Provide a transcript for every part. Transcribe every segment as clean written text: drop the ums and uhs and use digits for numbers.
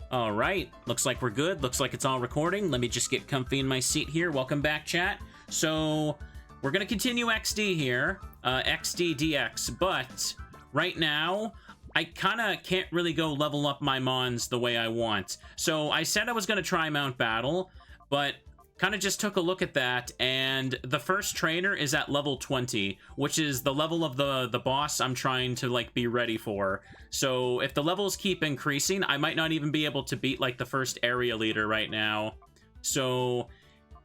All right, looks like we're good. Looks like it's all recording. Let me just get comfy in my seat here. Welcome back, chat. So we're gonna continue XD here, XD-DX, but right now, I kind of can't really go level up my Mons the way I want. So I said I was gonna try Mount Battle, but kind of just took a look at that, and the first trainer is at level 20, which is the level of the boss I'm trying to, like, be ready for. So if the levels keep increasing, I might not even be able to beat, like, the first area leader right now. So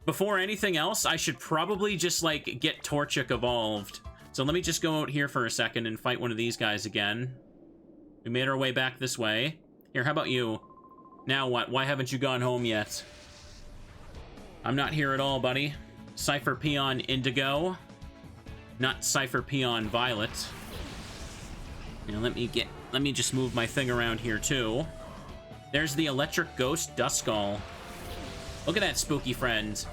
before anything else, I should probably just, like, get Torchic evolved. So let me just go out here for a second and fight one of these guys again. We made our way back this way. Here, how about you? Now what? Why haven't you gone home yet? I'm not here at all, buddy. Cipher Peon Indigo. Not Cipher Peon Violet. Now let me just move my thing around here too. There's the Electric Ghost Duskull. Look at that spooky friend.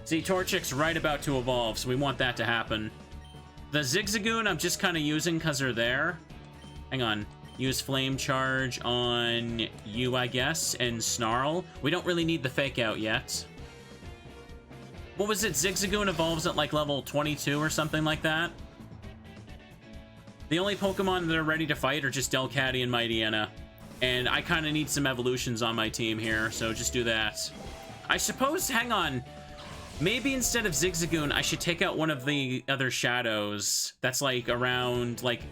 See, Torchic's right about to evolve, so we want that to happen. The Zigzagoon I'm just kind of using because they're there. Hang on. Use Flame Charge on you, I guess, and Snarl. We don't really need the Fake Out yet. What was it? Zigzagoon evolves at like level 22 or something like that? The only Pokemon that are ready to fight are just Delcatty and Mightyena. And I kind of need some evolutions on my team here, so just do that. I suppose, hang on, maybe instead of Zigzagoon, I should take out one of the other shadows that's like around like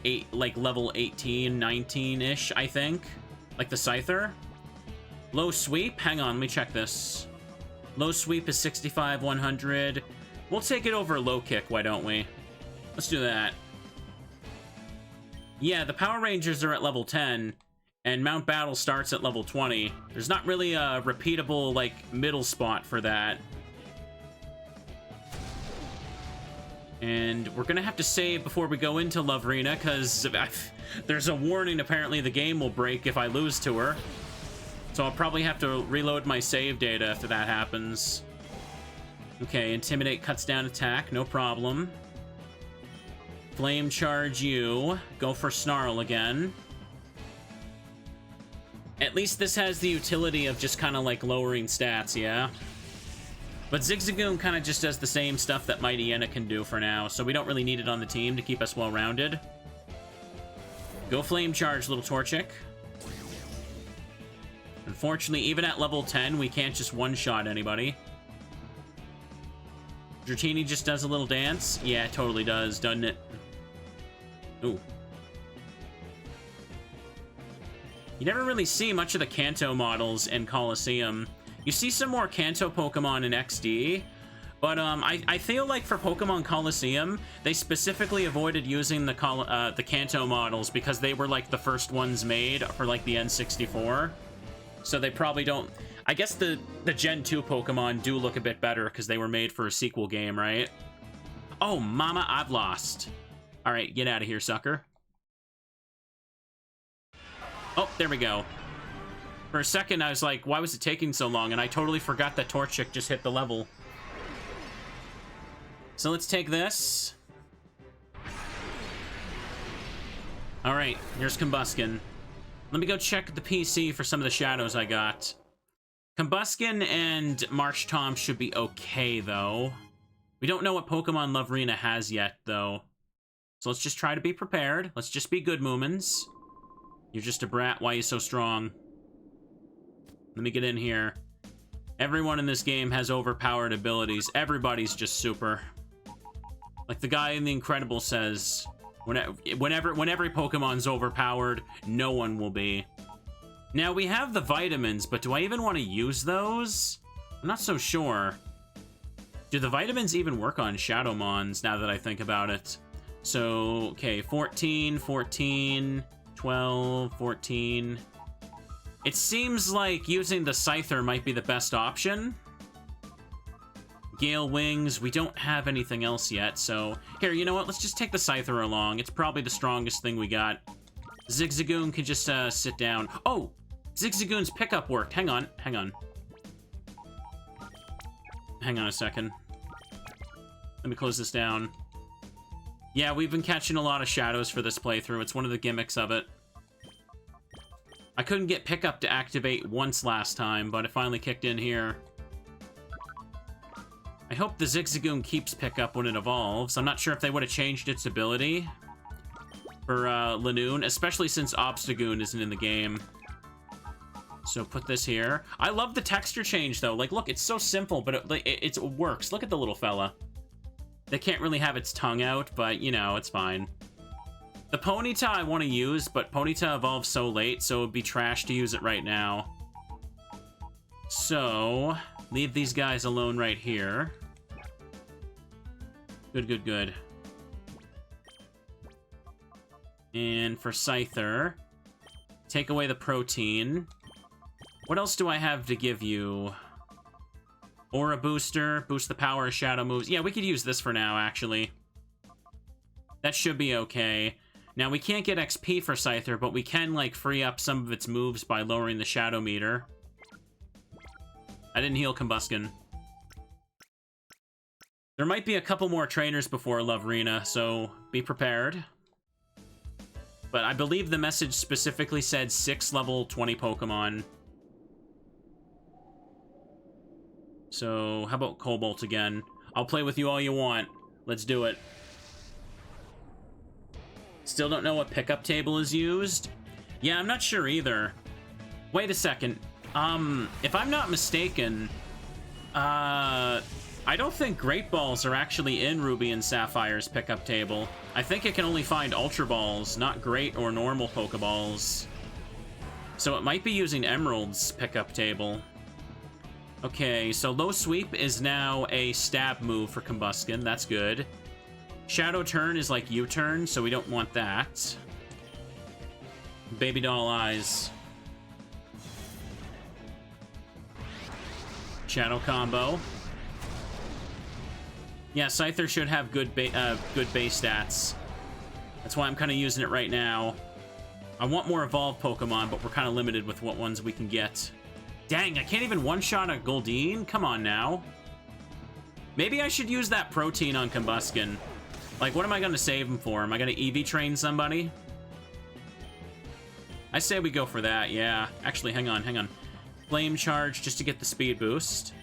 level 18, 19-ish, I think. Like the Cipher. Low sweep? Hang on, let me check this. Low sweep is 65, 100. We'll take it over low kick, why don't we? Let's do that. Yeah, the Power Rangers are at level 10, and Mount Battle starts at level 20. There's not really a repeatable, like, middle spot for that. And we're gonna have to save before we go into Lovrina, because there's a warning apparently the game will break if I lose to her. So I'll probably have to reload my save data after that happens. Okay, Intimidate cuts down attack, no problem. Flame Charge you. Go for Snarl again. At least this has the utility of just kind of like lowering stats, yeah? But Zigzagoon kind of just does the same stuff that Mightyena can do for now, so we don't really need it on the team to keep us well-rounded. Go Flame Charge, little Torchic. Unfortunately, even at level 10, we can't just one-shot anybody. Dratini just does a little dance. Yeah, it totally does, doesn't it? Ooh. You never really see much of the Kanto models in Colosseum. You see some more Kanto Pokemon in XD, but I feel like for Pokemon Colosseum, they specifically avoided using the Kanto models because they were like the first ones made for like the N64. So they probably don't... I guess the Gen 2 Pokemon do look a bit better because they were made for a sequel game, right? Oh, mama, I've lost. All right, get out of here, sucker. Oh, there we go. For a second, I was like, why was it taking so long? And I totally forgot that Torchic just hit the level. So let's take this. All right, here's Combuskin. Let me go check the PC for some of the shadows I got. Combuskin and Marshtomp should be okay, though. We don't know what Pokemon Lovrina has yet, though. So let's just try to be prepared. Let's just be good, Moomins. You're just a brat. Why are you so strong? Let me get in here. Everyone in this game has overpowered abilities. Everybody's just super. Like the guy in The Incredibles says, when every Pokemon's overpowered, no one will be. Now, we have the vitamins, but do I even want to use those? I'm not so sure. Do the vitamins even work on Shadowmons, now that I think about it? So, okay, 14, 14, 12, 14. It seems like using the Cipher might be the best option. Gale Wings, we don't have anything else yet, so... Here, you know what? Let's just take the Cipher along. It's probably the strongest thing we got. Zigzagoon can just sit down. Oh! Zigzagoon's pickup worked. Hang on, hang on. Hang on a second. Let me close this down. Yeah, we've been catching a lot of shadows for this playthrough. It's one of the gimmicks of it. I couldn't get pickup to activate once last time, but it finally kicked in here. I hope the Zigzagoon keeps pickup when it evolves. I'm not sure if they would have changed its ability for Lanoon, especially since Obstagoon isn't in the game. So put this here. I love the texture change, though. Like, look, it's so simple, but it works. Look at the little fella. They can't really have its tongue out, but, you know, it's fine. The Ponyta I want to use, but Ponyta evolves so late, so it would be trash to use it right now. So, leave these guys alone right here. Good, good, good. And for Cipher, take away the protein. What else do I have to give you? Aura booster, boost the power of shadow moves. Yeah, we could use this for now, actually. That should be okay. Now, we can't get XP for Cipher, but we can, like, free up some of its moves by lowering the shadow meter. I didn't heal Combuskin. There might be a couple more trainers before Lovrina, so be prepared. But I believe the message specifically said 6 level 20 Pokemon. So, how about Cobalt again? I'll play with you all you want. Let's do it. Still don't know what pickup table is used? Yeah, I'm not sure either. Wait a second. If I'm not mistaken, I don't think Great Balls are actually in Ruby and Sapphire's pickup table. I think it can only find Ultra Balls, not Great or normal Pokeballs. So it might be using Emerald's pickup table. Okay, so Low Sweep is now a stab move for Combuskin. That's good. Shadow Turn is like U-turn, so we don't want that. Baby Doll Eyes. Shadow Combo. Yeah, Scyther should have good base stats. That's why I'm kind of using it right now. I want more evolved Pokemon, but we're kind of limited with what ones we can get. Dang, I can't even one-shot a Goldeen? Come on now. Maybe I should use that protein on Combuskin. Like, what am I going to save him for? Am I going to EV train somebody? I say we go for that, yeah. Actually, hang on, hang on. Flame Charge just to get the speed boost.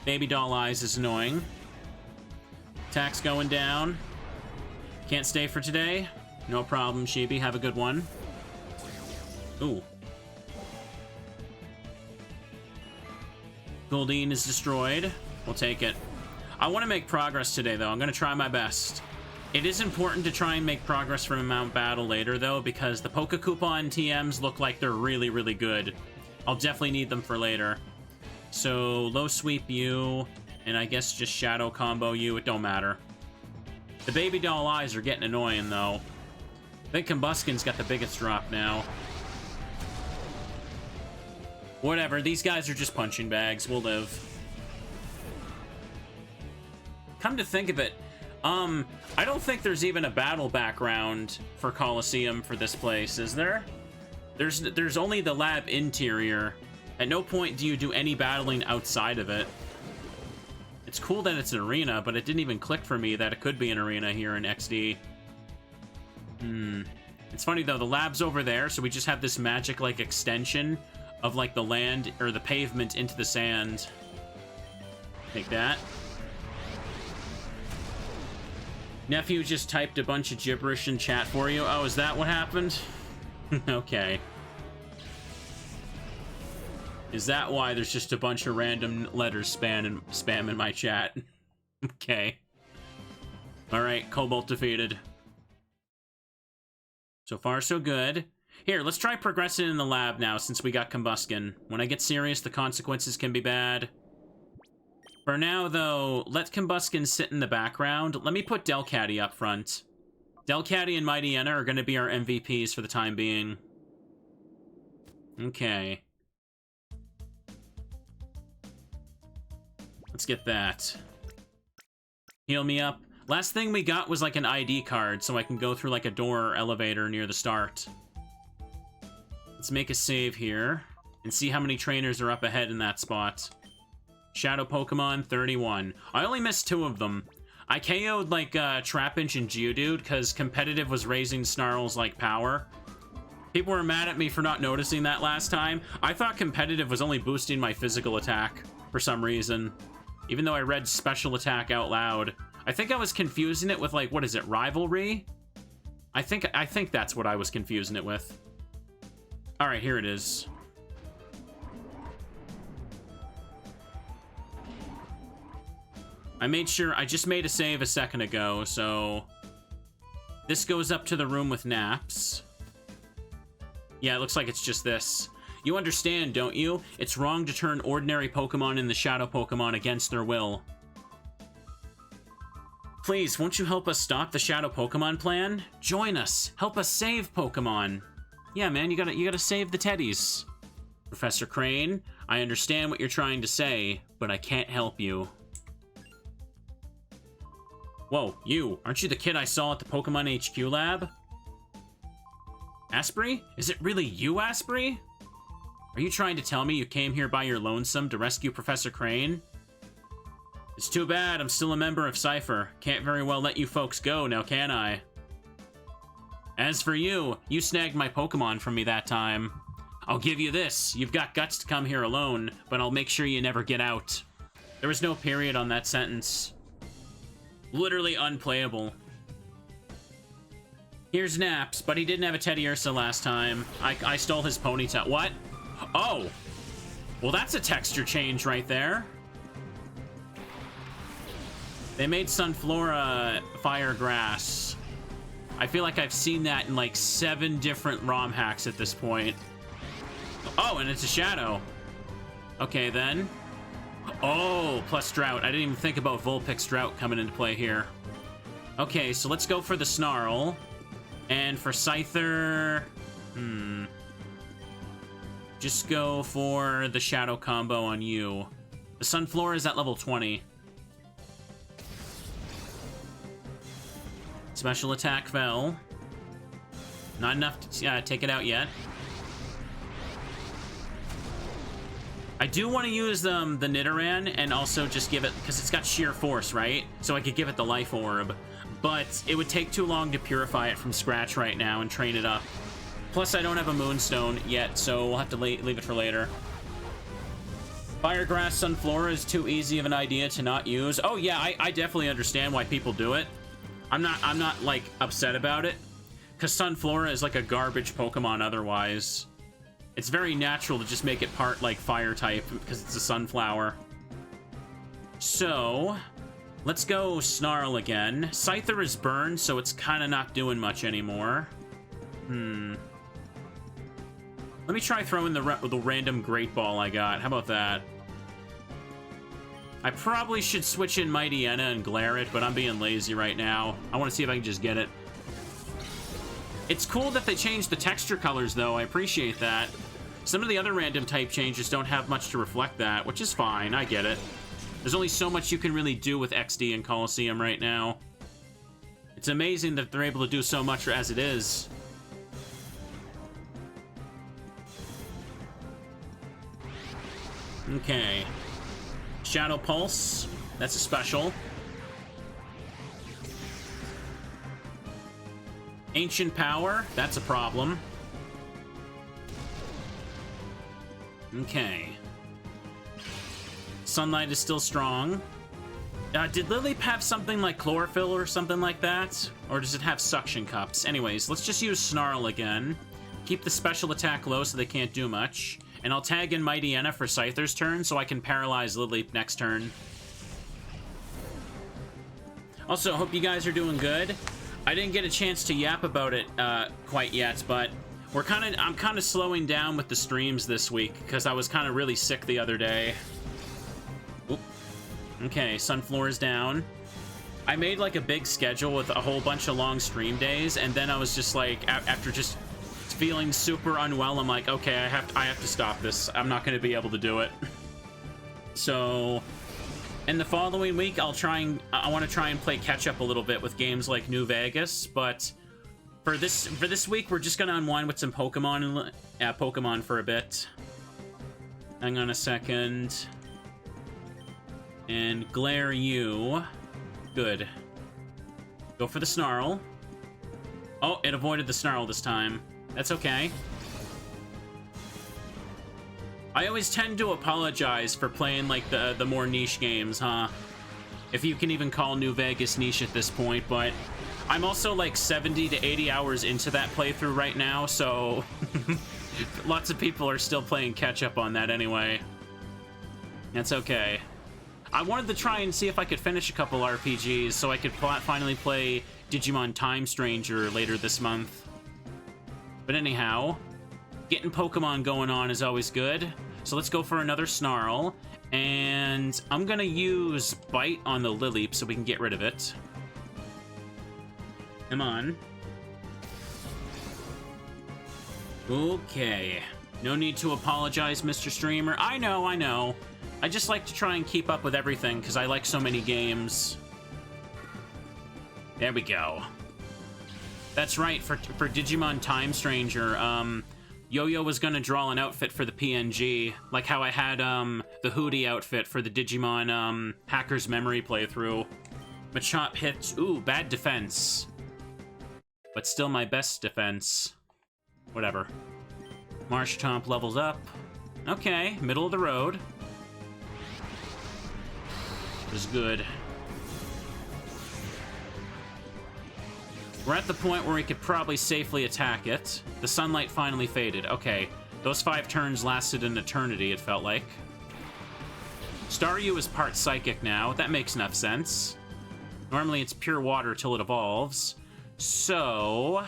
Baby Doll Eyes is annoying. Attack's going down. Can't stay for today. No problem, Chibi. Have a good one. Ooh. Goldeen is destroyed. We'll take it. I want to make progress today, though. I'm going to try my best. It is important to try and make progress from Mount Battle later, though, because the Pokecoupon TMs look like they're really, really good. I'll definitely need them for later. So, Low Sweep you, and I guess just Shadow Combo you. It don't matter. The Baby Doll Eyes are getting annoying, though. I think Combuskin's got the biggest drop now. Whatever, these guys are just punching bags. We'll live. Come to think of it, I don't think there's even a battle background for Coliseum for this place, is there? There's only the lab interior. At no point do you do any battling outside of it. It's cool that it's an arena, but it didn't even click for me that it could be an arena here in XD. It's funny, though, the lab's over there, so we just have this magic, like, extension of, like, the land, or the pavement into the sand. Take that. Nephew just typed a bunch of gibberish in chat for you. Oh, is that what happened? Okay. Is that why there's just a bunch of random letters spam in my chat? Okay. Alright, Cobalt defeated. So far, so good. Here, let's try progressing in the lab now, since we got Combuskin. When I get serious, the consequences can be bad. For now, though, let Combuskin sit in the background. Let me put Delcatty up front. Delcatty and Mightyena are going to be our MVPs for the time being. Okay. Let's get that. Heal me up. Last thing we got was like an ID card, so I can go through like a door or elevator near the start. Let's make a save here, and see how many trainers are up ahead in that spot. Shadow Pokemon, 31. I only missed 2 of them. I KO'd, like, Trapinch and Geodude, because competitive was raising Snarl's, like, power. People were mad at me for not noticing that last time. I thought competitive was only boosting my physical attack for some reason, even though I read special attack out loud. I think I was confusing it with, like, what is it, rivalry? I think that's what I was confusing it with. All right, here it is. I just made a save a second ago, so this goes up to the room with naps. Yeah, it looks like it's just this. You understand, don't you? It's wrong to turn ordinary Pokemon into Shadow Pokemon against their will. Please, won't you help us stop the Shadow Pokemon plan? Join us. Help us save Pokemon. Yeah, man, you gotta save the teddies. Professor Krane, I understand what you're trying to say, but I can't help you. Whoa, you. Aren't you the kid I saw at the Pokemon HQ lab? Asprey? Is it really you, Asprey? Are you trying to tell me you came here by your lonesome to rescue Professor Krane? It's too bad, I'm still a member of Cipher. Can't very well let you folks go, now can I? As for you, you snagged my Pokemon from me that time. I'll give you this. You've got guts to come here alone, but I'll make sure you never get out. There was no period on that sentence. Literally unplayable. Here's Naps, but he didn't have a Teddy Ursa last time. I stole his ponytail. What? Oh! Well, that's a texture change right there. They made Sunflora Fire Grass. I feel like I've seen that in like 7 different ROM hacks at this point. Oh, and it's a Shadow. Okay, then. Oh, plus Drought. I didn't even think about Vulpix Drought coming into play here. Okay, so let's go for the Snarl. And for Scyther... just go for the Shadow combo on you. The Sunflora is at level 20. Special attack fell. Not enough to take it out yet. I do want to use the Nidoran and also just give it, because it's got sheer force, right? So I could give it the Life Orb. But it would take too long to purify it from scratch right now and train it up. Plus, I don't have a Moonstone yet, so we'll have to leave it for later. Firegrass Sunflora is too easy of an idea to not use. Oh yeah, I definitely understand why people do it. I'm not like upset about it, because Sunflora is like a garbage Pokemon otherwise. It's very natural to just make it part like fire type because it's a sunflower. So let's go Snarl again. Scyther is burned, so it's kind of not doing much anymore. Let me try throwing the random Great Ball I got. How about that? I probably should switch in Mightyena and glare it, but I'm being lazy right now. I want to see if I can just get it. It's cool that they changed the texture colors, though. I appreciate that. Some of the other random type changes don't have much to reflect that, which is fine. I get it. There's only so much you can really do with XD and Coliseum right now. It's amazing that they're able to do so much as it is. Okay. Shadow Pulse. That's a special. Ancient Power. That's a problem. Okay. Sunlight is still strong. Did Lilip have something like Chlorophyll or something like that? Or does it have Suction Cups? Anyways, let's just use Snarl again. Keep the special attack low so they can't do much. And I'll tag in Mightyena for Scyther's turn so I can paralyze Lilip next turn. Also, I hope you guys are doing good. I didn't get a chance to yap about it quite yet, but I'm kind of slowing down with the streams this week because I was kind of really sick the other day. Oop. Okay, Sunflora's down. I made like a big schedule with a whole bunch of long stream days, and then I was just like, after just feeling super unwell, I'm like, okay, I have to stop this. I'm not going to be able to do it. So in the following week, I want to try and play catch up a little bit with games like New Vegas, but for this week, we're just going to unwind with some Pokemon and Pokemon for a bit. Hang on a second. And glare you. Good. Go for the Snarl. Oh, it avoided the Snarl this time. That's okay. I always tend to apologize for playing, like, the more niche games, huh? If you can even call New Vegas niche at this point, but I'm also, like, 70 to 80 hours into that playthrough right now, so lots of people are still playing catch-up on that anyway. That's okay. I wanted to try and see if I could finish a couple RPGs so I could finally play Digimon Time Stranger later this month. But anyhow, getting Pokemon going on is always good. So let's go for another Snarl. And I'm going to use Bite on the Lileep so we can get rid of it. Come on. Okay. No need to apologize, Mr. Streamer. I know, I know. I just like to try and keep up with everything because I like so many games. There we go. That's right, for Digimon Time Stranger, Yo-Yo was gonna draw an outfit for the PNG, like how I had, the Hootie outfit for the Digimon, Hacker's Memory playthrough. Machop hits, ooh, bad defense. But still my best defense. Whatever. Marshtomp levels up. Okay, middle of the road. Was good. We're at the point where we could probably safely attack it. The sunlight finally faded. Okay, those 5 turns lasted an eternity, it felt like. Staryu is part psychic now. That makes enough sense. Normally it's pure water till it evolves. So...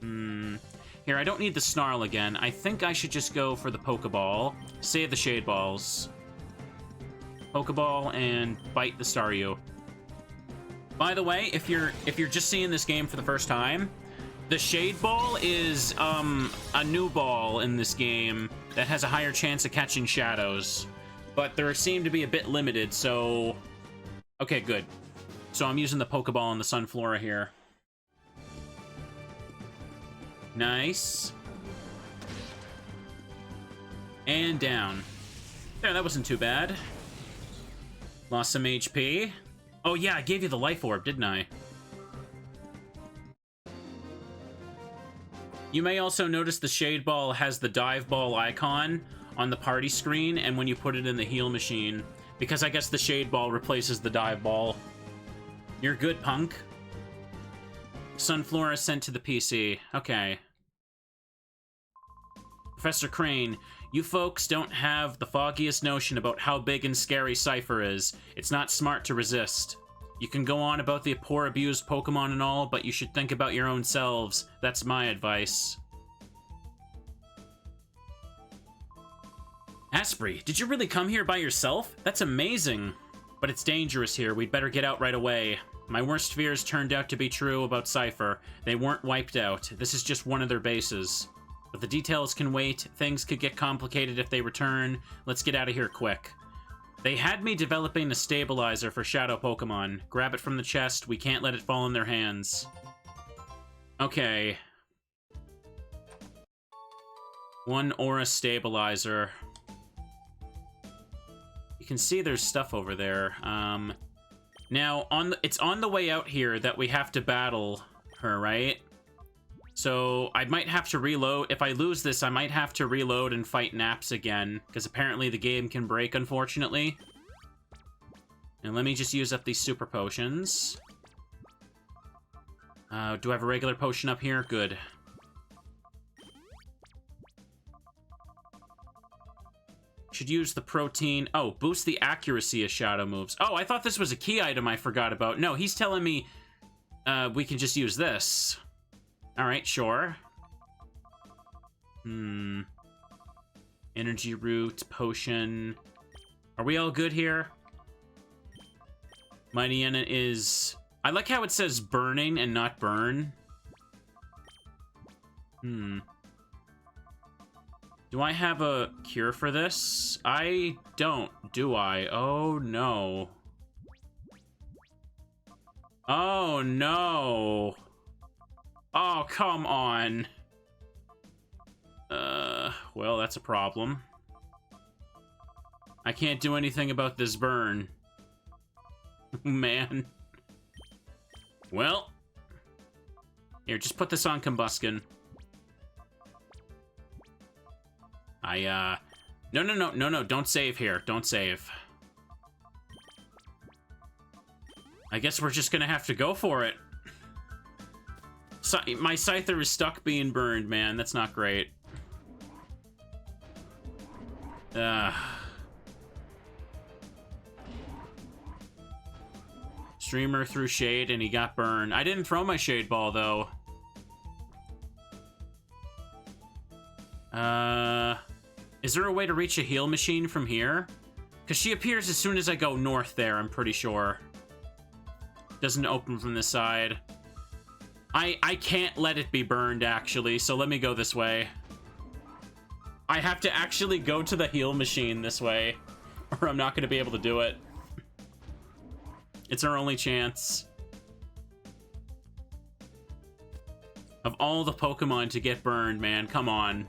Here, I don't need the Snarl again. I think I should just go for the Pokeball. Save the Shade Balls. Pokeball and Bite the Staryu. By the way, if you're just seeing this game for the first time, the Shade Ball is a new ball in this game that has a higher chance of catching shadows, but they seem to be a bit limited. So, okay, good. So I'm using the Pokeball and the Sunflora here. Nice. And down. There, that wasn't too bad. Lost some HP. Oh yeah, I gave you the Life Orb, didn't I? You may also notice the Shade Ball has the Dive Ball icon on the party screen, and when you put it in the heal machine, because I guess the Shade Ball replaces the Dive Ball. You're good, punk. Sunflora sent to the PC. Okay. Professor Krane, you folks don't have the foggiest notion about how big and scary Cipher is. It's not smart to resist. You can go on about the poor abused Pokemon and all, but you should think about your own selves. That's my advice. Asprey, did you really come here by yourself? That's amazing. But it's dangerous here. We'd better get out right away. My worst fears turned out to be true about Cipher. They weren't wiped out. This is just one of their bases. But the details can wait. Things could get complicated if they return. Let's get out of here quick. They had me developing a stabilizer for Shadow Pokemon. Grab it from the chest. We can't let it fall in their hands. Okay. 1 Aura Stabilizer. You can see there's stuff over there. Now, it's on the way out here that we have to battle her, right? So, I might have to reload. If I lose this, I might have to reload and fight Naps again, because apparently the game can break, unfortunately. And let me just use up these super potions. Do I have a regular potion up here? Good. Should use the protein. Oh, boost the accuracy of shadow moves. Oh, I thought this was a key item I forgot about. No, he's telling me we can just use this. All right, sure. Energy root, potion. Are we all good here? Mightyena is... I like how it says burning and not burn. Do I have a cure for this? I don't, do I? Oh, no. Oh, no. Oh, come on. Well, that's a problem. I can't do anything about this burn. Man. Well. Here, just put this on Combuskin. No, don't save here. Don't save. I guess we're just gonna have to go for it. My Scyther is stuck being burned, man. That's not great. Streamer threw shade and he got burned. I didn't throw my shade ball, though. Is there a way to reach a heal machine from here? Because she appears as soon as I go north there, I'm pretty sure. Doesn't open from this side. I can't let it be burned, actually, so let me go this way. I have to actually go to the heal machine this way, or I'm not going to be able to do it. It's our only chance. Of all the Pokemon to get burned, man, come on.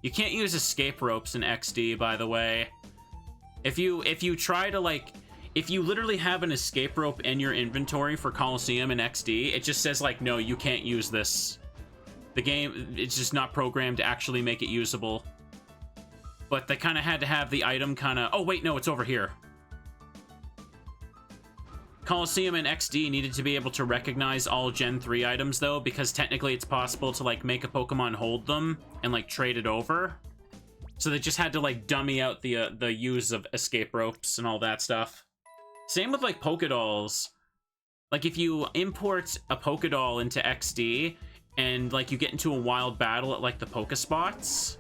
You can't use escape ropes in XD, by the way. If you try to, like... If you literally have an escape rope in your inventory for Coliseum in XD, it just says, like, no, you can't use this. The game, it's just not programmed to actually make it usable. But they kind of had to have the item kind of... Oh, wait, no, it's over here. Coliseum and XD needed to be able to recognize all Gen 3 items, though, because technically it's possible to, like, make a Pokemon hold them and, like, trade it over. So they just had to, like, dummy out the use of escape ropes and all that stuff. Same with, like, Pokedolls. Like, if you import a Pokedoll into XD, and, like, you get into a wild battle at, like, the Pokespots,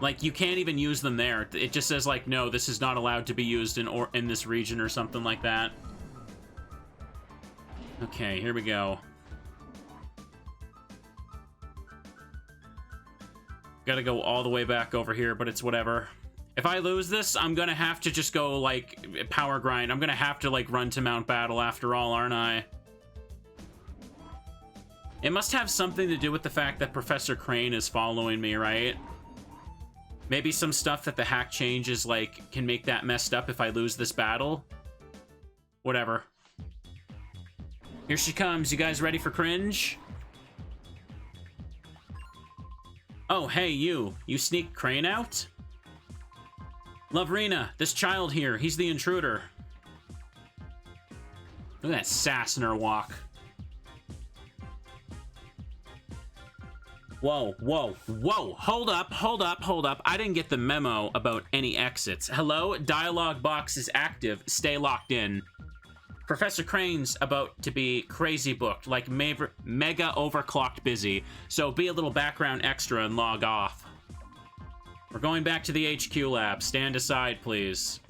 like, you can't even use them there. It just says, like, no, this is not allowed to be used in this region or something like that. Okay, here we go. Gotta go all the way back over here, but it's whatever. If I lose this, I'm gonna have to just go, like, power grind. I'm gonna have to, like, run to Mount Battle after all, aren't I? It must have something to do with the fact that Professor Krane is following me, right? Maybe some stuff that the hack changes, like, can make that messed up if I lose this battle? Whatever. Here she comes. You guys ready for cringe? Oh, hey, you. You sneak Krane out? Lovrina, this child here, he's the intruder. Look at that sass in her walk. Whoa, whoa, whoa, hold up. I didn't get the memo about any exits. Hello, dialogue box is active, stay locked in. Professor Crane's about to be crazy booked, like mega overclocked busy, so be a little background extra and log off. We're going back to the HQ lab. Stand aside, please.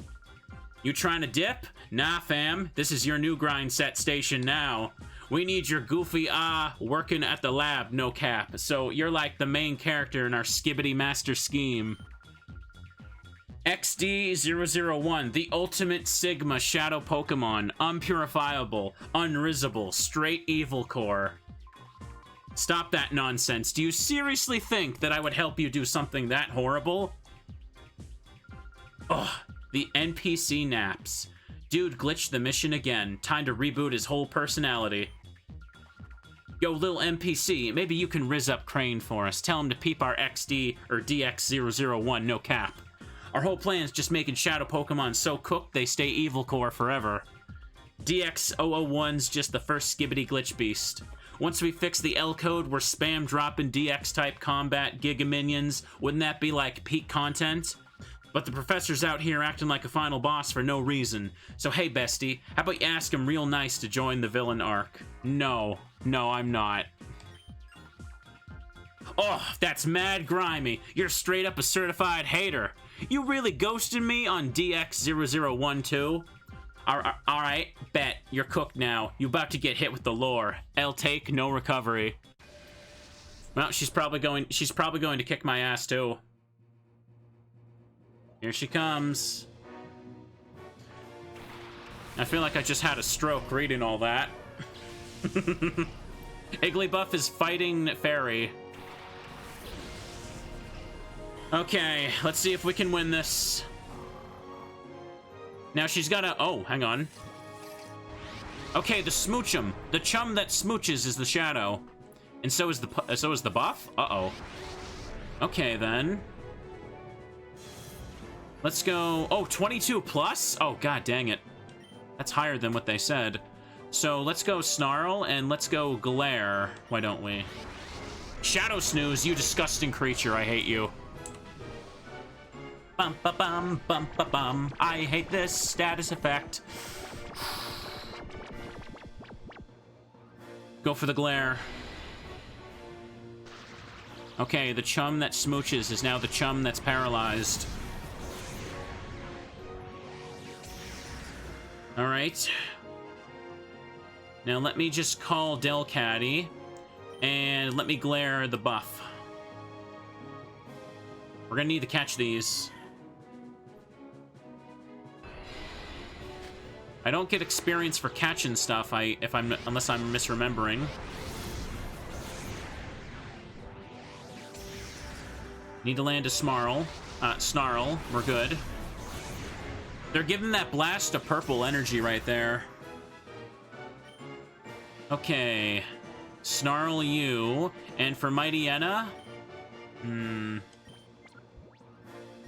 You trying to dip? Nah, fam. This is your new grind set station now. We need your goofy working at the lab, no cap. So you're like the main character in our skibbity master scheme. XD001, the ultimate Sigma shadow Pokemon. Unpurifiable, unrisable, straight evil core. Stop that nonsense. Do you seriously think that I would help you do something that horrible? Ugh, the NPC naps. Dude glitched the mission again. Time to reboot his whole personality. Yo, little NPC, maybe you can rizz up Krane for us. Tell him to peep our XD or DX001, no cap. Our whole plan's just making shadow Pokemon so cooked they stay evil core forever. DX001's just the first skibbity glitch beast. Once we fix the L code, we're spam dropping DX-type combat Giga Minions. Wouldn't that be like peak content? But the professor's out here acting like a final boss for no reason. So hey, bestie, how about you ask him real nice to join the villain arc? No, I'm not. Oh, that's mad grimy. You're straight up a certified hater. You really ghosted me on DX0012? Alright, bet. You're cooked now. You about to get hit with the lore. L take, no recovery. Well, she's probably going to kick my ass too. Here she comes. I feel like I just had a stroke reading all that. Igglybuff is fighting Fairy. Okay, let's see if we can win this. Now she's gotta... Oh, hang on. Okay, the Smoochum. The chum that smooches is the shadow. And so is the buff? Uh-oh. Okay, then. Let's go... Oh, 22 plus? Oh, god dang it. That's higher than what they said. So let's go Snarl and let's go Glare. Why don't we? Shadow Snooze, you disgusting creature. I hate you. Bum ba bum bum ba bum. I hate this status effect. Go for the Glare. Okay, the chum that smooches is now the chum that's paralyzed. All right. Now let me just call Delcatty, and let me Glare the buff. We're gonna need to catch these. I don't get experience for catching stuff unless I'm misremembering. Need to land a Snarl. We're good. They're giving that blast of purple energy right there. Okay. Snarl you. And for Mighty Enna?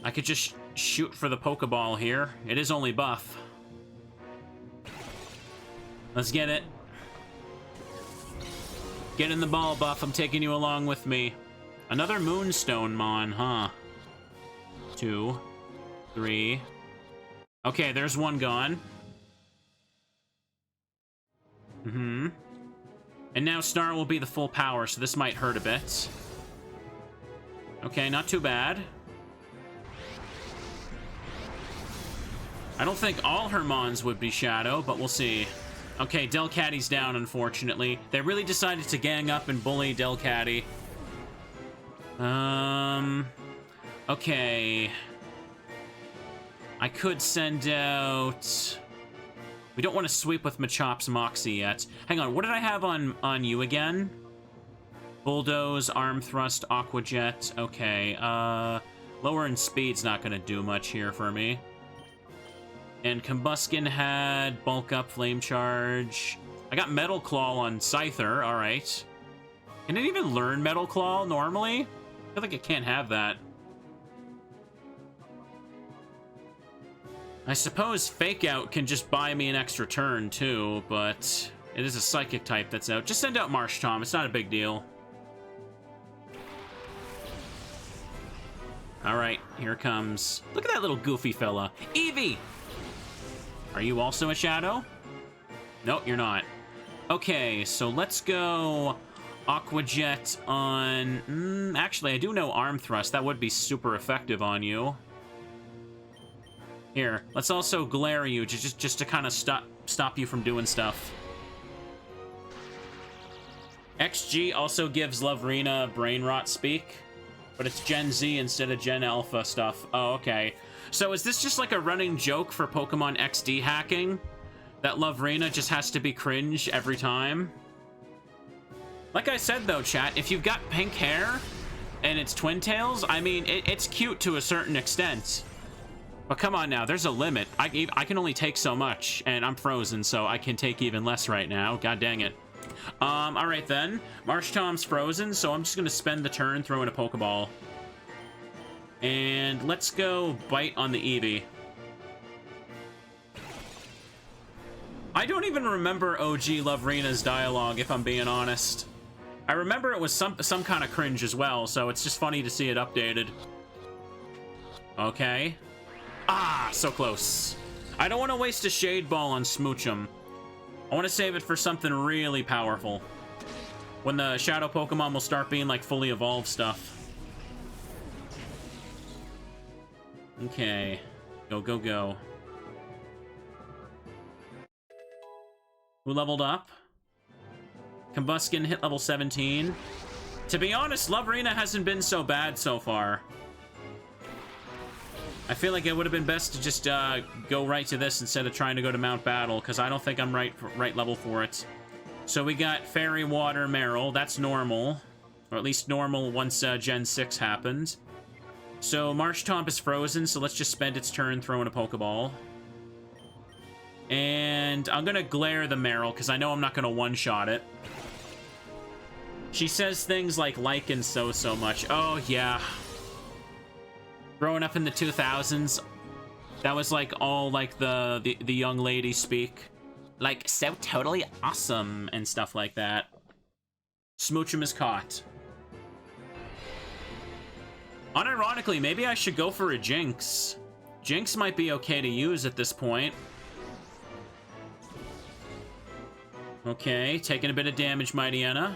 I could just shoot for the Pokeball here. It is only buff. Let's get it. Get in the ball, buff. I'm taking you along with me. Another Moonstone Mon, huh? 2, 3. Okay, there's one gone. And now Snarl will be the full power, so this might hurt a bit. Okay, not too bad. I don't think all her Mons would be Shadow, but we'll see. Okay, Delcatty's down, unfortunately. They really decided to gang up and bully Delcatty. Okay. I could send out... We don't want to sweep with Machops Moxie yet. Hang on, what did I have on you again? Bulldoze, Arm Thrust, Aqua Jet. Okay, lowering speed's not gonna do much here for me. And Combuskin had Bulk Up, Flame Charge. I got Metal Claw on Cipher, alright. Can it even learn Metal Claw normally? I feel like it can't have that. I suppose Fake Out can just buy me an extra turn, too, but it is a Psychic type that's out. Just send out Marsh Tom, it's not a big deal. Alright, here it comes. Look at that little goofy fella. Eevee! Are you also a Shadow? Nope, you're not. Okay, so let's go Aqua Jet on... actually, I do know Arm Thrust. That would be super effective on you. Here, let's also Glare you just to kind of stop you from doing stuff. XG also gives Lovrina Brain Rot Speak, but it's Gen Z instead of Gen Alpha stuff. Oh, okay. So is this just like a running joke for Pokemon XD hacking? That Lovrina just has to be cringe every time? Like I said though, chat, if you've got pink hair and it's Twin Tails, I mean, it's cute to a certain extent. But come on now, there's a limit. I can only take so much, and I'm frozen, so I can take even less right now. God dang it. Alright then. Marsh Tom's frozen, so I'm just gonna spend the turn throwing a Pokeball. And let's go Bite on the Eevee. I don't even remember OG Lovrina's dialogue, if I'm being honest. I remember it was some kind of cringe as well, so it's just funny to see it updated. Okay. Ah, so close. I don't want to waste a Shade Ball on Smoochum. I want to save it for something really powerful. When the Shadow Pokemon will start being like fully evolved stuff. Okay. Go, go, go. Who leveled up? Combuskin hit level 17. To be honest, Lovrina hasn't been so bad so far. I feel like it would have been best to just go right to this instead of trying to go to Mount Battle, because I don't think I'm right level for it. So we got Fairy Water Meryl. That's normal. Or at least normal once Gen 6 happened. So Marshtomp is frozen, so let's just spend its turn throwing a Pokeball. And I'm going to Glare the Meryl, because I know I'm not going to one-shot it. She says things like and so much. Oh, yeah. Growing up in the 2000s, that was like all like the young lady speak. Like, so totally awesome and stuff like that. Smoochum is caught. Unironically, maybe I should go for a Jinx. Jinx might be okay to use at this point. Okay, taking a bit of damage, Mightyena.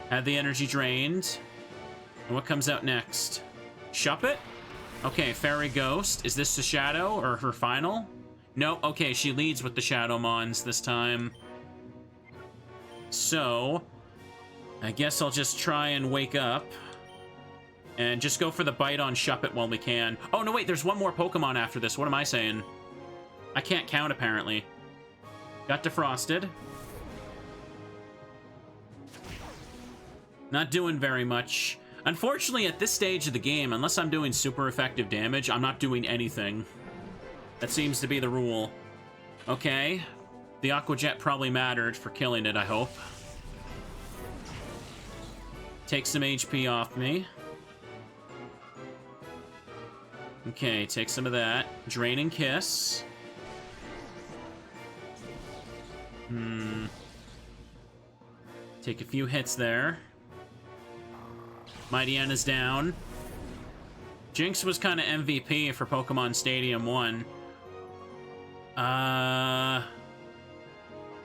Had the energy drained. And what comes out next? Shuppet? Okay, Fairy Ghost. Is this the Shadow or her final? No, okay, she leads with the Shadow Mons this time. So, I guess I'll just try and wake up. And just go for the bite on Shuppet while we can. Oh, no, wait, there's one more Pokemon after this. What am I saying? I can't count, apparently. Got defrosted. Not doing very much. Unfortunately, at this stage of the game, unless I'm doing super effective damage, I'm not doing anything. That seems to be the rule. Okay. The Aqua Jet probably mattered for killing it, I hope. Take some HP off me. Okay, take some of that. Draining Kiss. Take a few hits there. Mightyena's down. Jinx was kind of MVP for Pokemon Stadium 1.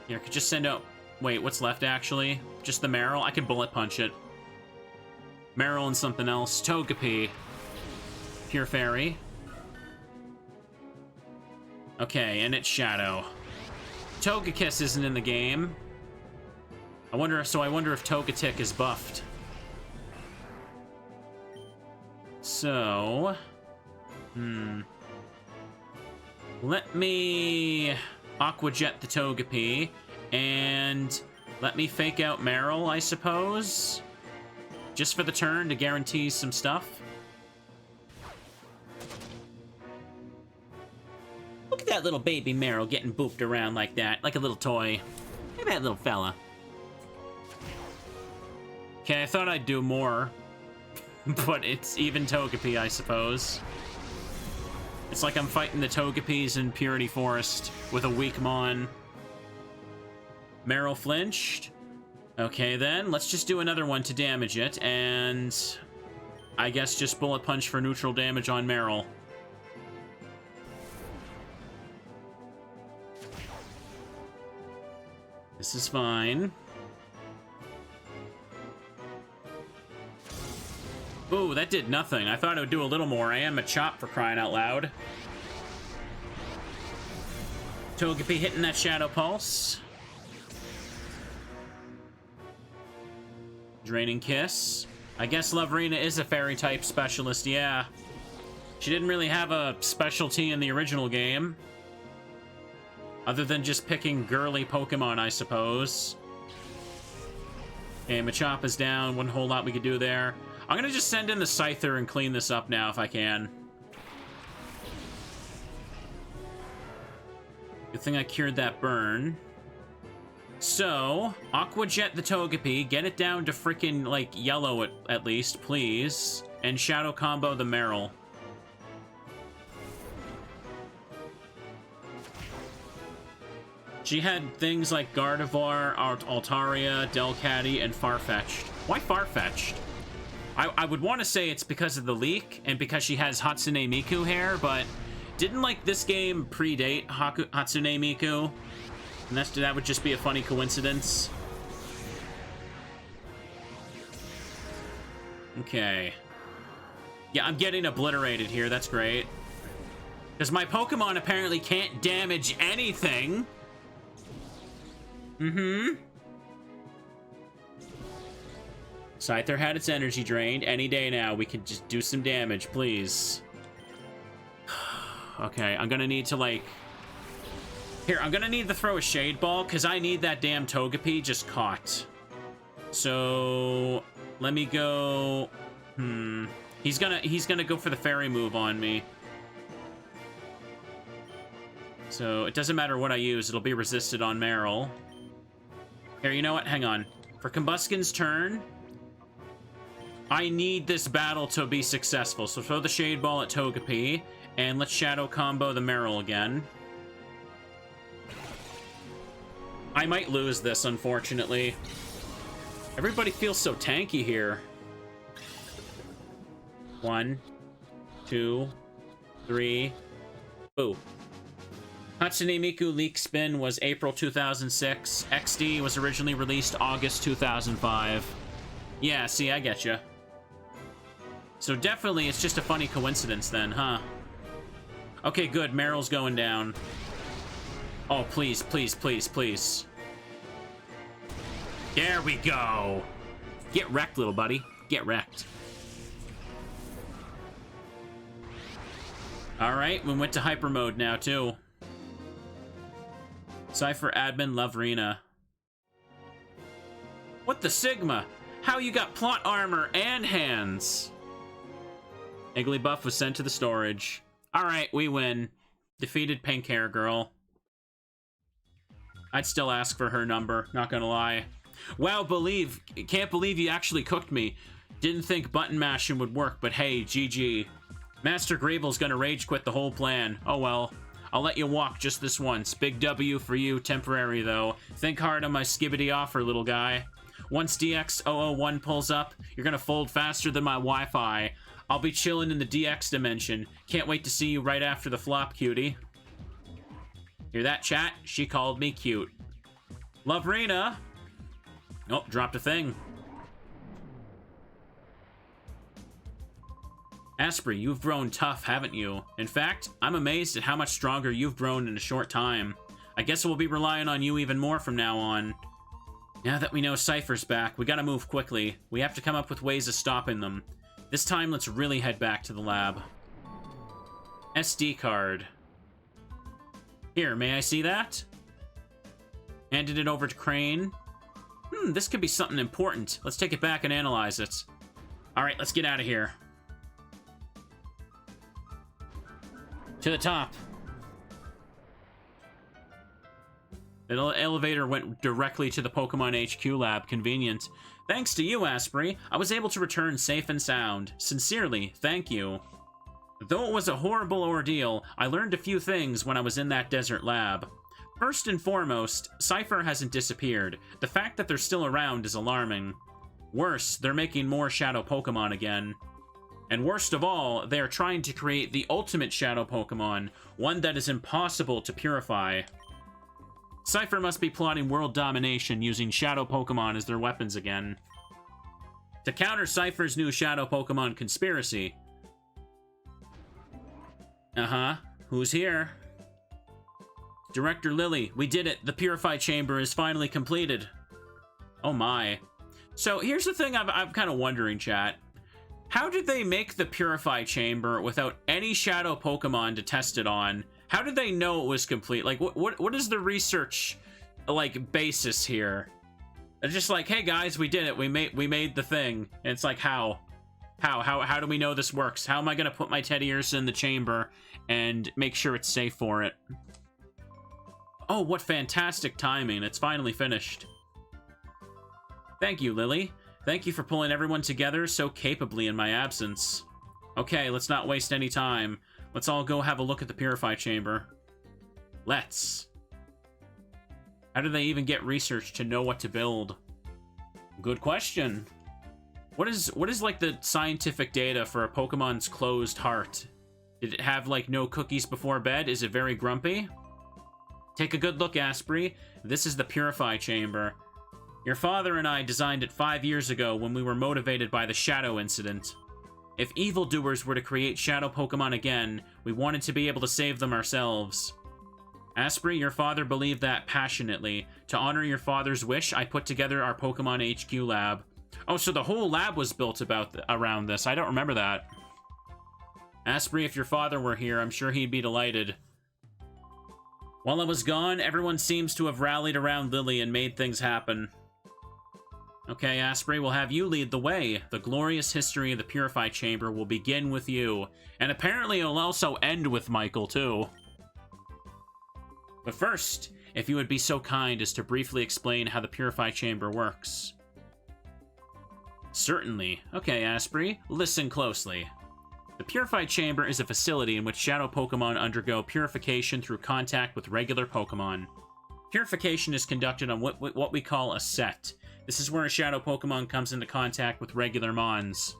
Here, could just send out... Wait, what's left, actually? Just the Marill? I could Bullet Punch it. Marill and something else. Togepi. Pure Fairy. Okay, and it's Shadow. Togekiss isn't in the game. I wonder if Togetic is buffed. So... Let me Aqua Jet the Togepi, and let me fake out Marill, I suppose? Just for the turn to guarantee some stuff. Look at that little baby Marill getting booped around like that, like a little toy. Look at that little fella. Okay, I thought I'd do more. But it's even Togepi, I suppose. It's like I'm fighting the Togepis in Purity Forest with a weak Mon. Marill flinched. Okay, then. Let's just do another one to damage it, and... I guess just Bullet Punch for neutral damage on Marill. This is fine. Ooh, that did nothing. I thought it would do a little more. I am a Chop, for crying out loud. Togepi hitting that Shadow Pulse. Draining Kiss. I guess Lovrina is a Fairy-type specialist, yeah. She didn't really have a specialty in the original game. Other than just picking girly Pokemon, I suppose. Okay, Machop is down. One whole lot we could do there. I'm gonna just send in the Cipher and clean this up now if I can. Good thing I cured that burn. So, Aqua Jet the Togepi, get it down to freaking, like, yellow at least, please. And Shadow Combo the Marill. She had things like Gardevoir, Altaria, Delcatty, and Farfetch'd. Why Farfetch'd? I would want to say it's because of the leak and because she has Hatsune Miku hair, but didn't, like, this game predate Hatsune Miku? And that would just be a funny coincidence. Okay. Yeah, I'm getting obliterated here. That's great. Because my Pokemon apparently can't damage anything. Scyther had its energy drained. Any day now, we can just do some damage, please. Okay, I'm gonna need to, like... Here, I'm gonna need to throw a Shade Ball, because I need that damn Togepi just caught. So... Let me go... He's gonna go for the Fairy move on me. So, it doesn't matter what I use, it'll be resisted on Marill. Here, you know what? Hang on. For Combusken's turn, I need this battle to be successful. So throw the Shade Ball at Togepi, and let's Shadow Combo the Meryl again. I might lose this, unfortunately. Everybody feels so tanky here. 1, 2, 3. Boo. Hatsune Miku Leak Spin was April 2006. XD was originally released August 2005. Yeah, see, I get you. So definitely it's just a funny coincidence then, huh? Okay, good. Meryl's going down. Oh, please, please, please, please. There we go. Get wrecked, little buddy. Get wrecked. All right, we went to hyper mode now, too. Cipher admin Lovrina. What the Sigma? How you got plot armor and hands? Igglybuff was sent to the storage. All right, we win. Defeated Pink Hair Girl. I'd still ask for her number, not gonna lie. Wow, can't believe you actually cooked me. Didn't think button mashing would work, but hey, GG. Master Gravel's gonna rage quit the whole plan. Oh well. I'll let you walk just this once. Big W for you, temporary though. Think hard on my skibbity offer, little guy. Once DX001 pulls up, you're gonna fold faster than my Wi-Fi. I'll be chilling in the DX dimension. Can't wait to see you right after the flop, cutie. Hear that, chat? She called me cute. Lovrina! Nope, dropped a thing. Asprey, you've grown tough, haven't you? In fact, I'm amazed at how much stronger you've grown in a short time. I guess we'll be relying on you even more from now on. Now that we know Cipher's back, we gotta move quickly. We have to come up with ways of stopping them. This time, let's really head back to the lab. SD card. Here, may I see that? Handed it over to Krane. This could be something important. Let's take it back and analyze it. Alright, let's get out of here. To the top. The elevator went directly to the Pokemon HQ lab. Convenient. Thanks to you, Asprey, I was able to return safe and sound. Sincerely, thank you. Though it was a horrible ordeal, I learned a few things when I was in that desert lab. First and foremost, Cipher hasn't disappeared. The fact that they're still around is alarming. Worse, they're making more Shadow Pokemon again. And worst of all, they are trying to create the ultimate Shadow Pokemon, one that is impossible to purify. Cipher must be plotting world domination using Shadow Pokemon as their weapons again. To counter Cipher's new Shadow Pokemon conspiracy. Who's here? Director Lily, we did it. The Purify Chamber is finally completed. Oh my. So here's the thing I'm kind of wondering, chat. How did they make the Purify Chamber without any Shadow Pokemon to test it on? How did they know it was complete? Like, what is the research, like, basis here? It's just like, hey guys, we did it. We made the thing. And it's like, how? How do we know this works? How am I gonna put my Teddy Ursa in the chamber and make sure it's safe for it? Oh, what fantastic timing. It's finally finished. Thank you, Lily. Thank you for pulling everyone together so capably in my absence. Okay, let's not waste any time. Let's all go have a look at the Purify Chamber. Let's. How do they even get research to know what to build? Good question. What is like the scientific data for a Pokemon's closed heart? Did it have like no cookies before bed? Is it very grumpy? Take a good look, Asprey. This is the Purify Chamber. Your father and I designed it 5 years ago when we were motivated by the Shadow incident. If evildoers were to create Shadow Pokemon again, we wanted to be able to save them ourselves. Asprey, your father believed that passionately. To honor your father's wish, I put together our Pokemon HQ lab. Oh, so the whole lab was built around this. I don't remember that. Asprey, if your father were here, I'm sure he'd be delighted. While I was gone, everyone seems to have rallied around Lily and made things happen. Okay, Asprey, we'll have you lead the way. The glorious history of the Purify Chamber will begin with you. And apparently it'll also end with Michael, too. But first, if you would be so kind as to briefly explain how the Purify Chamber works. Certainly. Okay, Asprey, listen closely. The Purify Chamber is a facility in which shadow Pokemon undergo purification through contact with regular Pokemon. Purification is conducted on what we call a set. This is where a shadow Pokemon comes into contact with regular Mons.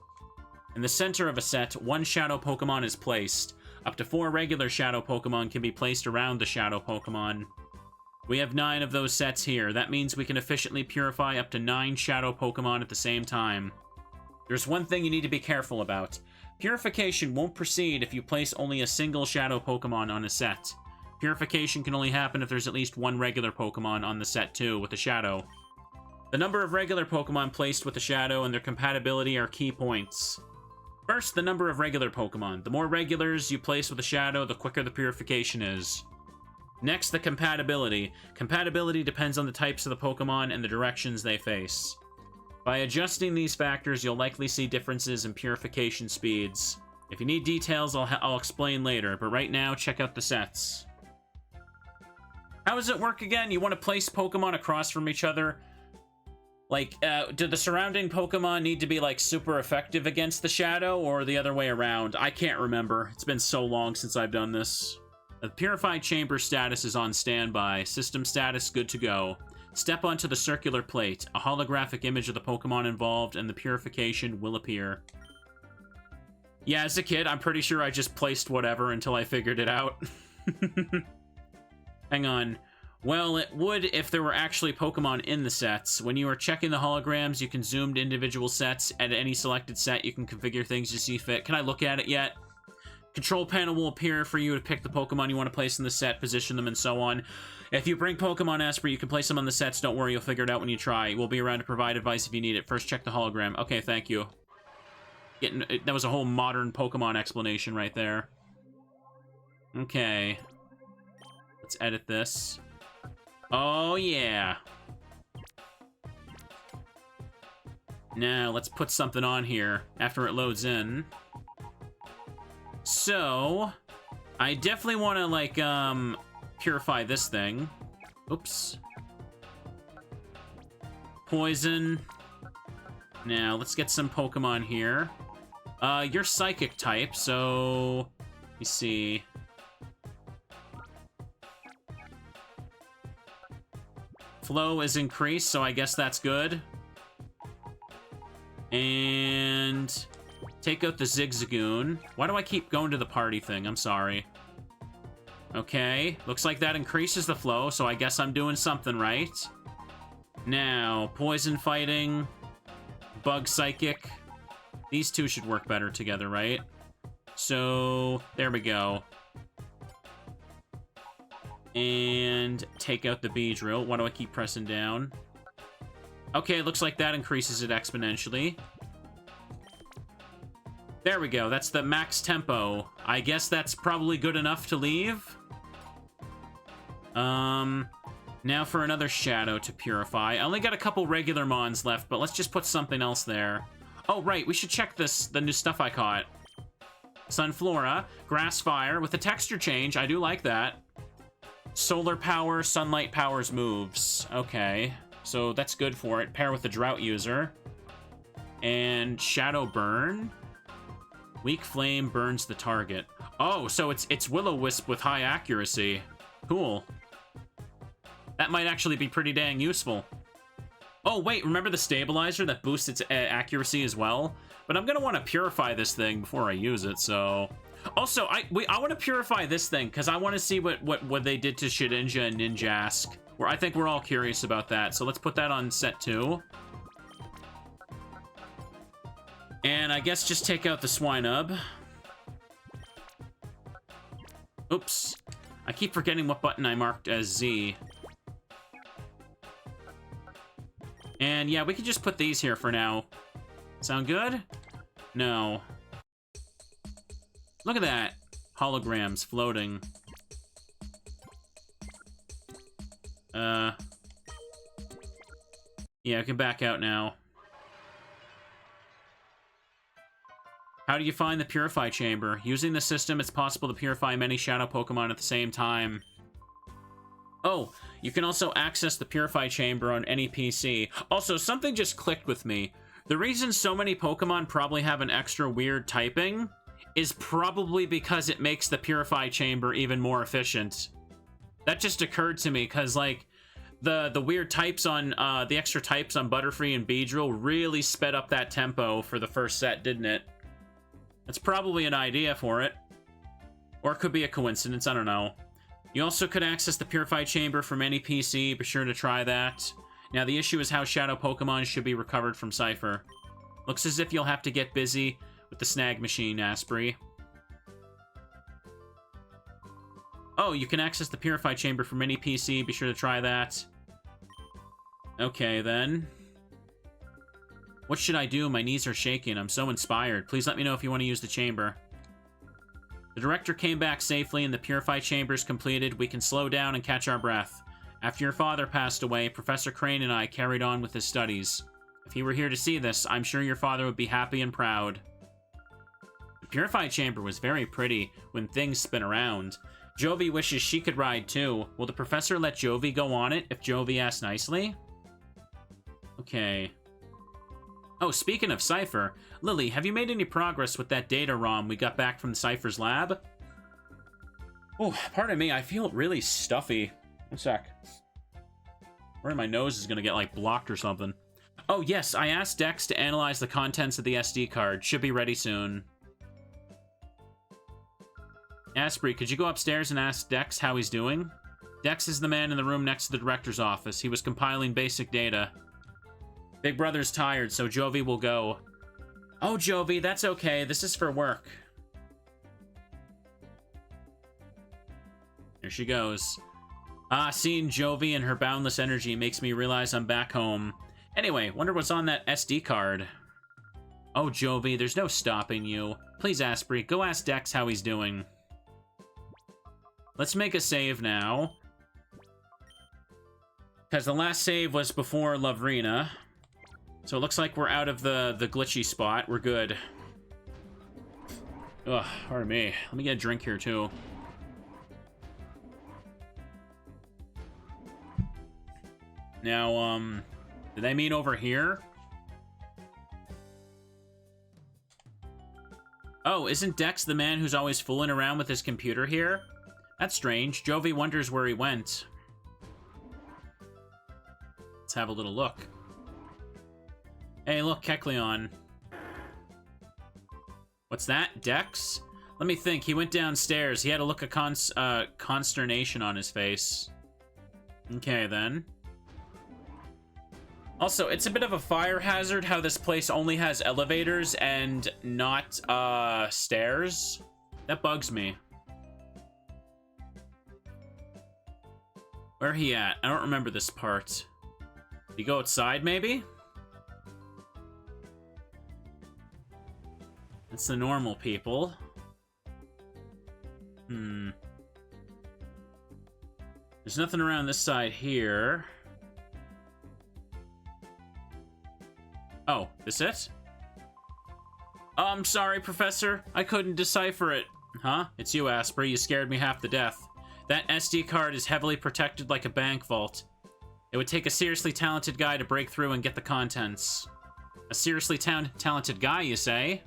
In the center of a set, one shadow Pokemon is placed. Up to 4 regular shadow Pokemon can be placed around the shadow Pokemon. We have 9 of those sets here. That means we can efficiently purify up to 9 shadow Pokemon at the same time. There's one thing you need to be careful about. Purification won't proceed if you place only a single shadow Pokemon on a set. Purification can only happen if there's at least 1 regular Pokemon on the set too, with a shadow. The number of regular Pokemon placed with a shadow and their compatibility are key points. First, the number of regular Pokemon. The more regulars you place with a shadow, the quicker the purification is. Next, the compatibility. Compatibility depends on the types of the Pokemon and the directions they face. By adjusting these factors, you'll likely see differences in purification speeds. If you need details, I'll explain later, but right now, check out the sets. How does it work again? You want to place Pokemon across from each other? Like, do the surrounding Pokemon need to be, like, super effective against the shadow, or the other way around? I can't remember. It's been so long since I've done this. The Purified Chamber status is on standby. System status good to go. Step onto the circular plate. A holographic image of the Pokemon involved, and the purification will appear. Yeah, as a kid, I'm pretty sure I just placed whatever until I figured it out. Hang on. Well, it would if there were actually Pokemon in the sets. When you are checking the holograms, you can zoom to individual sets. At any selected set, you can configure things you see fit. Can I look at it yet? Control panel will appear for you to pick the Pokemon you want to place in the set, position them, and so on. If you bring Pokemon Asper, you can place them on the sets. Don't worry, you'll figure it out when you try. We'll be around to provide advice if you need it. First, check the hologram. Okay, thank you. That was a whole modern Pokemon explanation right there. Okay. Let's edit this. Oh, yeah. Now, let's put something on here after it loads in. So, I definitely want to, like, purify this thing. Oops. Poison. Now, let's get some Pokemon here. You're Psychic type, so... Let me see... Flow is increased, so I guess that's good. And take out the Zigzagoon. Why do I keep going to the party thing? I'm sorry. Okay, looks like that increases the flow, so I guess I'm doing something right. Now, Poison Fighting, Bug Psychic. These two should work better together, right? So, there we go. And take out the Beedrill. Why do I keep pressing down? Okay, looks like that increases it exponentially. There we go. That's the max tempo. I guess that's probably good enough to leave. Now for another shadow to purify. I only got a couple regular Mons left, but let's just put something else there. Oh, right. We should check the new stuff I caught. Sunflora, Grass Fire with a texture change. I do like that. Solar power, sunlight powers moves. Okay, so that's good for it. Pair with the Drought user. And Shadow Burn. Weak Flame burns the target. Oh, so it's Will-O-Wisp with high accuracy. Cool. That might actually be pretty dang useful. Oh, wait, remember the Stabilizer that boosts its accuracy as well? But I'm gonna want to purify this thing before I use it, so... Also, I want to purify this thing, because I want to see what they did to Shedinja and Ninjask. I think we're all curious about that, so let's put that on set 2. And I guess just take out the Swinub. Oops. I keep forgetting what button I marked as Z. And yeah, we can just put these here for now. Sound good? No. Look at that. Holograms floating. Yeah, I can back out now. How do you find the Purify Chamber? Using the system, it's possible to purify many shadow Pokemon at the same time. Oh, you can also access the Purify Chamber on any PC. Also, something just clicked with me. The reason so many Pokemon probably have an extra weird typing is probably because it makes the Purify Chamber even more efficient. That just occurred to me, because, like, the weird types on, the extra types on Butterfree and Beedrill really sped up that tempo for the first set, didn't it? That's probably an idea for it. Or it could be a coincidence, I don't know. You also could access the Purify Chamber from any PC, be sure to try that. Now, the issue is how Shadow Pokemon should be recovered from Cipher. Looks as if you'll have to get busy with the snag machine, Asprey. Oh, you can access the Purify Chamber from any PC, be sure to try that. Okay, then. What should I do? My knees are shaking. I'm so inspired. Please let me know if you want to use the chamber. The director came back safely and the Purify Chamber is completed. We can slow down and catch our breath. After your father passed away, Professor Krane and I carried on with his studies. If he were here to see this, I'm sure your father would be happy and proud. The Purify Chamber was very pretty when things spin around. Jovi wishes she could ride too. Will the professor let Jovi go on it if Jovi asks nicely? Okay. Oh, speaking of Cipher, Lily, have you made any progress with that data ROM we got back from Cipher's lab? Oh, pardon me, I feel really stuffy. One sec. Where my nose is gonna get, like, blocked or something. Oh, yes, I asked Dex to analyze the contents of the SD card. Should be ready soon. Asprey, could you go upstairs and ask Dex how he's doing? Dex is the man in the room next to the director's office. He was compiling basic data. Big Brother's tired, so Jovi will go. Oh, Jovi, that's okay. This is for work. There she goes. Ah, seeing Jovi and her boundless energy makes me realize I'm back home. Anyway, wonder what's on that SD card. Oh, Jovi, there's no stopping you. Please, Asprey, go ask Dex how he's doing. Let's make a save now. Because the last save was before Lovrina. So it looks like we're out of the glitchy spot. We're good. Ugh, pardon me. Let me get a drink here, too. Now, did they mean over here? Oh, isn't Dex the man who's always fooling around with his computer here? That's strange. Jovi wonders where he went. Let's have a little look. Hey, look, Kecleon. What's that? Dex? Let me think. He went downstairs. He had a look of consternation on his face. Okay, then. Also, it's a bit of a fire hazard how this place only has elevators and not, stairs. That bugs me. Where he at? I don't remember this part. Did he go outside, maybe? It's the normal people. There's nothing around this side here. Oh, this it? Oh, I'm sorry, Professor. I couldn't decipher it. Huh? It's you, Asprey. You scared me half to death. That SD card is heavily protected like a bank vault. It would take a seriously talented guy to break through and get the contents. A seriously talented guy, you say?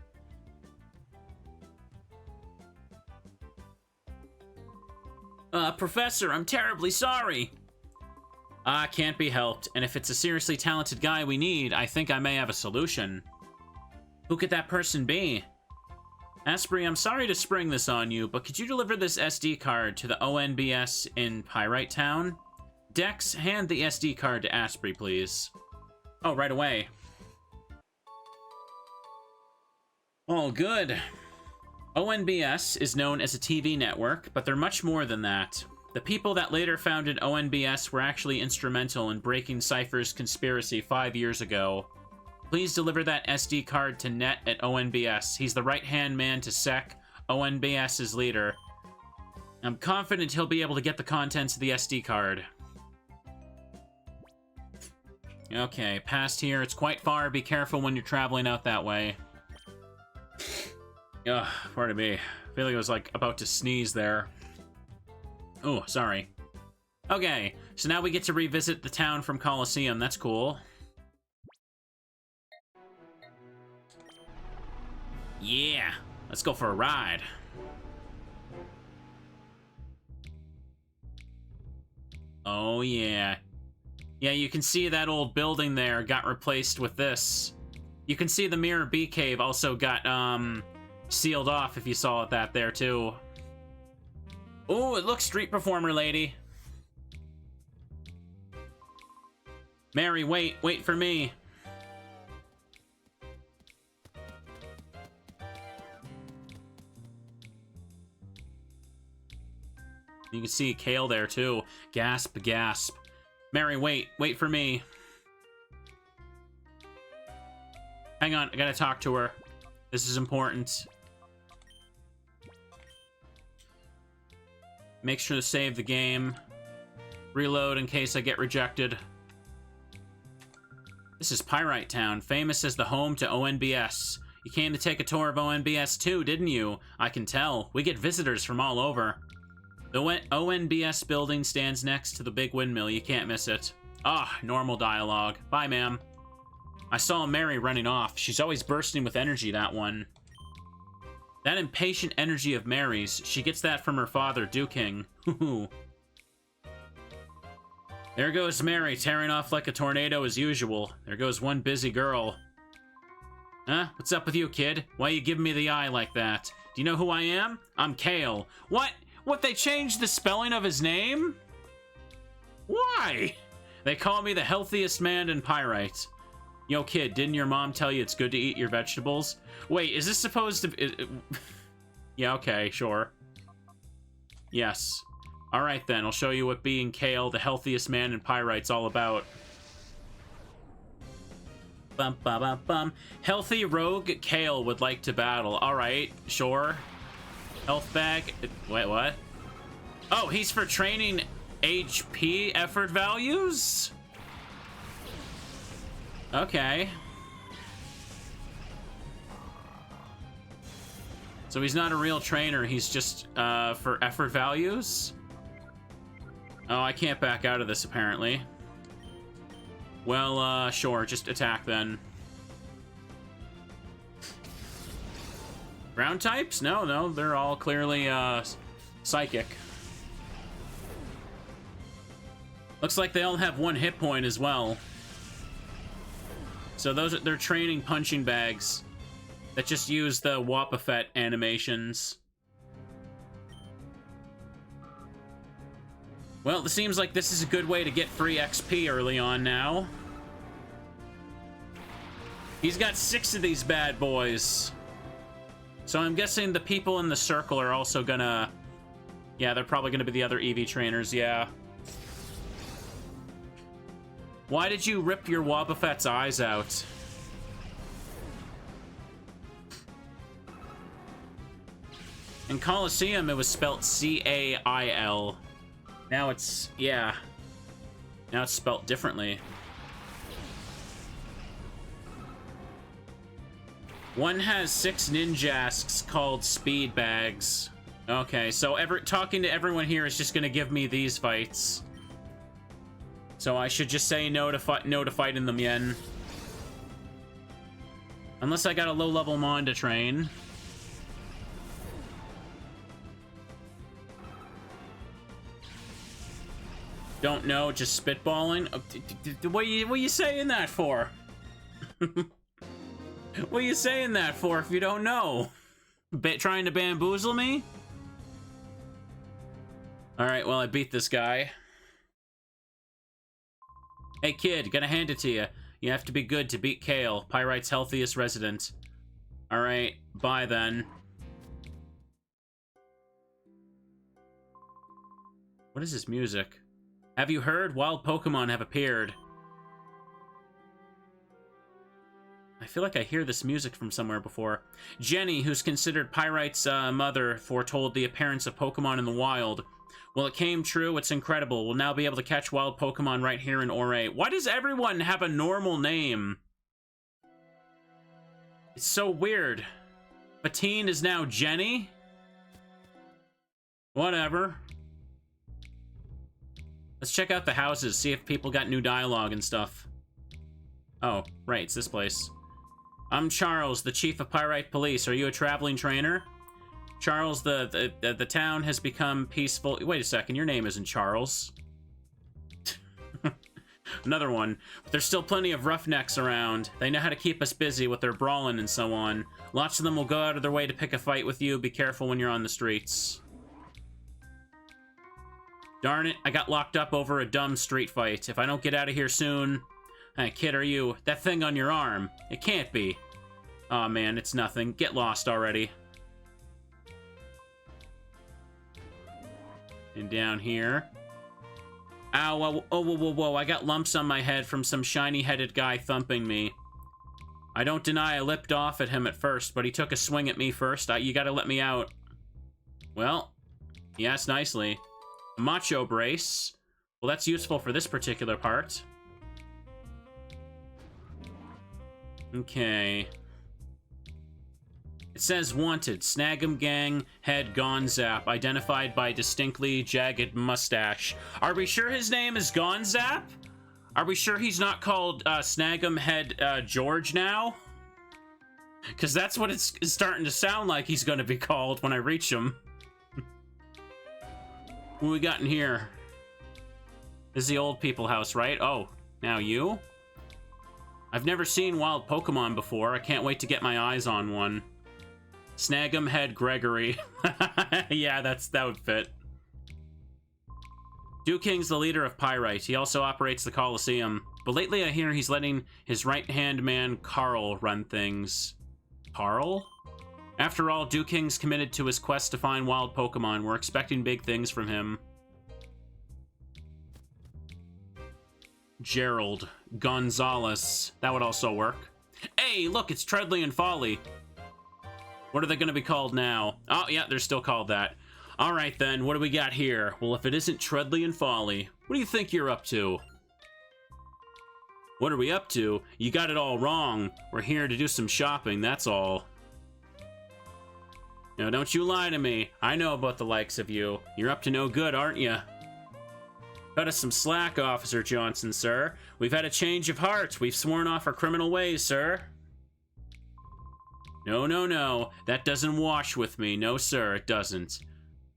Professor, I'm terribly sorry. Can't be helped. And if it's a seriously talented guy we need, I think I may have a solution. Who could that person be? Asprey, I'm sorry to spring this on you, but could you deliver this SD card to the ONBS in Pyrite Town? Dex, hand the SD card to Asprey, please. Oh, right away. Oh, good. ONBS is known as a TV network, but they're much more than that. The people that later founded ONBS were actually instrumental in breaking Cipher's conspiracy 5 years ago. Please deliver that SD card to Net at ONBS. He's the right-hand man to Sec, ONBS's leader. I'm confident he'll be able to get the contents of the SD card. Okay, past here. It's quite far. Be careful when you're traveling out that way. Ugh, pardon me. I feel like I was, like, about to sneeze there. Oh, sorry. Okay, so now we get to revisit the town from Colosseum. That's cool. Yeah, let's go for a ride. Oh, yeah. Yeah, you can see that old building there got replaced with this. You can see the Mirror Bee Cave also got, sealed off, if you saw that there, too. Oh, it looks street performer lady. Mary, wait for me. You can see Gale there, too. Gasp, gasp. Mary, wait for me. Hang on, I gotta talk to her. This is important. Make sure to save the game. Reload in case I get rejected. This is Pyrite Town, famous as the home to ONBS. You came to take a tour of ONBS too, didn't you? I can tell. We get visitors from all over. The ONBS building stands next to the big windmill. You can't miss it. Ah, normal dialogue. Bye, ma'am. I saw Mary running off. She's always bursting with energy, that one. That impatient energy of Mary's. She gets that from her father, Duking. There goes Mary, tearing off like a tornado as usual. There goes one busy girl. Huh? What's up with you, kid? Why you giving me the eye like that? Do you know who I am? I'm Gale. What? What, they changed the spelling of his name? Why? They call me the healthiest man in Pyrite. Yo, kid, didn't your mom tell you it's good to eat your vegetables? Wait, is this supposed to... Yeah, okay, sure. Yes. Alright then, I'll show you what being Gale, the healthiest man in Pyrite's all about. Bum, bum, bum, bum. Healthy rogue Gale would like to battle. Alright, sure. Health bag. Wait, what? Oh, he's for training HP effort values? Okay. So he's not a real trainer, he's just for effort values? Oh, I can't back out of this apparently. Well, sure, just attack then. Ground types? No, they're all clearly, psychic. Looks like they all have one hit point as well. So they're training punching bags that just use the Wobbuffet animations. Well, it seems like this is a good way to get free XP early on now. He's got 6 of these bad boys. So I'm guessing the people in the circle are also gonna... Yeah, they're probably gonna be the other EV trainers, yeah. Why did you rip your Wobbuffet's eyes out? In Colosseum, it was spelt C-A-I-L. Now it's... yeah. Now it's spelt differently. One has 6 ninjasks called speed bags. Okay, so talking to everyone here is just gonna give me these fights. So I should just say no to fighting them yen. Unless I got a low-level Mon to train. Don't know, just spitballing? What are you saying that for? What are you saying that for if you don't know? Trying to bamboozle me? Alright, well, I beat this guy. Hey, kid, gotta hand it to you. You have to be good to beat Gale, Pyrite's healthiest resident. Alright, bye then. What is this music? Have you heard? Wild Pokémon have appeared. I feel like I hear this music from somewhere before. Jenny, who's considered Pyrite's mother, foretold the appearance of Pokémon in the wild. Well, it came true. It's incredible. We'll now be able to catch wild Pokémon right here in Orre. Why does everyone have a normal name? It's so weird. Fatine is now Jenny? Whatever. Let's check out the houses, see if people got new dialogue and stuff. Oh, right, it's this place. I'm Charles, the chief of Pyrite Police. Are you a traveling trainer? Charles, the town has become peaceful. Wait a second, your name isn't Charles. Another one. But there's still plenty of roughnecks around. They know how to keep us busy with their brawling and so on. Lots of them will go out of their way to pick a fight with you. Be careful when you're on the streets. Darn it, I got locked up over a dumb street fight. If I don't get out of here soon... Hey, kid, are you... That thing on your arm. It can't be. Aw, man, it's nothing. Get lost already. And down here... Ow, whoa, whoa, whoa, whoa, I got lumps on my head from some shiny-headed guy thumping me. I don't deny I lipped off at him at first, but he took a swing at me first. You gotta let me out. Well, yes, nicely. Macho brace. Well, that's useful for this particular part. Okay. It says wanted. Snag'em gang head Gonzap, identified by distinctly jagged mustache. Are we sure his name is Gonzap? Are we sure he's not called Snag'em head George now? Because that's what it's starting to sound like he's going to be called when I reach him. What we got in here? This is the old people house, right? Oh, now you? I've never seen wild Pokemon before. I can't wait to get my eyes on one. Snag'em head Gregory. Yeah, that would fit. Dewking's the leader of Pyrite. He also operates the Coliseum. But lately I hear he's letting his right-hand man, Carl, run things. Carl? After all, Dewking's committed to his quest to find wild Pokemon. We're expecting big things from him. Gerald. Gonzalez. That would also work. Hey, look, it's Treadley and Folly. What are they going to be called now? Oh, yeah, they're still called that. All right, then. What do we got here? Well, if it isn't Treadley and Folly, what do you think you're up to? What are we up to? You got it all wrong. We're here to do some shopping, that's all. Now, don't you lie to me. I know about the likes of you. You're up to no good, aren't you? Cut us some slack, Officer Johnson, sir. We've had a change of heart. We've sworn off our criminal ways, sir. No, no, no. That doesn't wash with me. No, sir, it doesn't.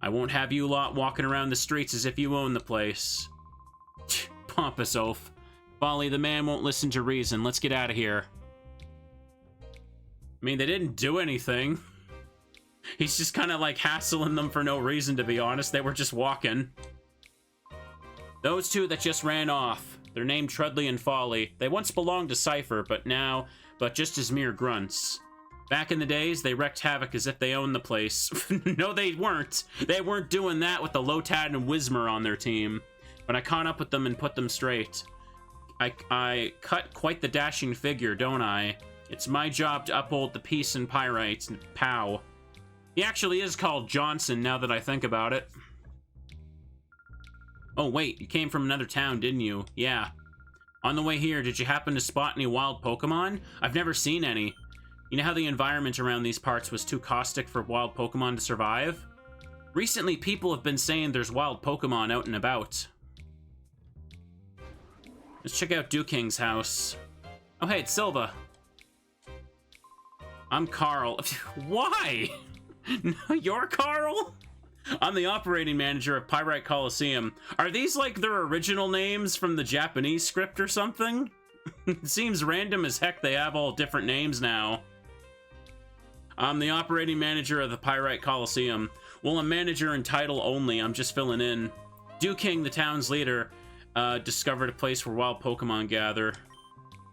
I won't have you lot walking around the streets as if you own the place. Pompous oaf. Folly, the man won't listen to reason. Let's get out of here. I mean, they didn't do anything. He's just kind of like hassling them for no reason, to be honest. They were just walking. Those two that just ran off. They're named Treadley and Folly. They once belonged to Cipher, but just as mere grunts. Back in the days, they wreaked havoc as if they owned the place. No, they weren't. They weren't doing that with the Lotad and Whismer on their team. But I caught up with them and put them straight. I cut quite the dashing figure, don't I? It's my job to uphold the peace in Pyrite. Pow. He actually is called Johnson, now that I think about it. Oh, wait, you came from another town, didn't you? Yeah. On the way here, did you happen to spot any wild Pokemon? I've never seen any. You know how the environment around these parts was too caustic for wild Pokemon to survive? Recently, people have been saying there's wild Pokemon out and about. Let's check out Dewking's house. Oh, hey, it's Silva. I'm Carl. Why? No, you're Carl? I'm the operating manager of Pyrite Coliseum. Are these like their original names from the Japanese script or something? It seems random as heck they have all different names now. I'm the operating manager of the Pyrite Coliseum. Well, a manager in title only, I'm just filling in. Dewking, the town's leader, discovered a place where wild Pokemon gather.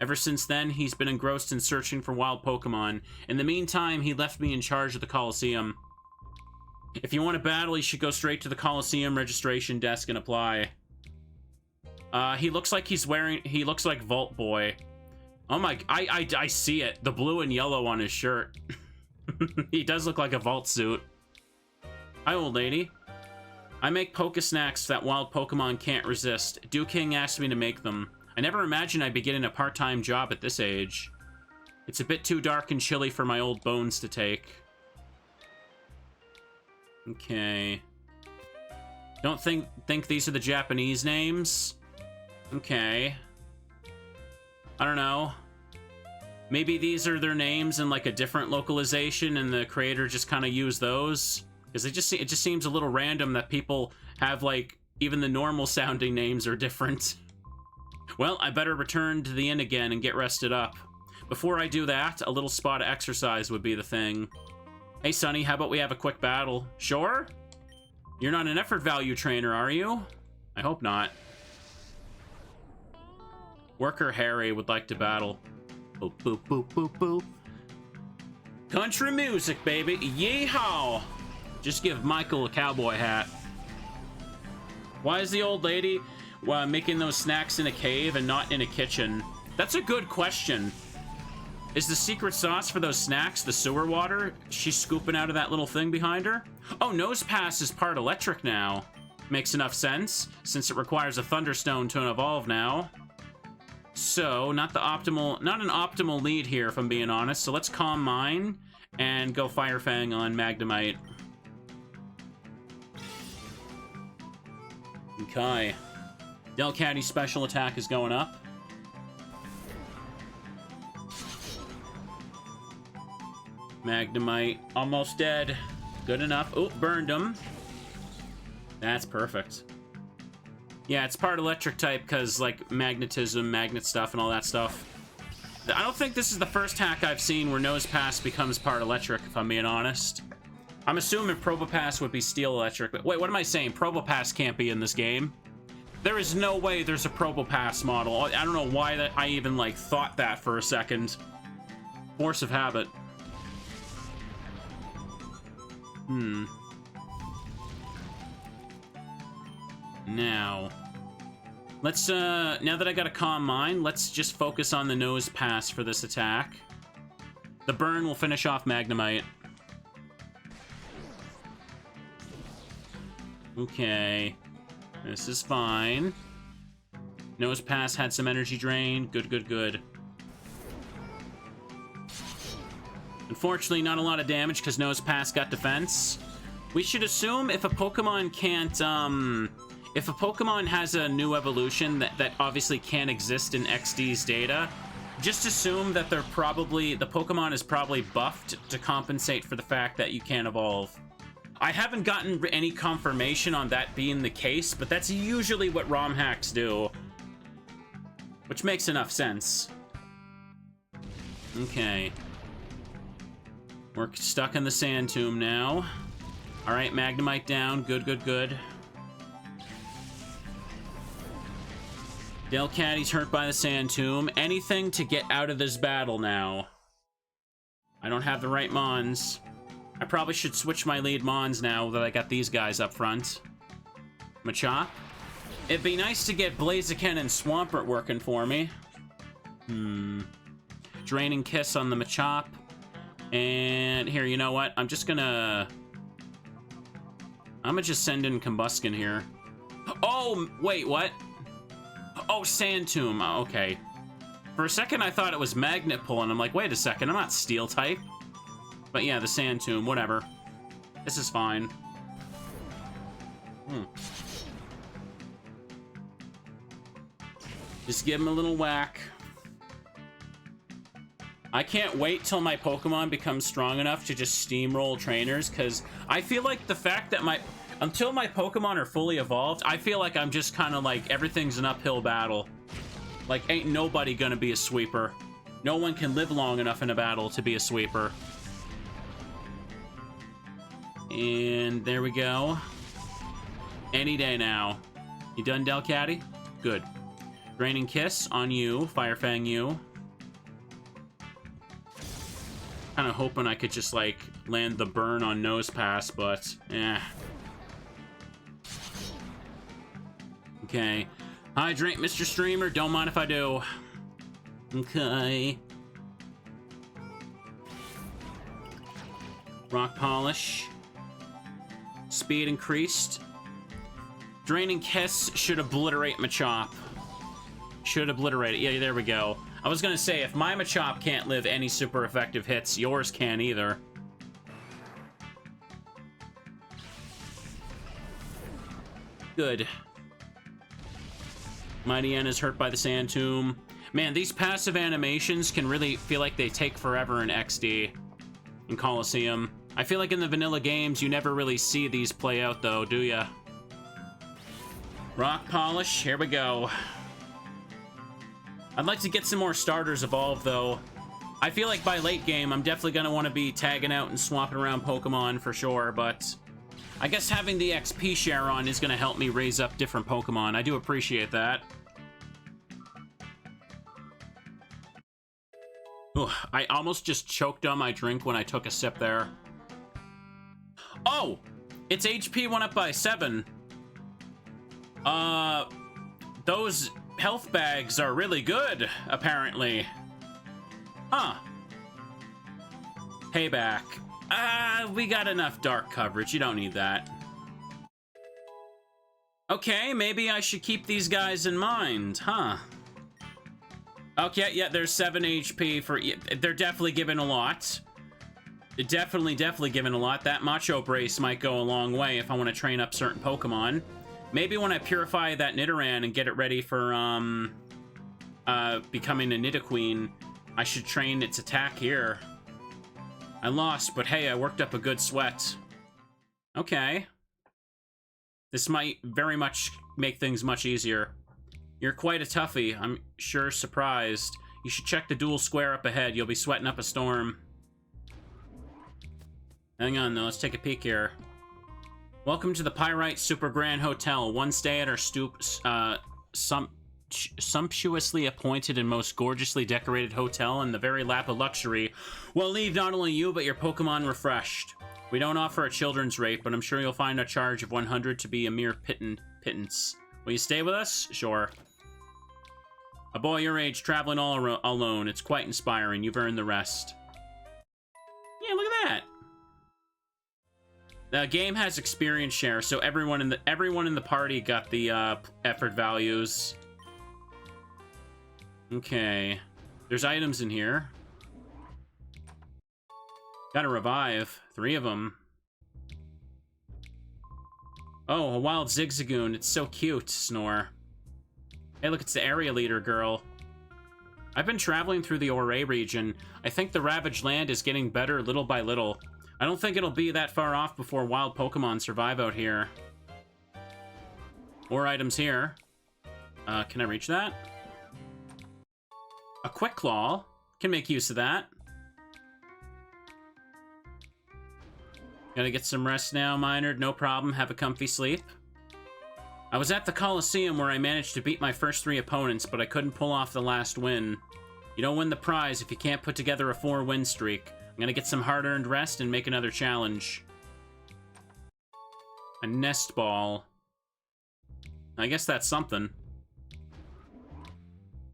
Ever since then, he's been engrossed in searching for wild Pokemon. In the meantime, he left me in charge of the Coliseum. If you want to battle, you should go straight to the Coliseum registration desk and apply. He looks like he looks like Vault Boy. Oh my, I see it. The blue and yellow on his shirt. He does look like a Vault suit. Hi, old lady. I make Pokesnacks that wild Pokemon can't resist. Dewking asked me to make them. I never imagined I'd be getting a part-time job at this age. It's a bit too dark and chilly for my old bones to take. Okay. Don't think these are the Japanese names. Okay. I don't know. Maybe these are their names in like a different localization and the creator just kind of used those. Because it just seems a little random that people have like, even the normal sounding names are different. Well, I better return to the inn again and get rested up. Before I do that, a little spot of exercise would be the thing. Hey, Sonny, how about we have a quick battle? Sure? You're not an effort value trainer, are you? I hope not. Worker Harry would like to battle. Boop, boop, boop, boop, boop. Country music, baby. Yeehaw! Just give Michael a cowboy hat. Why is the old lady making those snacks in a cave and not in a kitchen? That's a good question. Is the secret sauce for those snacks the sewer water she's scooping out of that little thing behind her? Oh, Nosepass is part electric now. Makes enough sense, since it requires a Thunderstone to evolve now. So, not an optimal lead here, if I'm being honest. So let's Calm Mind and go Fire Fang on Magnemite. Okay. Delcatty's special attack is going up. Magnemite, almost dead. Good enough. Oh, burned him. That's perfect. Yeah, it's part electric type because, like, magnetism, magnet stuff, and all that stuff. I don't think this is the first hack I've seen where Nosepass becomes part electric, if I'm being honest. I'm assuming Probopass would be steel electric, but wait, what am I saying? Probopass can't be in this game. There is no way there's a Probopass model. I don't know why I even, like, thought that for a second. Force of habit. Now, let's, now that I got a Calm Mind, let's just focus on the Nosepass for this attack. The burn will finish off Magnemite. Okay. This is fine. Nosepass had some energy drain. Good, good, good. Unfortunately, not a lot of damage because Nosepass got defense. We should assume if a Pokemon can't, if a Pokemon has a new evolution that obviously can't exist in XD's data, just assume that the Pokemon is probably buffed to compensate for the fact that you can't evolve. I haven't gotten any confirmation on that being the case, but that's usually what ROM hacks do. Which makes enough sense. Okay. We're stuck in the Sand Tomb now. Alright, Magnemite down. Good, good, good. Delcatty's hurt by the Sand Tomb. Anything to get out of this battle now. I don't have the right Mons. I probably should switch my lead Mons now that I got these guys up front. Machop. It'd be nice to get Blaziken and Swampert working for me. Draining Kiss on the Machop. And here, you know what? I'm gonna just send in Combuskin here. Oh, wait, what? Oh, Sand Tomb. Oh, okay. For a second, I thought it was Magnet Pull, and I'm like, wait a second, I'm not Steel type. But yeah, the Sand Tomb, whatever. This is fine. Just give him a little whack. I can't wait till my Pokemon becomes strong enough to just steamroll trainers, because I feel like the fact that until my Pokemon are fully evolved, I feel like I'm just kind of like, everything's an uphill battle. Like, ain't nobody gonna be a sweeper. No one can live long enough in a battle to be a sweeper. And there we go. Any day now. You done, Delcatty? Good. Draining Kiss on you. Fire Fang you. Kind of hoping I could just, like, land the burn on Nosepass, but, eh. Okay. Hydrate, Mr. Streamer. Don't mind if I do. Okay. Rock Polish. Speed increased. Draining Kiss should obliterate Machop. Should obliterate it. Yeah, there we go. I was gonna say, if my Machop can't live any super effective hits, yours can't either. Good. Mighty N is hurt by the Sand Tomb. Man, these passive animations can really feel like they take forever in XD. In Coliseum. I feel like in the vanilla games, you never really see these play out, though, do ya? Rock Polish, here we go. I'd like to get some more starters evolved, though. I feel like by late game, I'm definitely going to want to be tagging out and swapping around Pokemon for sure, but I guess having the XP share on is going to help me raise up different Pokemon. I do appreciate that. Ugh, I almost just choked on my drink when I took a sip there. Oh! Its HP went up by 7. Those health bags are really good, apparently. Huh. Payback. We got enough dark coverage. You don't need that. Okay, maybe I should keep these guys in mind, huh? Okay, yeah, there's 7 HP for... They're definitely giving a lot. Definitely giving a lot. That Macho Brace might go a long way if I want to train up certain Pokemon. Maybe when I purify that Nidoran and get it ready for, becoming a Nidoqueen, I should train its attack here. I lost, but hey, I worked up a good sweat. Okay. This might very much make things much easier. You're quite a toughie. I'm sure surprised. You should check the dual square up ahead. You'll be sweating up a storm. Hang on, though. Let's take a peek here. Welcome to the Pyrite Super Grand Hotel. One stay at our sumptuously appointed and most gorgeously decorated hotel in the very lap of luxury will leave not only you, but your Pokemon refreshed. We don't offer a children's rate, but I'm sure you'll find a charge of 100 to be a mere pittance. Will you stay with us? Sure. A boy your age traveling all alone. It's quite inspiring. You've earned the rest. Yeah, look at that. The game has experience share, so everyone in the party got the effort values. Okay. There's items in here. Gotta revive. 3 of them. Oh, a wild Zigzagoon. It's so cute, Snore. Hey, look, it's the area leader girl. I've been traveling through the Orre region. I think the Ravaged Land is getting better little by little. I don't think it'll be that far off before wild Pokemon survive out here. More items here. Can I reach that? A Quick Claw. Can make use of that. Gotta get some rest now, Minard. No problem. Have a comfy sleep. I was at the Coliseum where I managed to beat my first 3 opponents, but I couldn't pull off the last win. You don't win the prize if you can't put together a 4-win streak. I'm gonna get some hard-earned rest and make another challenge. A nest ball. I guess that's something.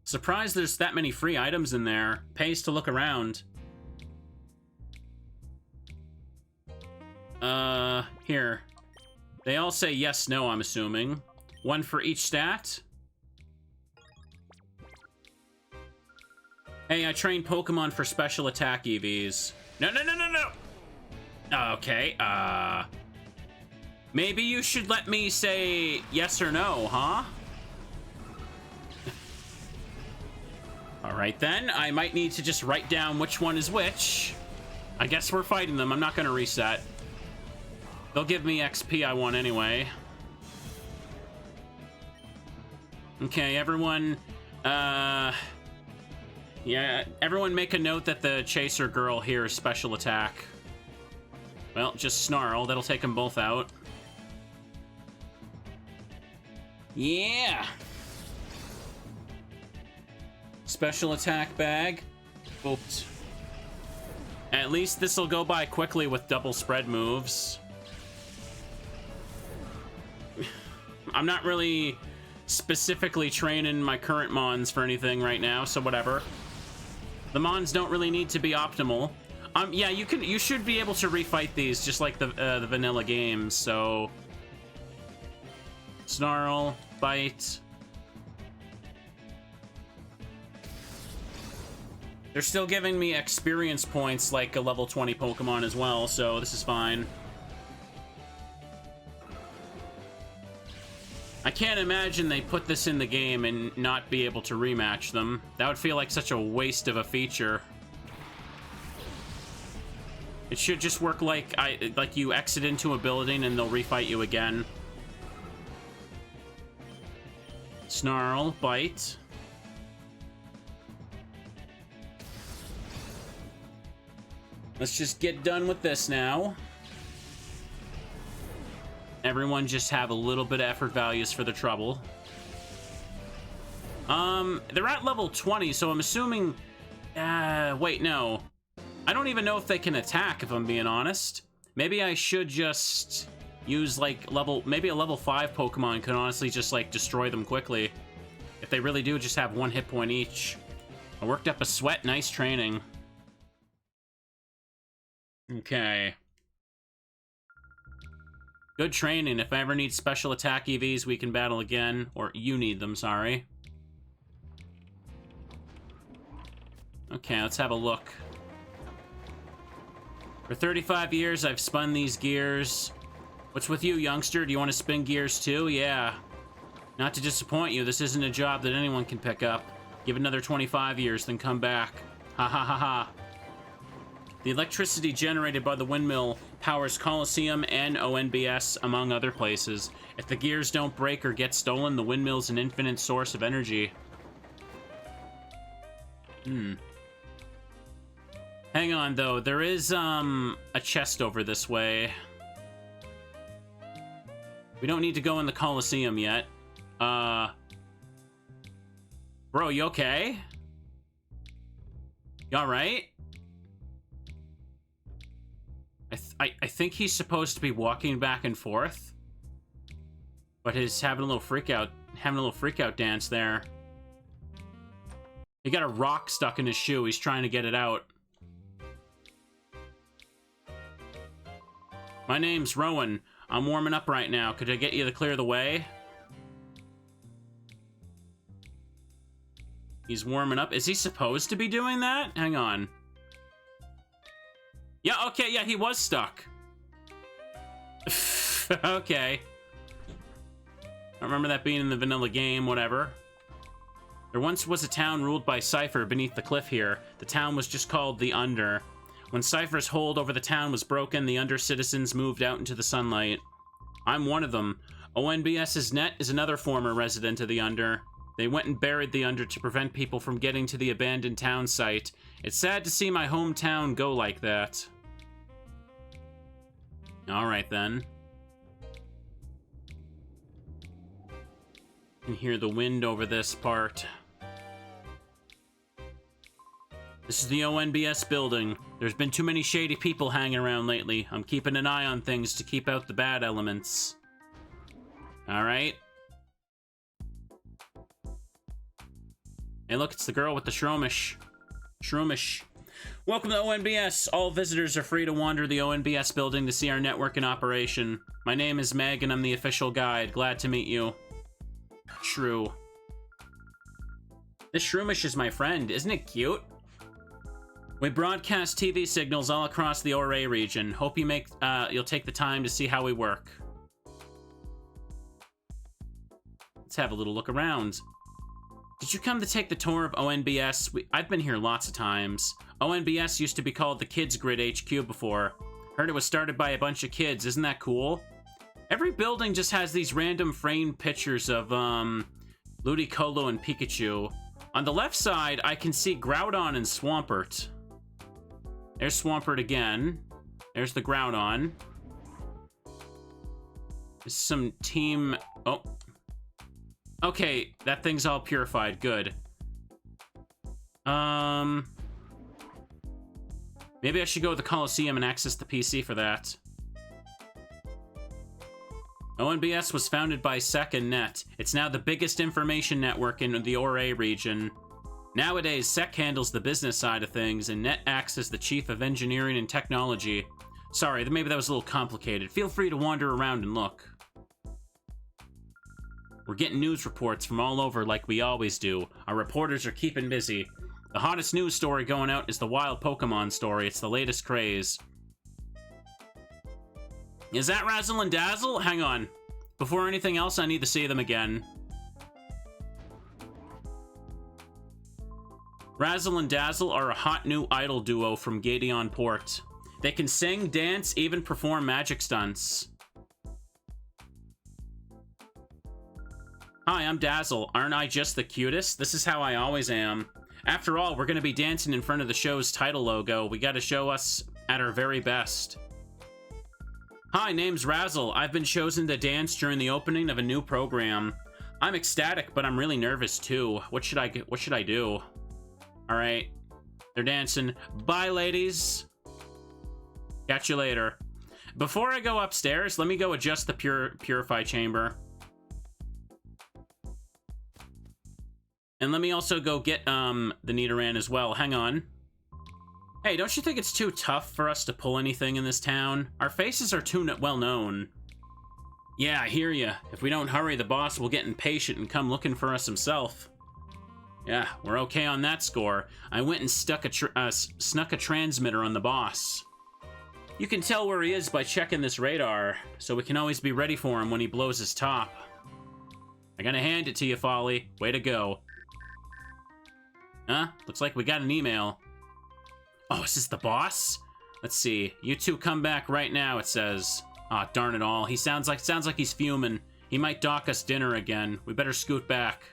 Surprised there's that many free items in there. Pays to look around. Here. They all say yes, no, I'm assuming. 1 for each stat. Hey, I train Pokemon for special attack EVs. No. Okay, maybe you should let me say yes or no, huh? Alright then, I might need to just write down which one is which. I guess we're fighting them. I'm not gonna reset. They'll give me XP I want anyway. Okay, everyone, yeah, everyone make a note that the Chaser girl here is special attack. Well, just Snarl. That'll take them both out. Yeah! Special attack bag. Oops. At least this will go by quickly with double spread moves. I'm not really specifically training my current Mons for anything right now, so whatever. The Mons don't really need to be optimal. Yeah, you should be able to refight these just like the vanilla games, so... Snarl, Bite. They're still giving me experience points like a level 20 Pokemon as well, so this is fine. I can't imagine they put this in the game and not be able to rematch them. That would feel like such a waste of a feature. It should just work like you exit into a building and they'll refight you again. Snarl, bite. Let's just get done with this now. Everyone just have a little bit of effort values for the trouble. They're at level 20, so I'm assuming... wait, no. I don't even know if they can attack, if I'm being honest. Maybe I should just use, like, maybe a level 5 Pokemon could honestly just, like, destroy them quickly. If they really do just have 1 hit point each. I worked up a sweat. Nice training. Okay. Good training. If I ever need special attack EVs, we can battle again. Or you need them, sorry. Okay, let's have a look. For 35 years, I've spun these gears. What's with you, youngster? Do you want to spin gears too? Yeah. Not to disappoint you, this isn't a job that anyone can pick up. Give another 25 years, then come back. Ha ha ha ha. The electricity generated by the windmill powers Coliseum and ONBS, among other places. If the gears don't break or get stolen, the windmill's an infinite source of energy. Hang on, though. There is, a chest over this way. We don't need to go in the Coliseum yet. Bro, you okay? You alright? I think he's supposed to be walking back and forth, but he's having a little freak out dance there. He got a rock stuck in his shoe. He's trying to get it out. My name's Rowan. I'm warming up right now. Could I get you to clear the way? He's warming up. Is he supposed to be doing that? Hang on. Yeah, okay, yeah, he was stuck. Okay. I remember that being in the vanilla game, whatever. There once was a town ruled by Cipher beneath the cliff here. The town was just called the Under. When Cipher's hold over the town was broken, the Under citizens moved out into the sunlight. I'm one of them. ONBS's Net is another former resident of the Under. They went and buried the Under to prevent people from getting to the abandoned town site. It's sad to see my hometown go like that. Alright then. You can hear the wind over this part. This is the ONBS building. There's been too many shady people hanging around lately. I'm keeping an eye on things to keep out the bad elements. Alright. Hey look, it's the girl with the shroomish. Shroomish. Welcome to ONBS. All visitors are free to wander the ONBS building to see our network in operation. My name is Meg and I'm the official guide. Glad to meet you. Shrew. This Shroomish is my friend. Isn't it cute? We broadcast TV signals all across the Orre region. Hope you you'll take the time to see how we work. Let's have a little look around. Did you come to take the tour of ONBS? I've been here lots of times. ONBS used to be called the Kids Grid HQ before. Heard it was started by a bunch of kids. Isn't that cool? Every building just has these random framed pictures of, Ludicolo and Pikachu. On the left side, I can see Groudon and Swampert. There's Swampert again. There's the Groudon. There's some team... Oh. Okay, that thing's all purified. Good. Maybe I should go to the Coliseum and access the PC for that. ONBS was founded by Sec and Net. It's now the biggest information network in the Orre region. Nowadays, Sec handles the business side of things, and Net acts as the chief of engineering and technology. Sorry, maybe that was a little complicated. Feel free to wander around and look. We're getting news reports from all over like we always do. Our reporters are keeping busy. The hottest news story going out is the wild Pokemon story. It's the latest craze. Is that Razzle and Dazzle? Hang on. Before anything else, I need to see them again. Razzle and Dazzle are a hot new idol duo from Gadeon Port. They can sing, dance, even perform magic stunts. Hi, I'm Dazzle. Aren't I just the cutest? This is how I always am. After all, we're going to be dancing in front of the show's title logo. We got to show us at our very best. Hi, name's Razzle. I've been chosen to dance during the opening of a new program. I'm ecstatic, but I'm really nervous too. What should I do? All right, they're dancing. Bye, ladies. Catch you later. Before I go upstairs, let me go adjust the Purify chamber. And let me also go get the Nidoran as well. Hang on. Hey, don't you think it's too tough for us to pull anything in this town? Our faces are too well known. Yeah, I hear ya. If we don't hurry, the boss will get impatient and come looking for us himself. Yeah, we're okay on that score. I went and snuck a transmitter on the boss. You can tell where he is by checking this radar, so we can always be ready for him when he blows his top. I gotta hand it to you, Folly. Way to go. Huh? Looks like we got an email. Oh, is this the boss? Let's see. You two come back right now, it says. Aw, darn it all. He sounds like he's fuming. He might dock us dinner again. We better scoot back.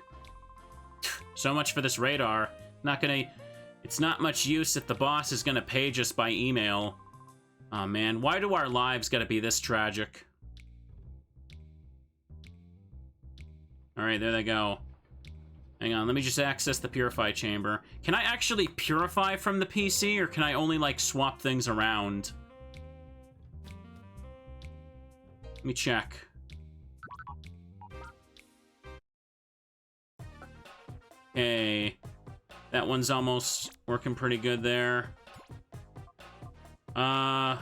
So much for this radar. It's not much use if the boss is gonna page us by email. Aw, man. Why do our lives gotta be this tragic? Alright, there they go. Hang on, let me just access the Purify chamber. Can I actually purify from the PC, or can I only, like, swap things around? Let me check. Okay. That one's almost working pretty good there. I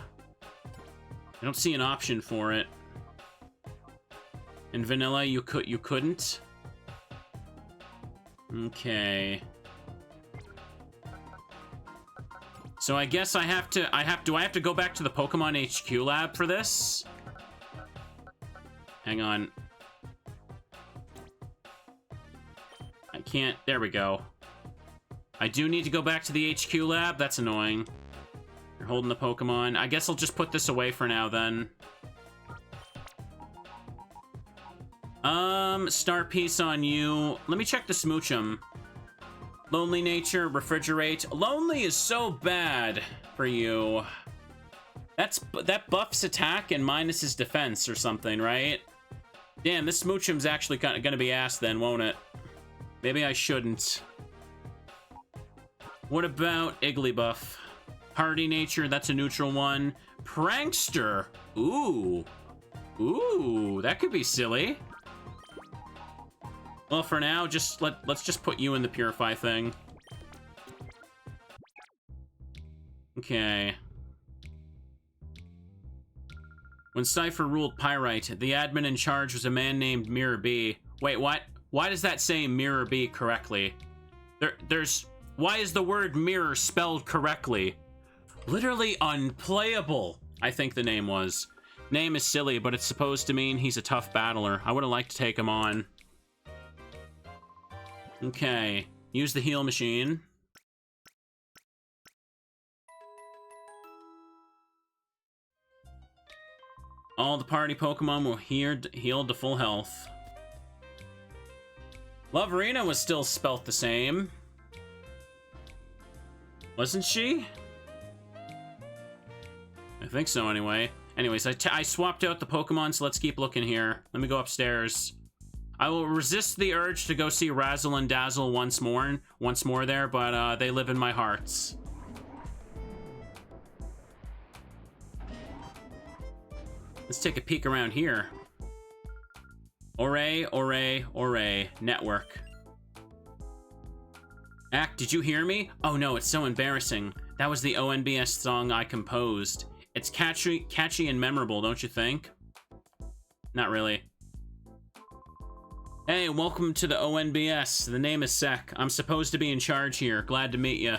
don't see an option for it. In vanilla, you couldn't? Okay. So I guess do I have to go back to the Pokemon HQ lab for this? Hang on. I can't, there we go. I do need to go back to the HQ lab, that's annoying. You're holding the Pokemon. I guess I'll just put this away for now then. Star piece on you. Let me check the Smoochum. Lonely nature, refrigerate. Lonely is so bad for you. That buffs attack and minuses defense or something, right? Damn, this Smoochum's actually gonna be ass then, won't it? Maybe I shouldn't. What about Igglybuff? Hardy nature, that's a neutral one. Prankster. Ooh. Ooh, that could be silly. Well, for now, let's just put you in the Purify thing. Okay. When Cipher ruled Pyrite, the admin in charge was a man named Mirror B. Wait, what? Why does that say Mirror B correctly? Why is the word mirror spelled correctly? Literally unplayable, I think the name was. Name is silly, but it's supposed to mean he's a tough battler. I would have liked to take him on. Okay, use the heal machine. All the party Pokemon were healed to full health. Lovrina was still spelt the same. Wasn't she? I think so anyway. Anyways, I swapped out the Pokemon, so let's keep looking here. Let me go upstairs. I will resist the urge to go see Razzle and Dazzle once more there, but they live in my hearts. Let's take a peek around here. Orre, Orre, Orre. Network. Act, did you hear me? Oh no, it's so embarrassing. That was the ONBS song I composed. It's catchy and memorable, don't you think? Not really. Hey, welcome to the ONBS. The name is Sek. I'm supposed to be in charge here. Glad to meet you.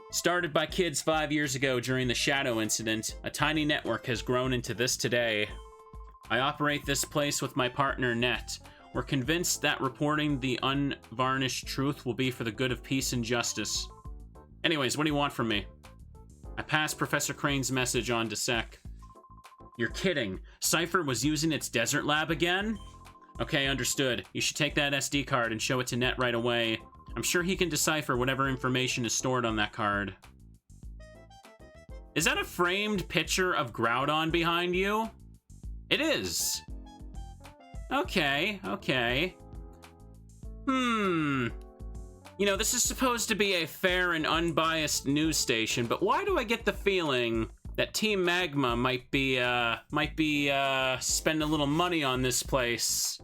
Started by kids 5 years ago during the Shadow incident, a tiny network has grown into this today. I operate this place with my partner, Net. We're convinced that reporting the unvarnished truth will be for the good of peace and justice. Anyways, what do you want from me? I passed Professor Crane's message on to Sec. You're kidding. Cipher was using its desert lab again? Okay, understood. You should take that SD card and show it to Net right away. I'm sure he can decipher whatever information is stored on that card. Is that a framed picture of Groudon behind you? It is. Okay, okay. You know, this is supposed to be a fair and unbiased news station, but why do I get the feeling that Team Magma might be spending a little money on this place?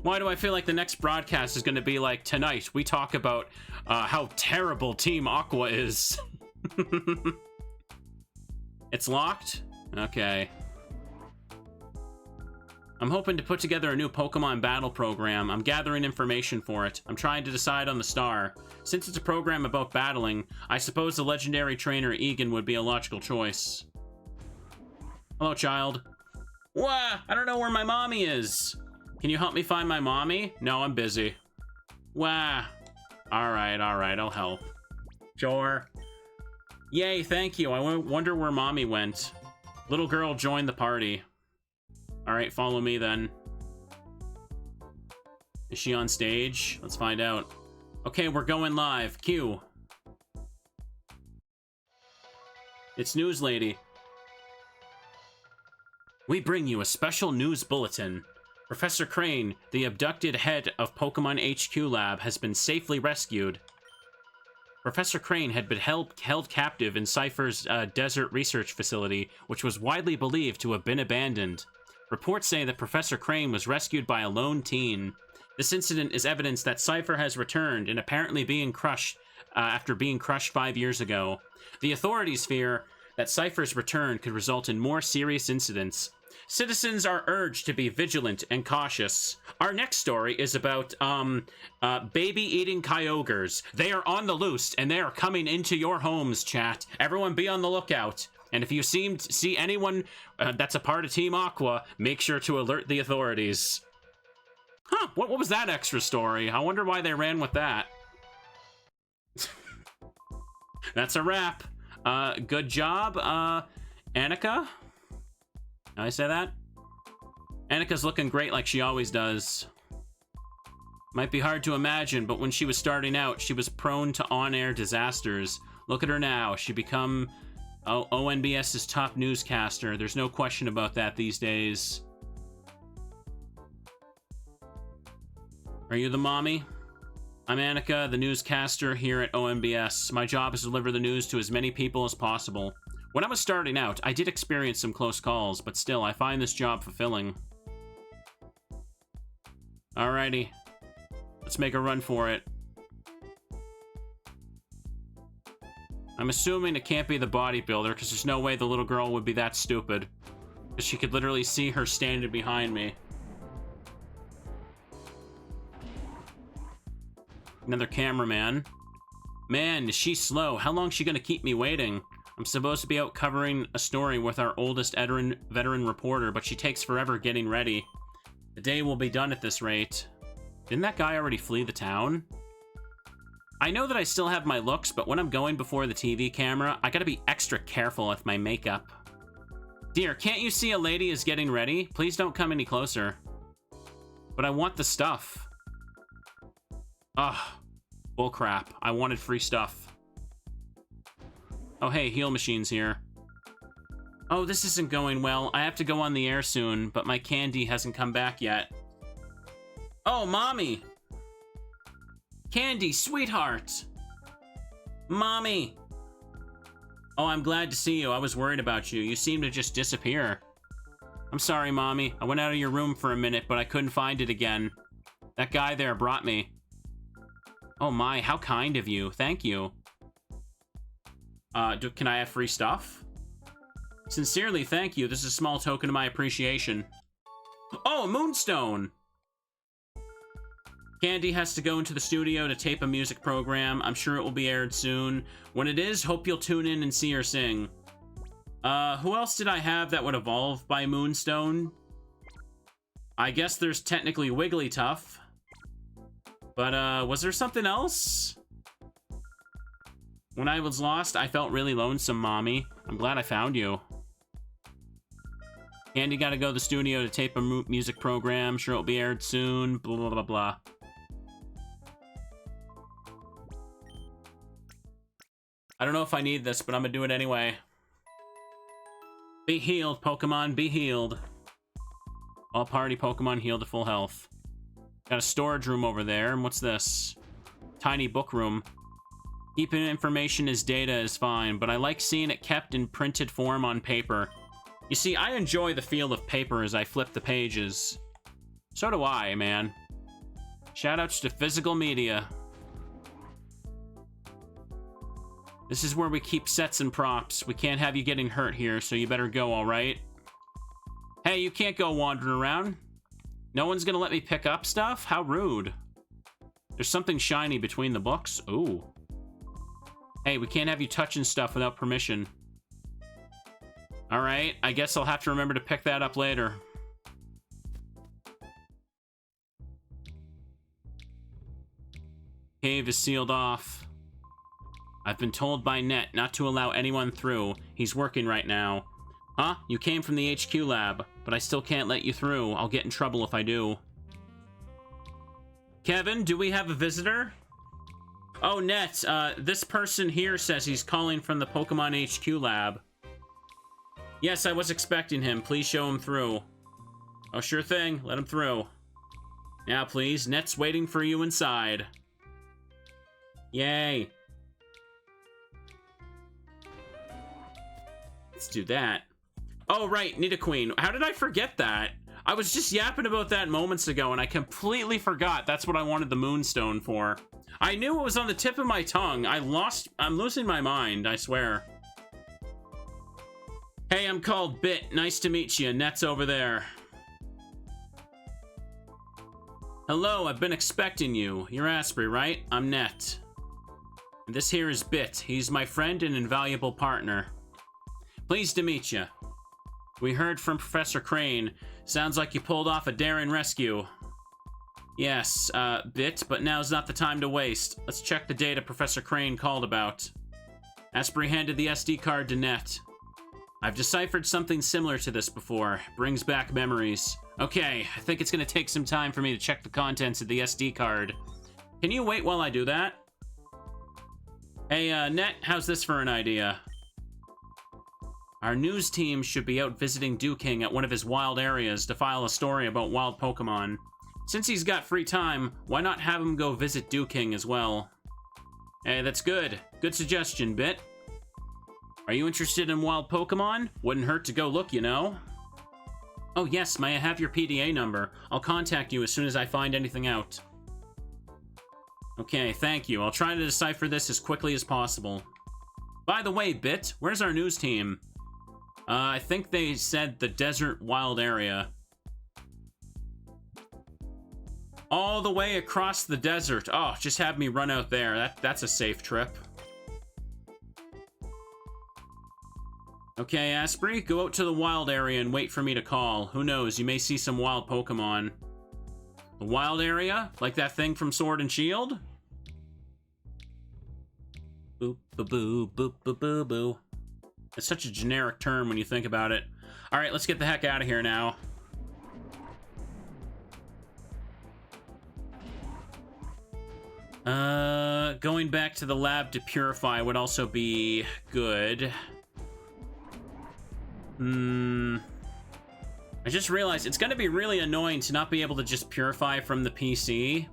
Why do I feel like the next broadcast is going to be like, tonight we talk about how terrible Team Aqua is? It's locked? Okay. I'm hoping to put together a new Pokemon battle program. I'm gathering information for it. I'm trying to decide on the star. Since it's a program about battling, I suppose the legendary trainer Egan would be a logical choice. Hello, child. Wah! I don't know where my mommy is. Can you help me find my mommy? No, I'm busy. Wah. Alright, I'll help. Sure. Yay, thank you. I wonder where mommy went. Little girl joined the party. Alright, follow me then. Is she on stage? Let's find out. Okay, we're going live. Cue. It's News Lady. We bring you a special news bulletin. Professor Krane, the abducted head of Pokemon HQ Lab, has been safely rescued. Professor Krane had been held captive in Cipher's desert research facility, which was widely believed to have been abandoned. Reports say that Professor Krane was rescued by a lone teen. This incident is evidence that Cipher has returned and apparently being crushed after being crushed 5 years ago. The authorities fear that Cipher's return could result in more serious incidents. Citizens are urged to be vigilant and cautious. Our next story is about baby-eating kyogres. They are on the loose, and they are coming into your homes, chat. Everyone be on the lookout. And if you see anyone that's a part of Team Aqua, make sure to alert the authorities. Huh, what was that extra story? I wonder why they ran with that. That's a wrap. Good job, Annika? Did I say that? Annika's looking great like she always does. Might be hard to imagine, but when she was starting out, she was prone to on-air disasters. Look at her now. She become ONBS's top newscaster. There's no question about that these days. Are you the mommy? I'm Annika, the newscaster here at ONBS. My job is to deliver the news to as many people as possible. When I was starting out, I did experience some close calls, but still, I find this job fulfilling. Alrighty. Let's make a run for it. I'm assuming it can't be the bodybuilder, because there's no way the little girl would be that stupid. Because she could literally see her standing behind me. Another cameraman. Man, is she slow. How long is she gonna keep me waiting? I'm supposed to be out covering a story with our oldest veteran reporter, but she takes forever getting ready. The day will be done at this rate. Didn't that guy already flee the town? I know that I still have my looks, but when I'm going before the TV camera, I gotta be extra careful with my makeup. Dear, can't you see a lady is getting ready? Please don't come any closer. But I want the stuff. Ugh. Bullcrap. I wanted free stuff. Oh, hey, heal machine's here. Oh, this isn't going well. I have to go on the air soon, but my candy hasn't come back yet. Oh, Mommy! Candy, sweetheart! Mommy! Oh, I'm glad to see you. I was worried about you. You seem to just disappear. I'm sorry, Mommy. I went out of your room for a minute, but I couldn't find it again. That guy there brought me. Oh my, how kind of you. Thank you. Can I have free stuff? Sincerely, thank you. This is a small token of my appreciation. Oh, a moonstone! Candy has to go into the studio to tape a music program. I'm sure it will be aired soon. When it is, hope you'll tune in and see her sing. Who else did I have that would evolve by Moonstone? I guess there's technically Wigglytuff. But, was there something else? When I was lost, I felt really lonesome, Mommy. I'm glad I found you. Candy gotta go to the studio to tape a music program. Sure it'll be aired soon. Blah, blah, blah, blah. I don't know if I need this, but I'm gonna do it anyway. Be healed, Pokemon. Be healed. All party Pokemon healed to full health. Got a storage room over there. And what's this? Tiny book room. Keeping information as data is fine, but I like seeing it kept in printed form on paper. You see, I enjoy the feel of paper as I flip the pages. So do I, man. Shoutouts to physical media. This is where we keep sets and props. We can't have you getting hurt here, so you better go, alright? Hey, you can't go wandering around. No one's gonna let me pick up stuff? How rude. There's something shiny between the books. Ooh. Hey, we can't have you touching stuff without permission. Alright, I guess I'll have to remember to pick that up later. Cave is sealed off. I've been told by Net not to allow anyone through. He's working right now. Huh? You came from the HQ lab, but I still can't let you through. I'll get in trouble if I do. Kevin, do we have a visitor? Oh, Net, this person here says he's calling from the Pokemon HQ lab. Yes, I was expecting him. Please show him through. Oh, sure thing. Let him through. Now, please. Net's waiting for you inside. Yay. Let's do that. Oh, right. Nidoqueen. How did I forget that? I was just yapping about that moments ago, and I completely forgot that's what I wanted the Moonstone for. I knew it was on the tip of my tongue. I'm losing my mind, I swear. Hey, I'm called Bit. Nice to meet you. Net's over there. Hello, I've been expecting you. You're Asprey, right? I'm Net. And this here is Bit. He's my friend and invaluable partner. Pleased to meet you. We heard from Professor Krane. Sounds like you pulled off a daring rescue. Yes, Bit, but now's not the time to waste. Let's check the data Professor Krane called about. Asprey handed the SD card to Net. I've deciphered something similar to this before. Brings back memories. Okay, I think it's gonna take some time for me to check the contents of the SD card. Can you wait while I do that? Hey, Net, how's this for an idea? Our news team should be out visiting Duking at one of his wild areas to file a story about wild Pokemon. Since he's got free time, why not have him go visit Duking as well? Hey, that's good. Good suggestion, Bit. Are you interested in wild Pokemon? Wouldn't hurt to go look, you know? Oh yes, may I have your PDA number? I'll contact you as soon as I find anything out. Okay, thank you. I'll try to decipher this as quickly as possible. By the way, Bit, where's our news team? I think they said the desert wild area. All the way across the desert. Oh, just have me run out there. That's a safe trip. Okay, Asprey, go out to the wild area and wait for me to call. Who knows, you may see some wild Pokemon. The wild area? Like that thing from Sword and Shield? Boop, ba boo, boop, ba boo, boo. It's such a generic term when you think about it. Alright, let's get the heck out of here now. Going back to the lab to purify would also be good. I just realized it's gonna be really annoying to not be able to just purify from the PC.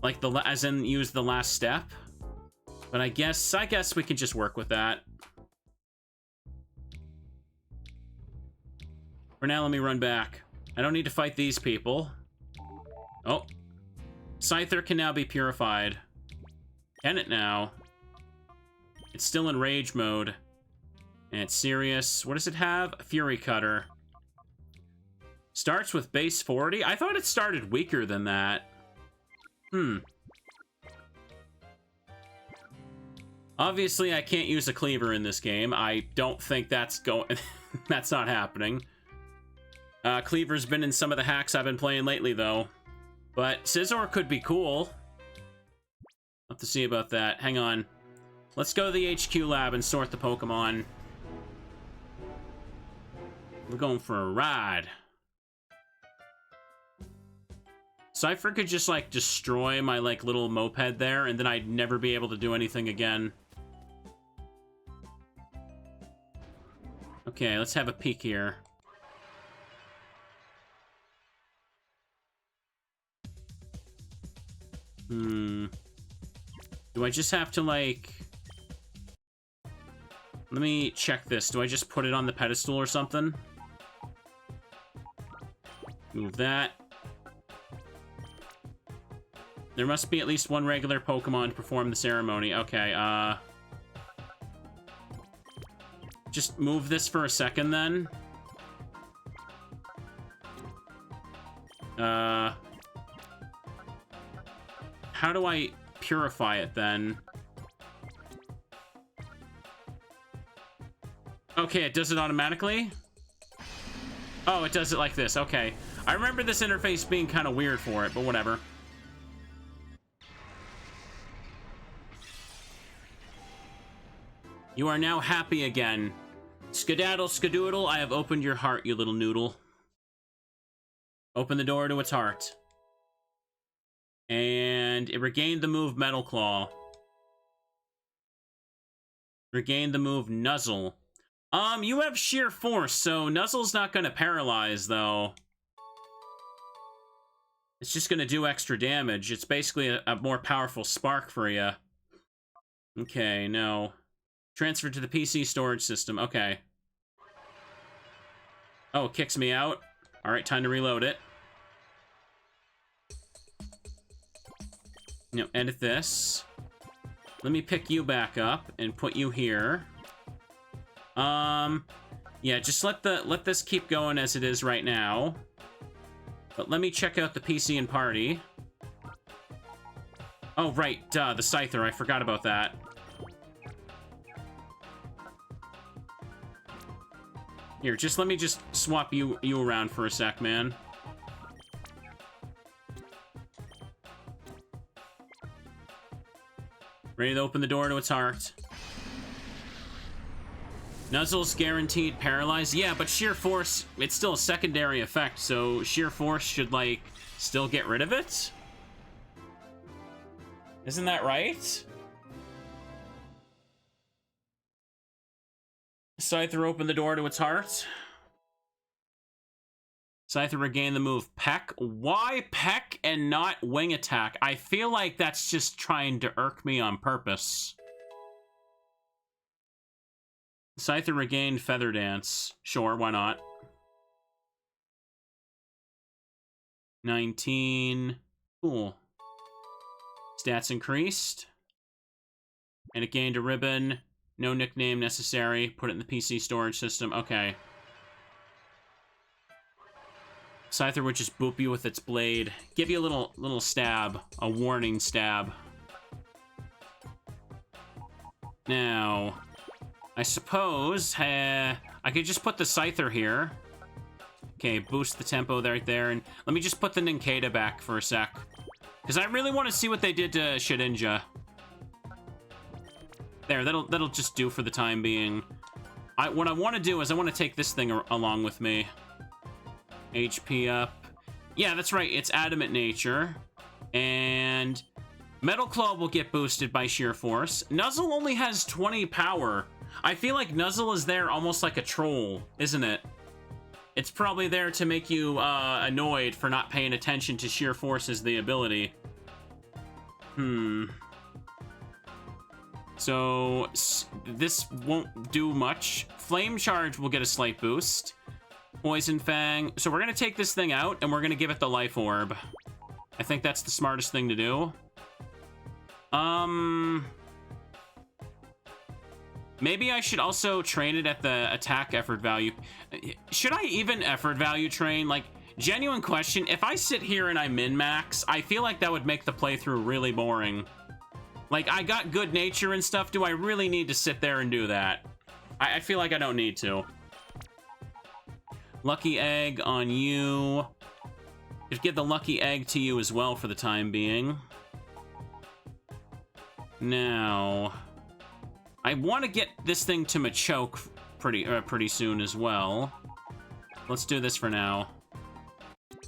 Like, as in use the last step. But I guess we can just work with that. For now, let me run back. I don't need to fight these people. Oh. Cipher can now be purified. Can it now? It's still in rage mode. And it's serious. What does it have? A Fury Cutter. Starts with base 40? I thought it started weaker than that. Obviously, I can't use a cleaver in this game. I don't think that's going... that's not happening. Cleaver's been in some of the hacks I've been playing lately, though. But Scizor could be cool. Have to see about that. Hang on. Let's go to the HQ lab and sort the Pokemon. We're going for a ride. Cipher could just, like, destroy my, like, little moped there, and then I'd never be able to do anything again. Okay, let's have a peek here. Do I just have to, like... Let me check this. Do I just put it on the pedestal or something? Move that. There must be at least one regular Pokemon to perform the ceremony. Okay, just move this for a second, then. How do I purify it, then? Okay, it does it automatically? Oh, it does it like this. Okay. I remember this interface being kind of weird for it, but whatever. You are now happy again. Skedaddle, skedoodle, I have opened your heart, you little noodle. Open the door to its heart. And it regained the move Metal Claw. Regained the move Nuzzle. You have Sheer Force, so Nuzzle's not gonna paralyze, though. It's just gonna do extra damage. It's basically a more powerful spark for you. Okay, no. Transfer to the PC storage system. Okay. Oh, it kicks me out. Alright, time to reload it. Now, edit this. Let me pick you back up and put you here. Yeah, just let this keep going as it is right now. But let me check out the PC and party. Oh, right, duh, the Scyther. I forgot about that. Here, let me swap you around for a sec, man. Ready to open the door to its heart. Nuzzle's guaranteed paralyzed. Yeah, but Sheer Force, it's still a secondary effect, so Sheer Force should, like, still get rid of it? Isn't that right? Scyther opened the door to its heart. Scyther regained the move Peck. Why Peck and not Wing Attack? I feel like that's just trying to irk me on purpose. Scyther regained Feather Dance. Sure, why not? 19. Cool. Stats increased. And it gained a ribbon. No nickname necessary. Put it in the PC storage system. Okay. Scyther would just boop you with its blade. Give you a little stab. A warning stab. Now, I suppose I could just put the Scyther here. Okay, boost the tempo right there. And let me just put the Nincada back for a sec. Because I really want to see what they did to Shedinja. There, that'll just do for the time being. What I want to do is I want to take this thing along with me. HP up. Yeah, that's right. It's Adamant Nature. And Metal Claw will get boosted by Sheer Force. Nuzzle only has 20 power. I feel like Nuzzle is there almost like a troll, isn't it? It's probably there to make you annoyed for not paying attention to Sheer Force as the ability. So, this won't do much. Flame Charge will get a slight boost. Poison Fang. So we're going to take this thing out, and we're going to give it the Life Orb. I think that's the smartest thing to do. Maybe I should also train it at the attack effort value. Should I even effort value train? Like, genuine question, if I sit here and I min-max, I feel like that would make the playthrough really boring. Like, I got good nature and stuff. Do I really need to sit there and do that? I feel like I don't need to. Lucky egg on you. Just give the lucky egg to you as well for the time being. Now, I want to get this thing to Machoke pretty soon as well. Let's do this for now.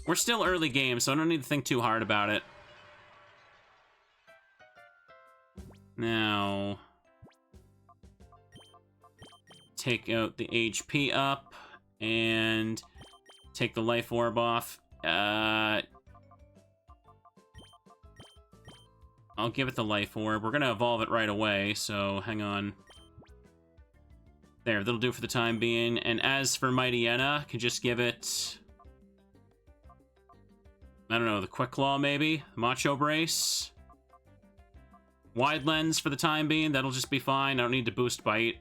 We're still early game, so I don't need to think too hard about it. Now, take out the HP up and take the life orb off. I'll give it the life orb. We're gonna evolve it right away, so hang on. There, that'll do for the time being. And as for Mighty Enna, I can just give it, I don't know, the Quick Claw maybe? Macho Brace? Wide Lens for the time being, that'll just be fine. I don't need to boost Bite.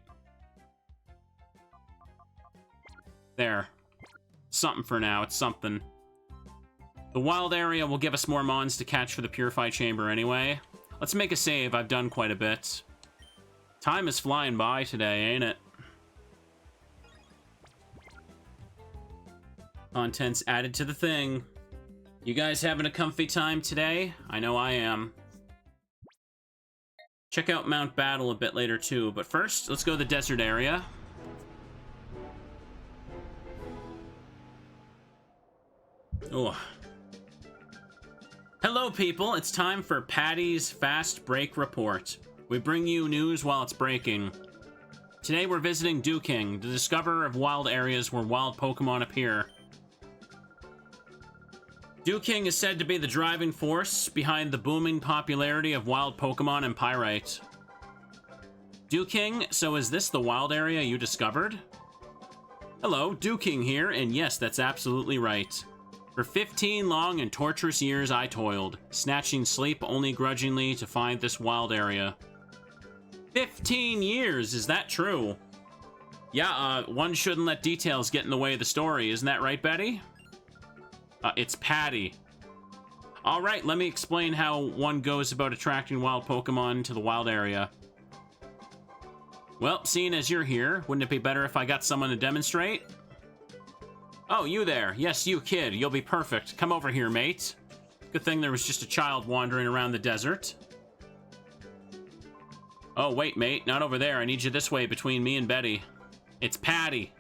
There. Something for now, it's something. The wild area will give us more mons to catch for the Purify Chamber anyway. Let's make a save, I've done quite a bit. Time is flying by today, ain't it? Contents added to the thing. You guys having a comfy time today? I know I am. Check out Mount Battle a bit later too, but first, let's go to the desert area. Oh. Hello people, it's time for Patty's Fast Break Report. We bring you news while it's breaking. Today we're visiting Duking, the discoverer of wild areas where wild Pokemon appear. Duking is said to be the driving force behind the booming popularity of wild Pokemon and Pyrite. Duking, so is this the wild area you discovered? Hello, Duking here, and yes, that's absolutely right. For 15 long and torturous years I toiled, snatching sleep only grudgingly to find this wild area. 15 years, is that true? Yeah, one shouldn't let details get in the way of the story, isn't that right, Betty? It's Patty. Alright, let me explain how one goes about attracting wild Pokemon to the wild area. Well, seeing as you're here, wouldn't it be better if I got someone to demonstrate? Oh, you there. Yes, you kid. You'll be perfect. Come over here, mate. Good thing there was just a child wandering around the desert. Oh, wait, mate. Not over there. I need you this way between me and Betty. It's Patty.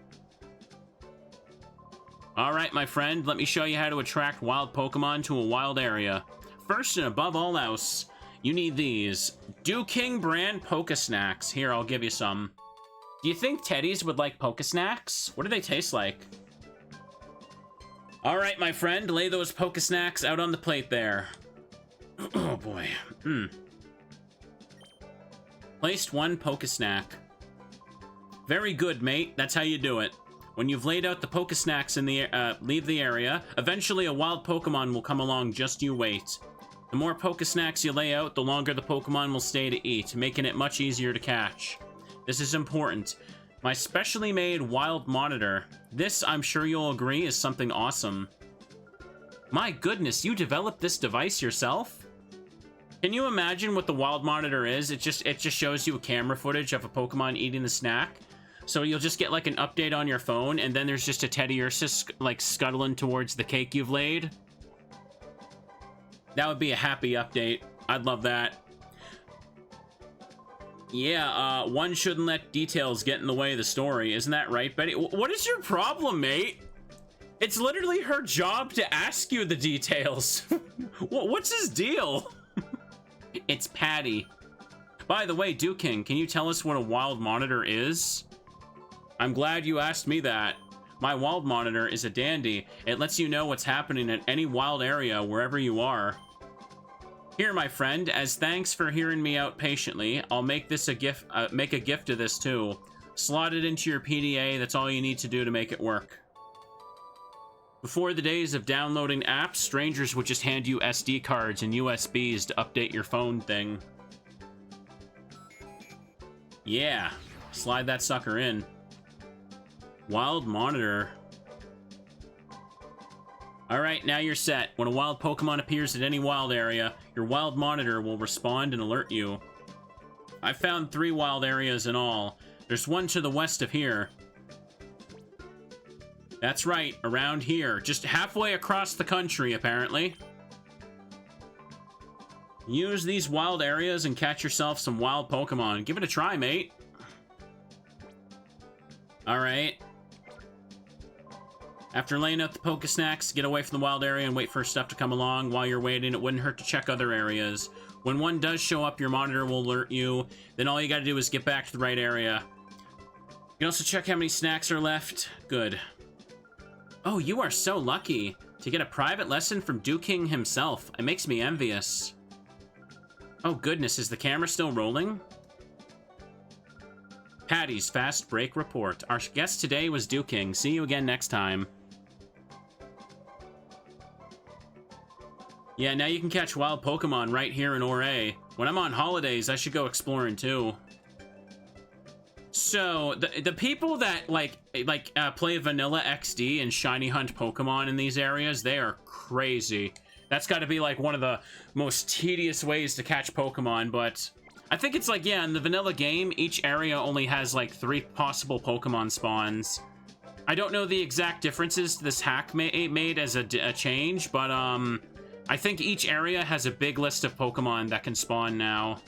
Alright, my friend, let me show you how to attract wild Pokemon to a wild area. First and above all else, you need these Duking brand Pokesnacks. Here, I'll give you some. Do you think Teddies would like Pokesnacks? What do they taste like? Alright, my friend, lay those Pokesnacks out on the plate there. Oh boy. Placed one Pokesnack. Very good, mate. That's how you do it. When you've laid out the Pokesnacks in the leave the area, eventually a wild Pokemon will come along, just you wait. The more Pokesnacks you lay out, the longer the Pokemon will stay to eat, making it much easier to catch. This is important. My specially made wild monitor. This, I'm sure you'll agree, is something awesome. My goodness, you developed this device yourself? Can you imagine what the wild monitor is? It just shows you a camera footage of a Pokemon eating the snack. So you'll just get like an update on your phone, and then there's just a Teddy Ursa like scuttling towards the cake you've laid. That would be a happy update. I'd love that. Yeah, one shouldn't let details get in the way of the story. Isn't that right, Betty? What is your problem, mate? It's literally her job to ask you the details. What's his deal? It's Patty. By the way, Duking, can you tell us what a wild monitor is? I'm glad you asked me that. My wild monitor is a dandy. It lets you know what's happening at any wild area wherever you are. Here, my friend, as thanks for hearing me out patiently, I'll make this a gift. Make a gift of this too. Slot it into your PDA. That's all you need to do to make it work. Before the days of downloading apps, strangers would just hand you SD cards and USBs to update your phone thing. Yeah, slide that sucker in. Wild monitor. Alright, now you're set. When a wild Pokemon appears at any wild area, your wild monitor will respond and alert you. I found 3 wild areas in all. There's one to the west of here. That's right, around here. Just halfway across the country, apparently. Use these wild areas and catch yourself some wild Pokemon. Give it a try, mate. Alright. After laying out the Pokesnacks, get away from the wild area and wait for stuff to come along. While you're waiting, it wouldn't hurt to check other areas. When one does show up, your monitor will alert you. Then all you gotta do is get back to the right area. You can also check how many snacks are left. Good. Oh, you are so lucky to get a private lesson from King himself. It makes me envious. Oh goodness, is the camera still rolling? Patty's Fast Break Report. Our guest today was King. See you again next time. Yeah, now you can catch wild Pokemon right here in Orre. When I'm on holidays, I should go exploring too. So, the people that play vanilla XD and shiny hunt Pokemon in these areas, they are crazy. That's got to be like one of the most tedious ways to catch Pokemon, but I think it's like, yeah, in the vanilla game, each area only has like 3 possible Pokemon spawns. I don't know the exact differences this hack made as a change, but I think each area has a big list of Pokemon that can spawn now.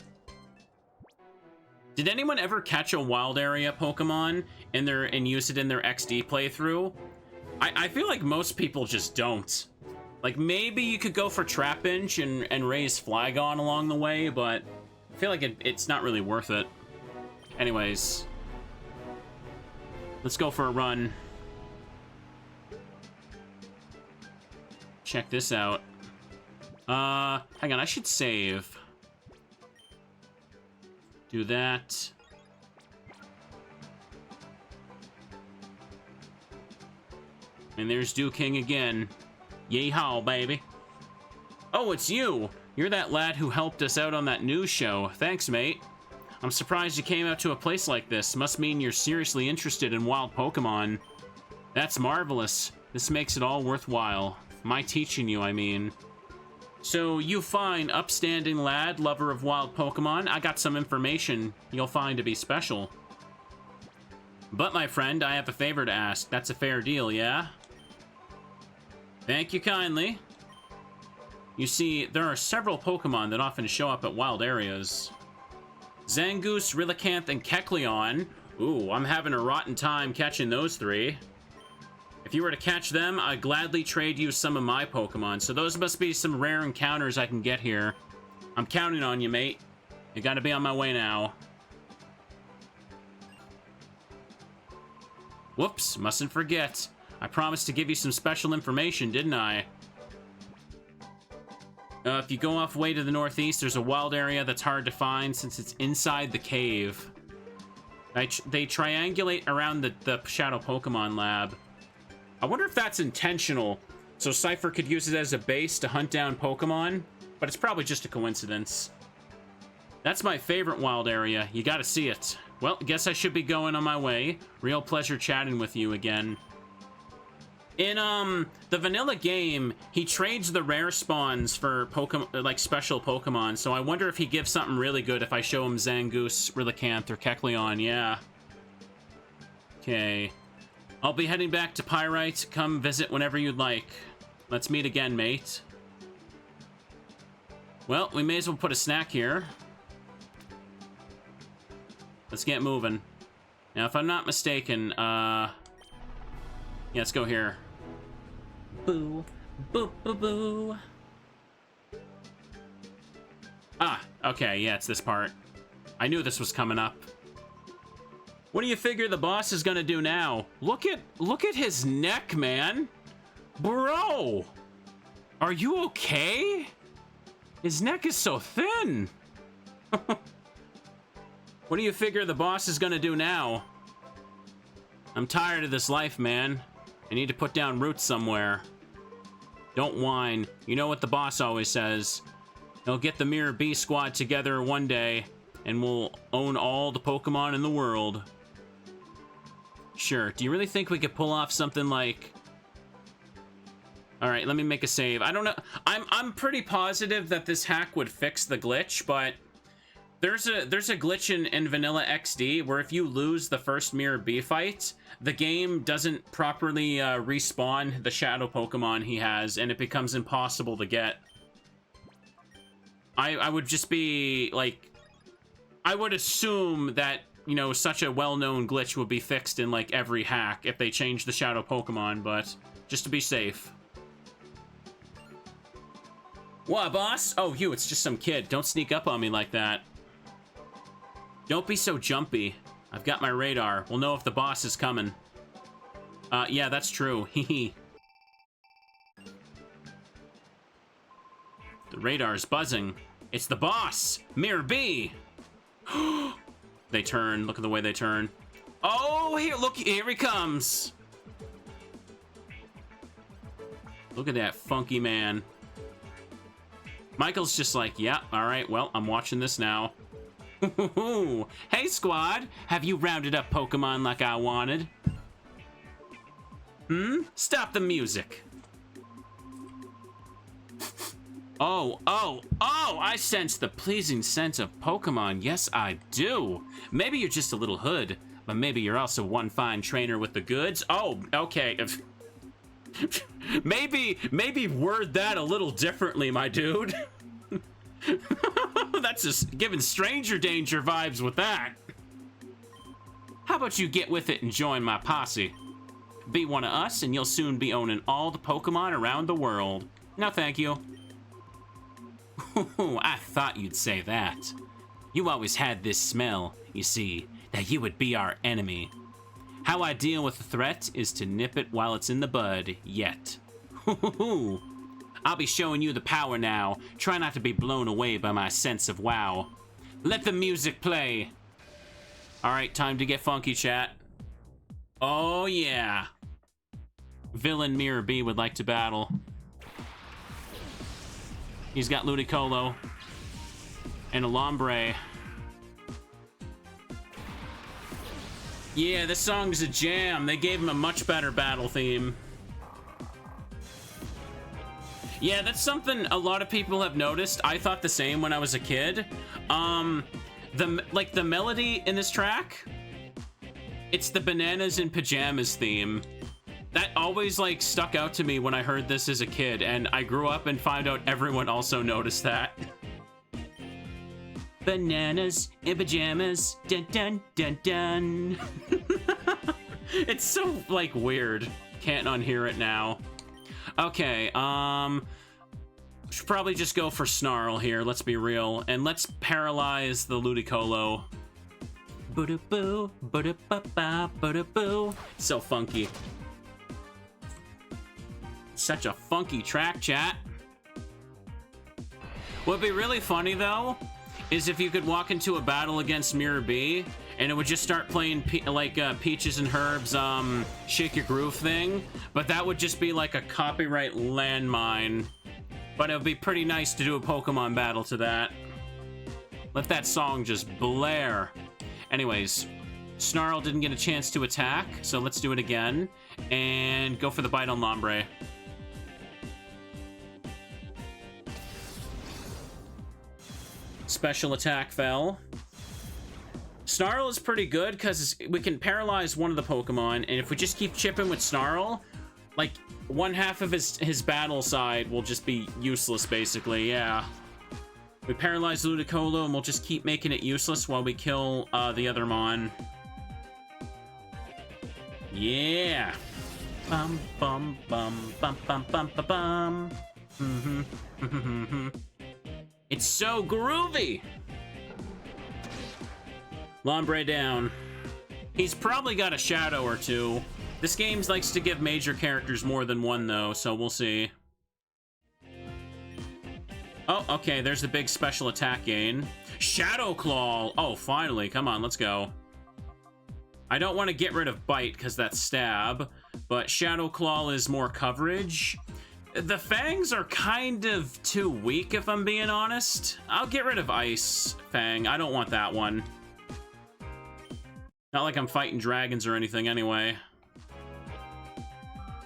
Did anyone ever catch a wild area Pokemon and use it in their XD playthrough? I feel like most people just don't. Like, maybe you could go for Trapinch and raise Flygon along the way, but I feel like it's not really worth it. Anyways, let's go for a run. Check this out. Hang on, I should save. Do that. And there's King again. Yeehaw, baby. Oh, it's you! You're that lad who helped us out on that news show. Thanks, mate. I'm surprised you came out to a place like this. Must mean you're seriously interested in wild Pokemon. That's marvelous. This makes it all worthwhile. My teaching you, I mean. So, you fine, upstanding lad, lover of wild Pokemon, I got some information you'll find to be special. But, my friend, I have a favor to ask. That's a fair deal, yeah? Thank you kindly. You see, there are several Pokemon that often show up at wild areas. Zangoose, Relicanth, and Kecleon. Ooh, I'm having a rotten time catching those 3. If you were to catch them, I'd gladly trade you some of my Pokemon. So those must be some rare encounters I can get here. I'm counting on you, mate. You gotta be on my way now. Whoops, mustn't forget. I promised to give you some special information, didn't I? If you go off way to the northeast, there's a wild area that's hard to find since it's inside the cave. They triangulate around the Shadow Pokemon Lab. I wonder if that's intentional, so Cipher could use it as a base to hunt down Pokemon, but it's probably just a coincidence. That's my favorite wild area. You gotta see it. Well, guess I should be going on my way. Real pleasure chatting with you again. In, the vanilla game, he trades the rare spawns for Pokemon, like, special Pokemon, so I wonder if he gives something really good if I show him Zangoose, Relicanth, or Kecleon, yeah. Okay. I'll be heading back to Pyrite. Come visit whenever you'd like. Let's meet again, mate. Well, we may as well put a snack here. Let's get moving. Now, if I'm not mistaken, yeah, let's go here. Boo. Boo, boo, boo. Ah, okay, yeah, it's this part. I knew this was coming up. What do you figure the boss is gonna do now? Look at his neck, man. Bro! Are you okay? His neck is so thin. What do you figure the boss is gonna do now? I'm tired of this life, man. I need to put down roots somewhere. Don't whine. You know what the boss always says. He'll get the Mirror B squad together one day, and we'll own all the Pokemon in the world. Sure. Do you really think we could pull off something like... Alright, let me make a save. I don't know. I'm pretty positive that this hack would fix the glitch, but There's a glitch in Vanilla XD where if you lose the first Mirror B fight, the game doesn't properly respawn the shadow Pokemon he has, and it becomes impossible to get. I would just be, like... I would assume that, you know, such a well-known glitch would be fixed in, like, every hack if they change the shadow Pokemon, but just to be safe. What, boss? Oh, you, it's just some kid. Don't sneak up on me like that. Don't be so jumpy. I've got my radar. We'll know if the boss is coming. Yeah, that's true. Hehe. The radar's buzzing. It's the boss! Mirror B! They turn. Look at the way they turn. Oh, here, look, here he comes. Look at that funky man. Michael's just like, yeah, all right, well, I'm watching this now. Hey, squad, have you rounded up Pokemon like I wanted? Stop the music. Oh, I sense the pleasing scent of Pokemon. Yes, I do. Maybe you're just a little hood, but maybe you're also one fine trainer with the goods. Oh, okay. maybe word that a little differently, my dude. That's just giving stranger danger vibes with that. How about you get with it and join my posse? Be one of us and you'll soon be owning all the Pokemon around the world. No, thank you. I thought you'd say that. You always had this smell, you see, that you would be our enemy. How I deal with the threat is to nip it while it's in the bud, yet. I'll be showing you the power now. Try not to be blown away by my sense of wow. Let the music play. Alright, time to get funky, chat. Oh, yeah. Villain Mirror B would like to battle. He's got Ludicolo and a Lombre. Yeah, this song's a jam. They gave him a much better battle theme. Yeah, that's something a lot of people have noticed. I thought the same when I was a kid. The melody in this track, it's the Bananas in Pajamas theme. That always, like, stuck out to me when I heard this as a kid, and I grew up and found out everyone also noticed that. Bananas in pajamas, dun dun dun dun. It's so, like, weird. Can't unhear it now. Okay, should probably just go for Snarl here, let's be real. And let's paralyze the Ludicolo. Boo-da-boo, boo-da-ba-ba, boo-da-boo. So funky. Such a funky track, chat. What'd be really funny, though, is if you could walk into a battle against Mirror B, and it would just start playing Peaches and Herb's Shake Your Groove thing, but that would just be like a copyright landmine. But it would be pretty nice to do a Pokemon battle to that. Let that song just blare. Anyways, Snarl didn't get a chance to attack, so let's do it again. And go for the bite on Lombre. Special attack fell. Snarl is pretty good because we can paralyze one of the Pokemon, and if we just keep chipping with Snarl, like, one half of his battle side will just be useless, basically, yeah. We paralyze Ludicolo, and we'll just keep making it useless while we kill the other Mon. Yeah! Bum bum bum bum bum bum bum bum. It's so groovy! Lombre down. He's probably got a shadow or two. This game likes to give major characters more than one, though, so we'll see. Oh, okay, there's the big special attack gain. Shadow Claw! Oh, finally, come on, let's go. I don't want to get rid of Bite, because that's Stab, but Shadow Claw is more coverage. The Fangs are kind of too weak, if I'm being honest. I'll get rid of Ice Fang. I don't want that one. Not like I'm fighting dragons or anything anyway.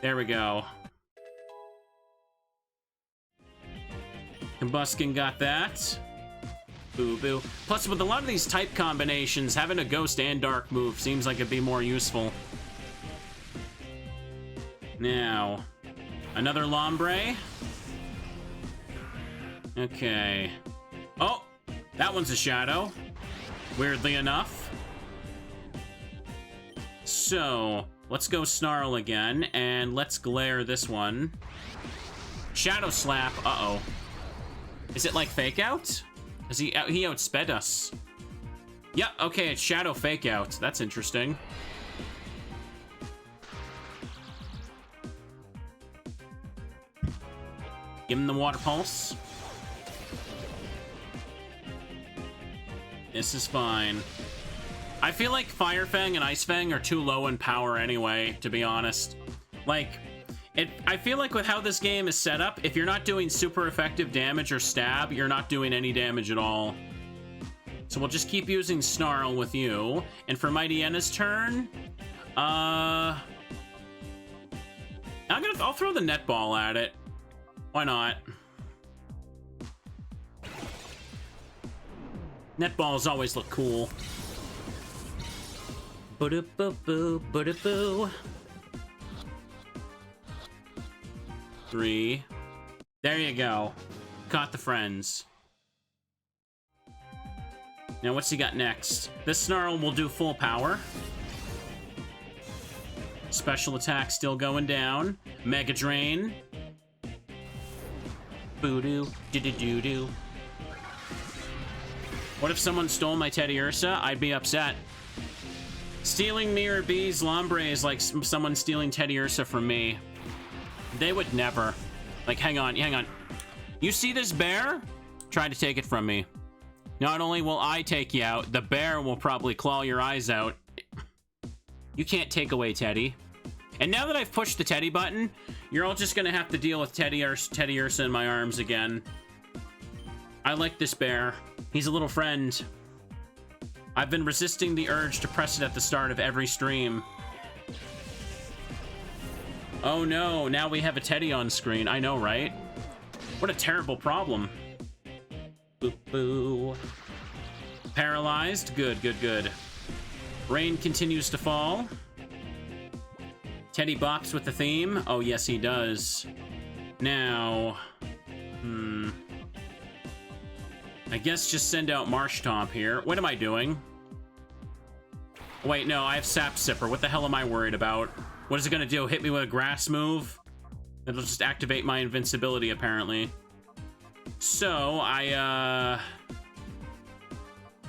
There we go. Combuskin got that. Boo boo. Plus, with a lot of these type combinations, having a ghost and dark move seems like it'd be more useful. Now, another Lombre. Okay. Oh, that one's a shadow. Weirdly enough. So, let's go Snarl again, and let's glare this one. Shadow Slap. Uh-oh. Is it like Fake Out? Is he outsped us? Yeah, okay, it's Shadow Fake Out. That's interesting. Give him the Water Pulse. This is fine. I feel like Fire Fang and Ice Fang are too low in power anyway, to be honest. Like, I feel like with how this game is set up, if you're not doing super effective damage or stab, you're not doing any damage at all. So we'll just keep using Snarl with you. And for Mighty Enna's turn, I'll throw the Netball at it. Why not? Netballs always look cool. Boo-doo-boo-boo, boo-doo-boo. 3. There you go. Caught the friends. Now, what's he got next? This Snarl will do full power. Special attack still going down. Mega Drain. Boo-doo, do-do-do-do. What if someone stole my Teddiursa? I'd be upset. Stealing Mirror B's Lombre is like someone stealing Teddiursa from me. They would never. Like, hang on. You see this bear? Try to take it from me. Not only will I take you out, the bear will probably claw your eyes out. You can't take away Teddy. And now that I've pushed the Teddy button, you're all just gonna have to deal with Teddiursa in my arms again. I like this bear. He's a little friend. I've been resisting the urge to press it at the start of every stream. Oh no, now we have a Teddy on screen. I know, right? What a terrible problem. Boo boo. Paralyzed. Good, good, good. Rain continues to fall. Teddy bops with the theme. Oh, yes, he does. Now, I guess just send out Marshtomp here. What am I doing? Wait, no, I have Sap Sipper. What the hell am I worried about? What is it gonna do? Hit me with a grass move? It'll just activate my invincibility, apparently. So, I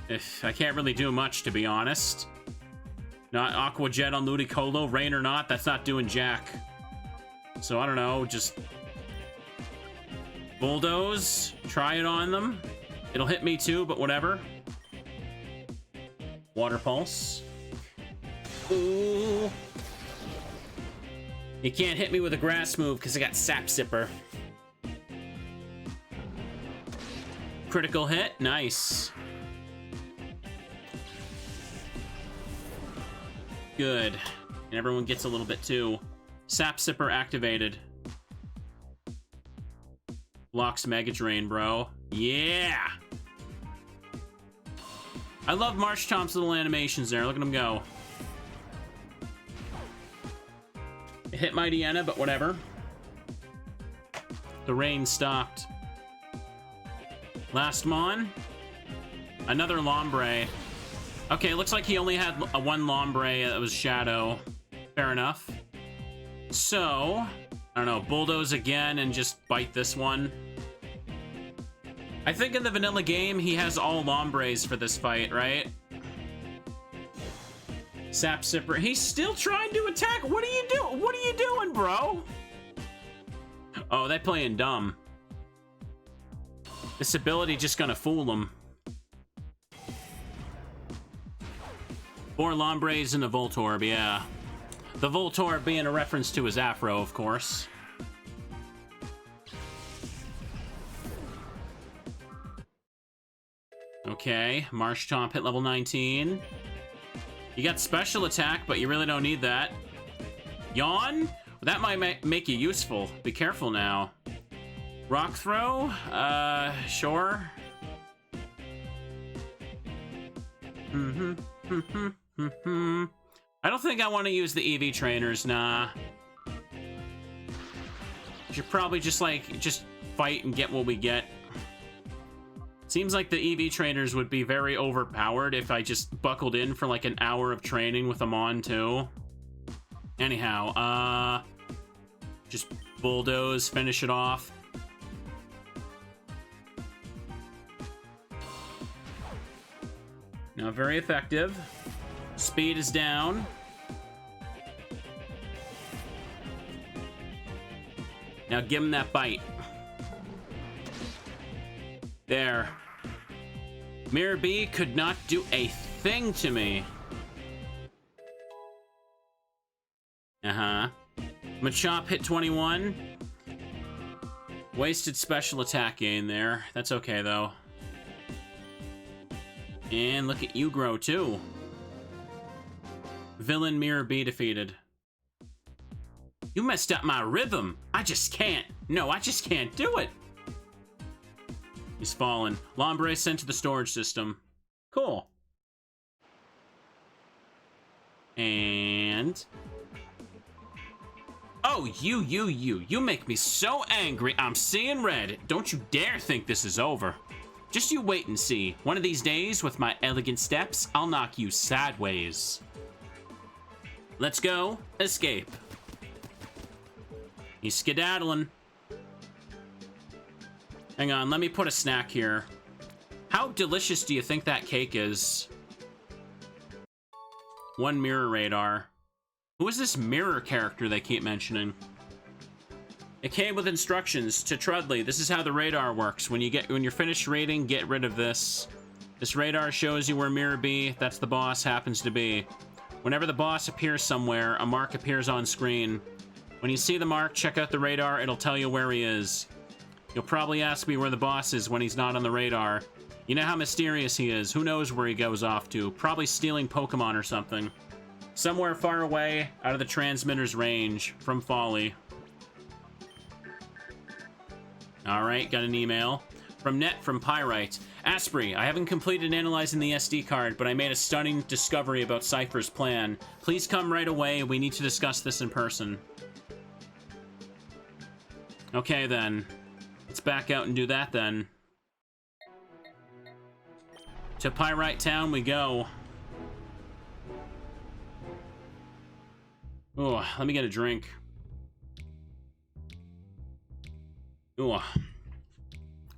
can't really do much, to be honest. Not Aqua Jet on Ludicolo, rain or not, that's not doing jack. So, I don't know, just Bulldoze, try it on them. It'll hit me too, but whatever. Water Pulse. Ooh. You can't hit me with a grass move because I got Sap Sipper. Critical hit, nice. Good. And everyone gets a little bit too. Sap Sipper activated. Blocks Mega Drain, bro. Yeah! I love Marshtomp's little animations there. Look at him go. It hit Mighty Enna, but whatever. The rain stopped. Last Mon. Another Lombre. Okay, looks like he only had one Lombre that was Shadow. Fair enough. So, I don't know, Bulldoze again and just bite this one. I think in the vanilla game, he has all Lombres for this fight, right? Sap Sipper. He's still trying to attack. What are you doing? What are you doing, bro? Oh, they're playing dumb. This ability just gonna fool him. 4 Lombres and a Voltorb, yeah. The Voltorb being a reference to his afro, of course. Okay, Marshtomp hit level 19. You got special attack, but you really don't need that. Yawn? That might make you useful. Be careful now. Rock Throw? Sure. I don't think I want to use the EV trainers, nah. Should probably just fight and get what we get. Seems like the EV trainers would be very overpowered if I just buckled in for like an hour of training with them on too. Anyhow, just bulldoze, finish it off. Now, very effective. Speed is down. Now give him that bite. There. Mirror B could not do a thing to me. Machop hit 21. Wasted special attack gain there. That's okay, though. And look at you grow, too. Villain Mirror B defeated. You messed up my rhythm. I just can't. No, I just can't do it. He's fallen. Lombre sent to the storage system. Cool. And... oh, you make me so angry, I'm seeing red. Don't you dare think this is over. Just you wait and see. One of these days, with my elegant steps, I'll knock you sideways. Let's go. Escape. He's skedaddling. Hang on, let me put a snack here. How delicious do you think that cake is? One mirror radar. Who is this mirror character they keep mentioning? It came with instructions to Trudley. This is how the radar works. When you're finished raiding, get rid of this. This radar shows you where Mirror B, that's the boss, happens to be. Whenever the boss appears somewhere, a mark appears on screen. When you see the mark, check out the radar. It'll tell you where he is. You'll probably ask me where the boss is when he's not on the radar. You know how mysterious he is. Who knows where he goes off to? Probably stealing Pokemon or something. Somewhere far away, out of the transmitter's range, from Folly. Alright, got an email. From Pyrite. Asprey, I haven't completed analyzing the SD card, but I made a stunning discovery about Cipher's plan. Please come right away. We need to discuss this in person. Okay, then. Let's back out and do that, then. To Pyrite Town we go. Oh, let me get a drink. Ooh.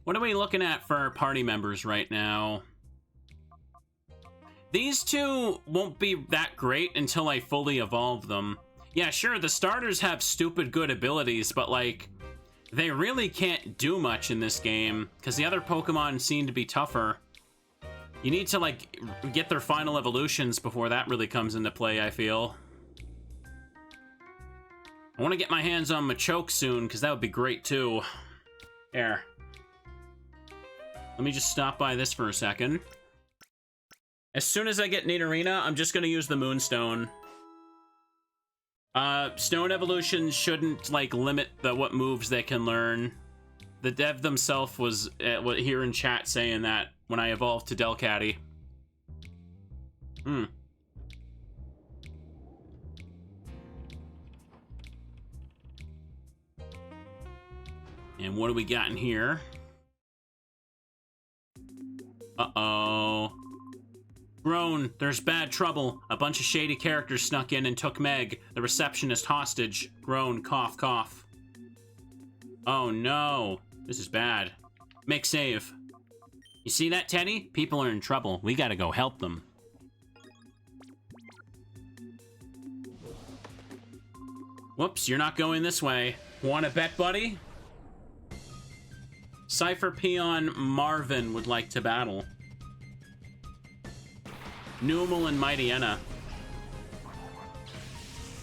What are we looking at for our party members right now? These two won't be that great until I fully evolve them. Yeah, sure, the starters have stupid good abilities, but, like, they really can't do much in this game, because the other Pokemon seem to be tougher. You need to, like, get their final evolutions before that really comes into play, I feel. I want to get my hands on Machoke soon, because that would be great, too. There. Let me just stop by this for a second. As soon as I get Nidorina, I'm just going to use the Moonstone. Stone evolutions shouldn't, like, limit what moves they can learn. The dev themselves was here in chat saying that when I evolved to Delcatty. And what do we got in here? Uh-oh. Groan, there's bad trouble. A bunch of shady characters snuck in and took Meg, the receptionist, hostage. Groan, cough, cough. Oh no, this is bad. Make save. You see that, Teddy? People are in trouble. We gotta go help them. Whoops, you're not going this way. Want to bet, buddy? Cipher Peon Marvin would like to battle. Numel and Mightyena.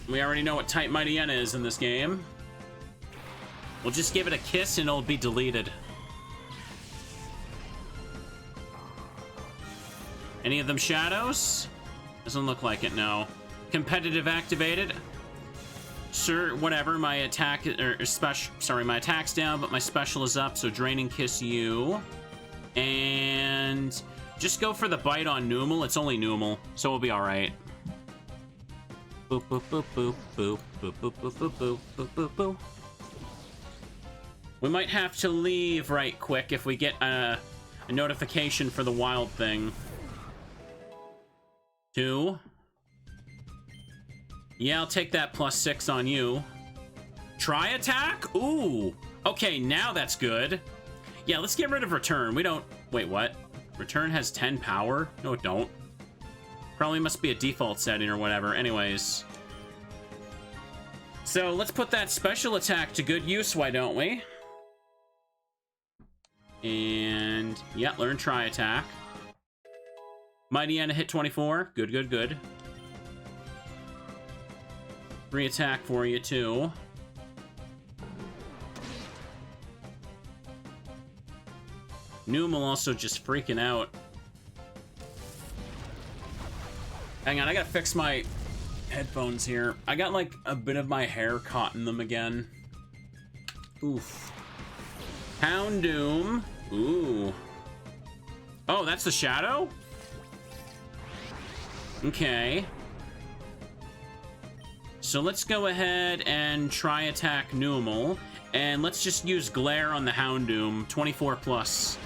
We already know what type Mightyena is in this game. We'll just give it a kiss and it'll be deleted. Any of them shadows? Doesn't look like it, no. Competitive activated. Sir, whatever, my attack, my attack's down, but my special is up, so Draining Kiss you. And Just go for the bite on Numel. It's only Numel, so we'll be all right. Boop, boop, boop, boop, boop, boop, boop, boop, boop, boop, boop, boop, boop. We might have to leave right quick if we get a notification for the wild thing. 2. Yeah, I'll take that +6 on you. Try attack? Ooh. Okay, now that's good. Yeah, let's get rid of return. We don't... Wait, what? Return has 10 power? No, it don't. Probably must be a default setting or whatever. Anyways. So, let's put that special attack to good use, why don't we? And... yeah, learn try attack. Mighty Anna hit 24. Good, good, good. Free attack for you, too. Numel also just freaking out. Hang on, I gotta fix my headphones here. I got, like, a bit of my hair caught in them again. Oof. Houndoom. Ooh. Oh, that's the shadow? Okay. So let's go ahead and try attack Numel. And let's just use Glare on the Houndoom. 24+.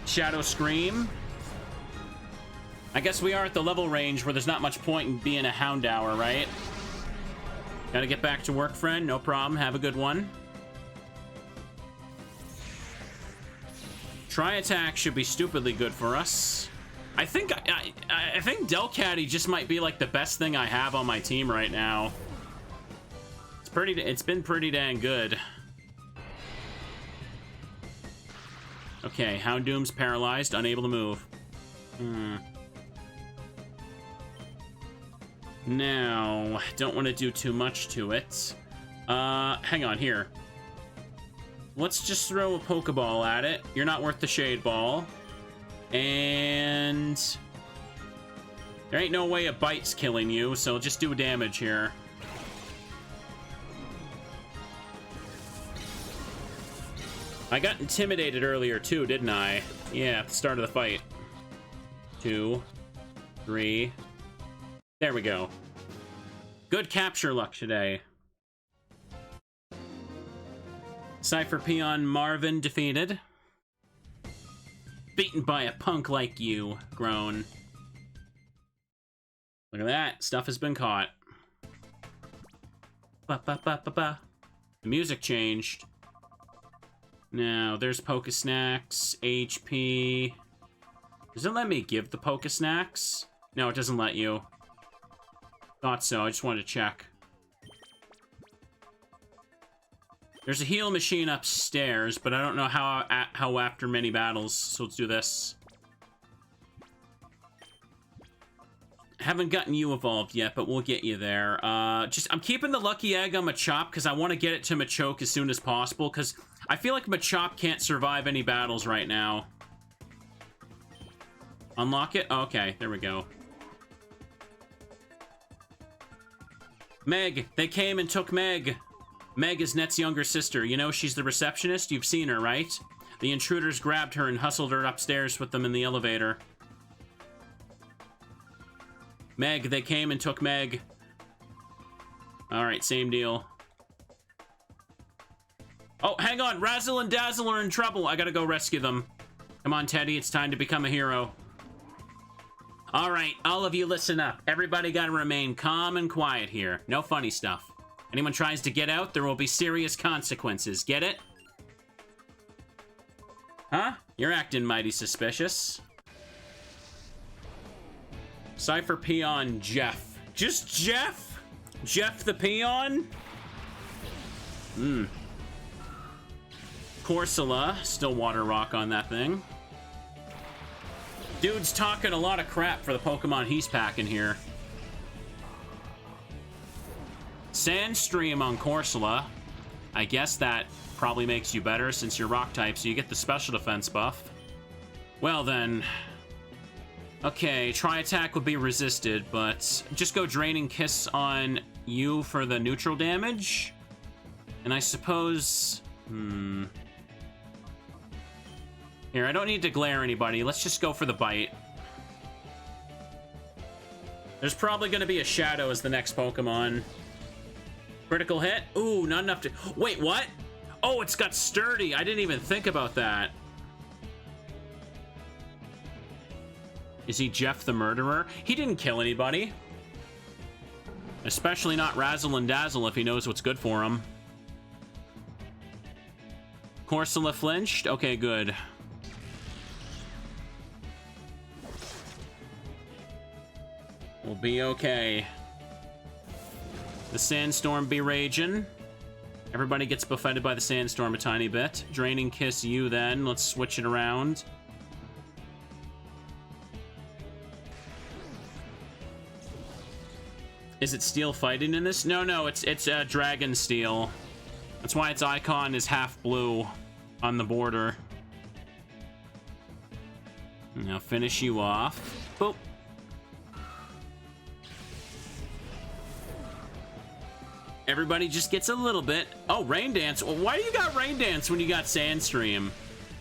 Shadow Scream. I guess we are at the level range where there's not much point in being a Houndour, right? Gotta get back to work, friend. No problem. Have a good one. Try attack should be stupidly good for us. I think Delcatty just might be like the best thing I have on my team right now. It's been pretty dang good. Okay, Houndoom's paralyzed, unable to move. Now, don't want to do too much to it. Hang on here. Let's just throw a Pokeball at it. You're not worth the Shade Ball. And... there ain't no way a bite's killing you, so just do damage here. I got intimidated earlier too, didn't I? Yeah, at the start of the fight. 2, 3. There we go. Good capture luck today. Cipher Peon Marvin defeated. Beaten by a punk like you, Groan. Look at that. Stuff has been caught. Ba, ba, ba, ba, ba. The music changed. Now, there's Pokesnacks, HP. Does it let me give the Pokesnacks? No, it doesn't let you. Thought so. I just wanted to check. There's a heal machine upstairs, but I don't know how after many battles, so let's do this. Haven't gotten you evolved yet, but we'll get you there. I'm keeping the lucky egg on Machop because I want to get it to Machoke as soon as possible, because I feel like Machop can't survive any battles right now. Unlock it? Okay, there we go. Meg, they came and took Meg. Meg is Net's younger sister. You know, she's the receptionist. You've seen her, right? The intruders grabbed her and hustled her upstairs with them in the elevator. Meg, they came and took Meg. Alright, same deal. Oh, hang on! Razzle and Dazzle are in trouble! I gotta go rescue them. Come on, Teddy, it's time to become a hero. Alright, all of you listen up. Everybody gotta remain calm and quiet here. No funny stuff. Anyone tries to get out, there will be serious consequences. Get it? Huh? You're acting mighty suspicious. Cipher Peon Jeff. Just Jeff? Jeff the Peon? Corsola. Still Water Rock on that thing. Dude's talking a lot of crap for the Pokemon he's packing here. Sandstream on Corsola. I guess that probably makes you better since you're rock type, so you get the special defense buff. Well then. Okay, try attack would be resisted, but just go Draining Kiss on you for the neutral damage. And I suppose... Here, I don't need to glare anybody. Let's just go for the bite. There's probably going to be a Shadow as the next Pokemon. Critical hit? Ooh, not enough to... Wait, what? Oh, it's got Sturdy. I didn't even think about that. Is he Jeff the Murderer? He didn't kill anybody. Especially not Razzle and Dazzle if he knows what's good for him. Corsola flinched? Okay, good. We'll be okay. The Sandstorm be raging. Everybody gets buffeted by the Sandstorm a tiny bit. Draining Kiss you then. Let's switch it around. Is it Steel fighting in this? No, it's Dragon Steel. That's why its icon is half blue on the border. Now finish you off. Boop. Everybody just gets a little bit. Oh, Rain Dance. Well, why do you got Rain Dance when you got Sandstream?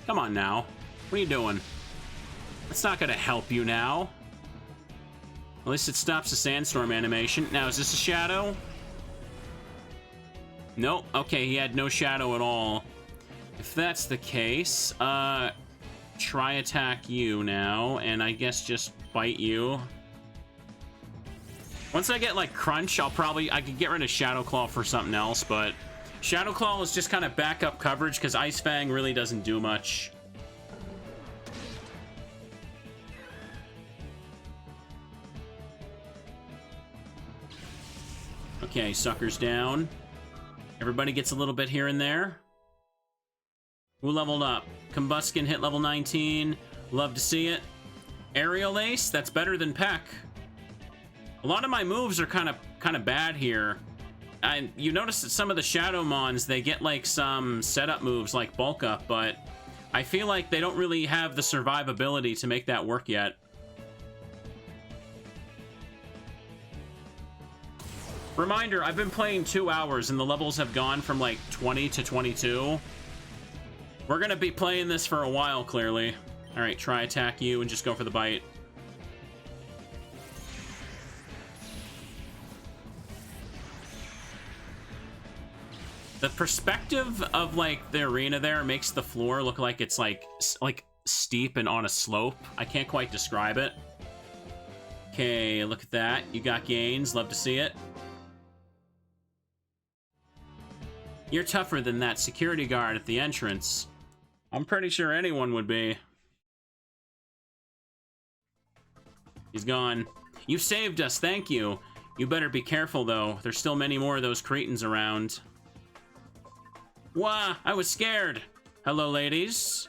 Come on now. What are you doing? That's not gonna help you now. At least it stops the Sandstorm animation. Now, is this a Shadow? Nope. Okay, he had no Shadow at all. If that's the case, try attack you now, and I guess just bite you. Once I get, like, Crunch, I could get rid of Shadow Claw for something else, but Shadow Claw is just kind of backup coverage because Ice Fang really doesn't do much. Okay, sucker's down. Everybody gets a little bit here and there. Who leveled up? Combuskin hit level 19. Love to see it. Aerial Ace, that's better than Peck. A lot of my moves are kind of bad here. And you notice that some of the Shadow Mons, they get like some setup moves like Bulk Up, but I feel like they don't really have the survivability to make that work yet. Reminder, I've been playing 2 hours and the levels have gone from like 20 to 22. We're gonna be playing this for a while, clearly. All right, try attack you and just go for the bite. The perspective of like the arena there makes the floor look like it's like steep and on a slope. I can't quite describe it. Okay, look at that. You got gains. Love to see it. You're tougher than that security guard at the entrance. I'm pretty sure anyone would be. He's gone. You saved us, thank you. You better be careful, though. There's still many more of those cretins around. Wah, I was scared. Hello, ladies.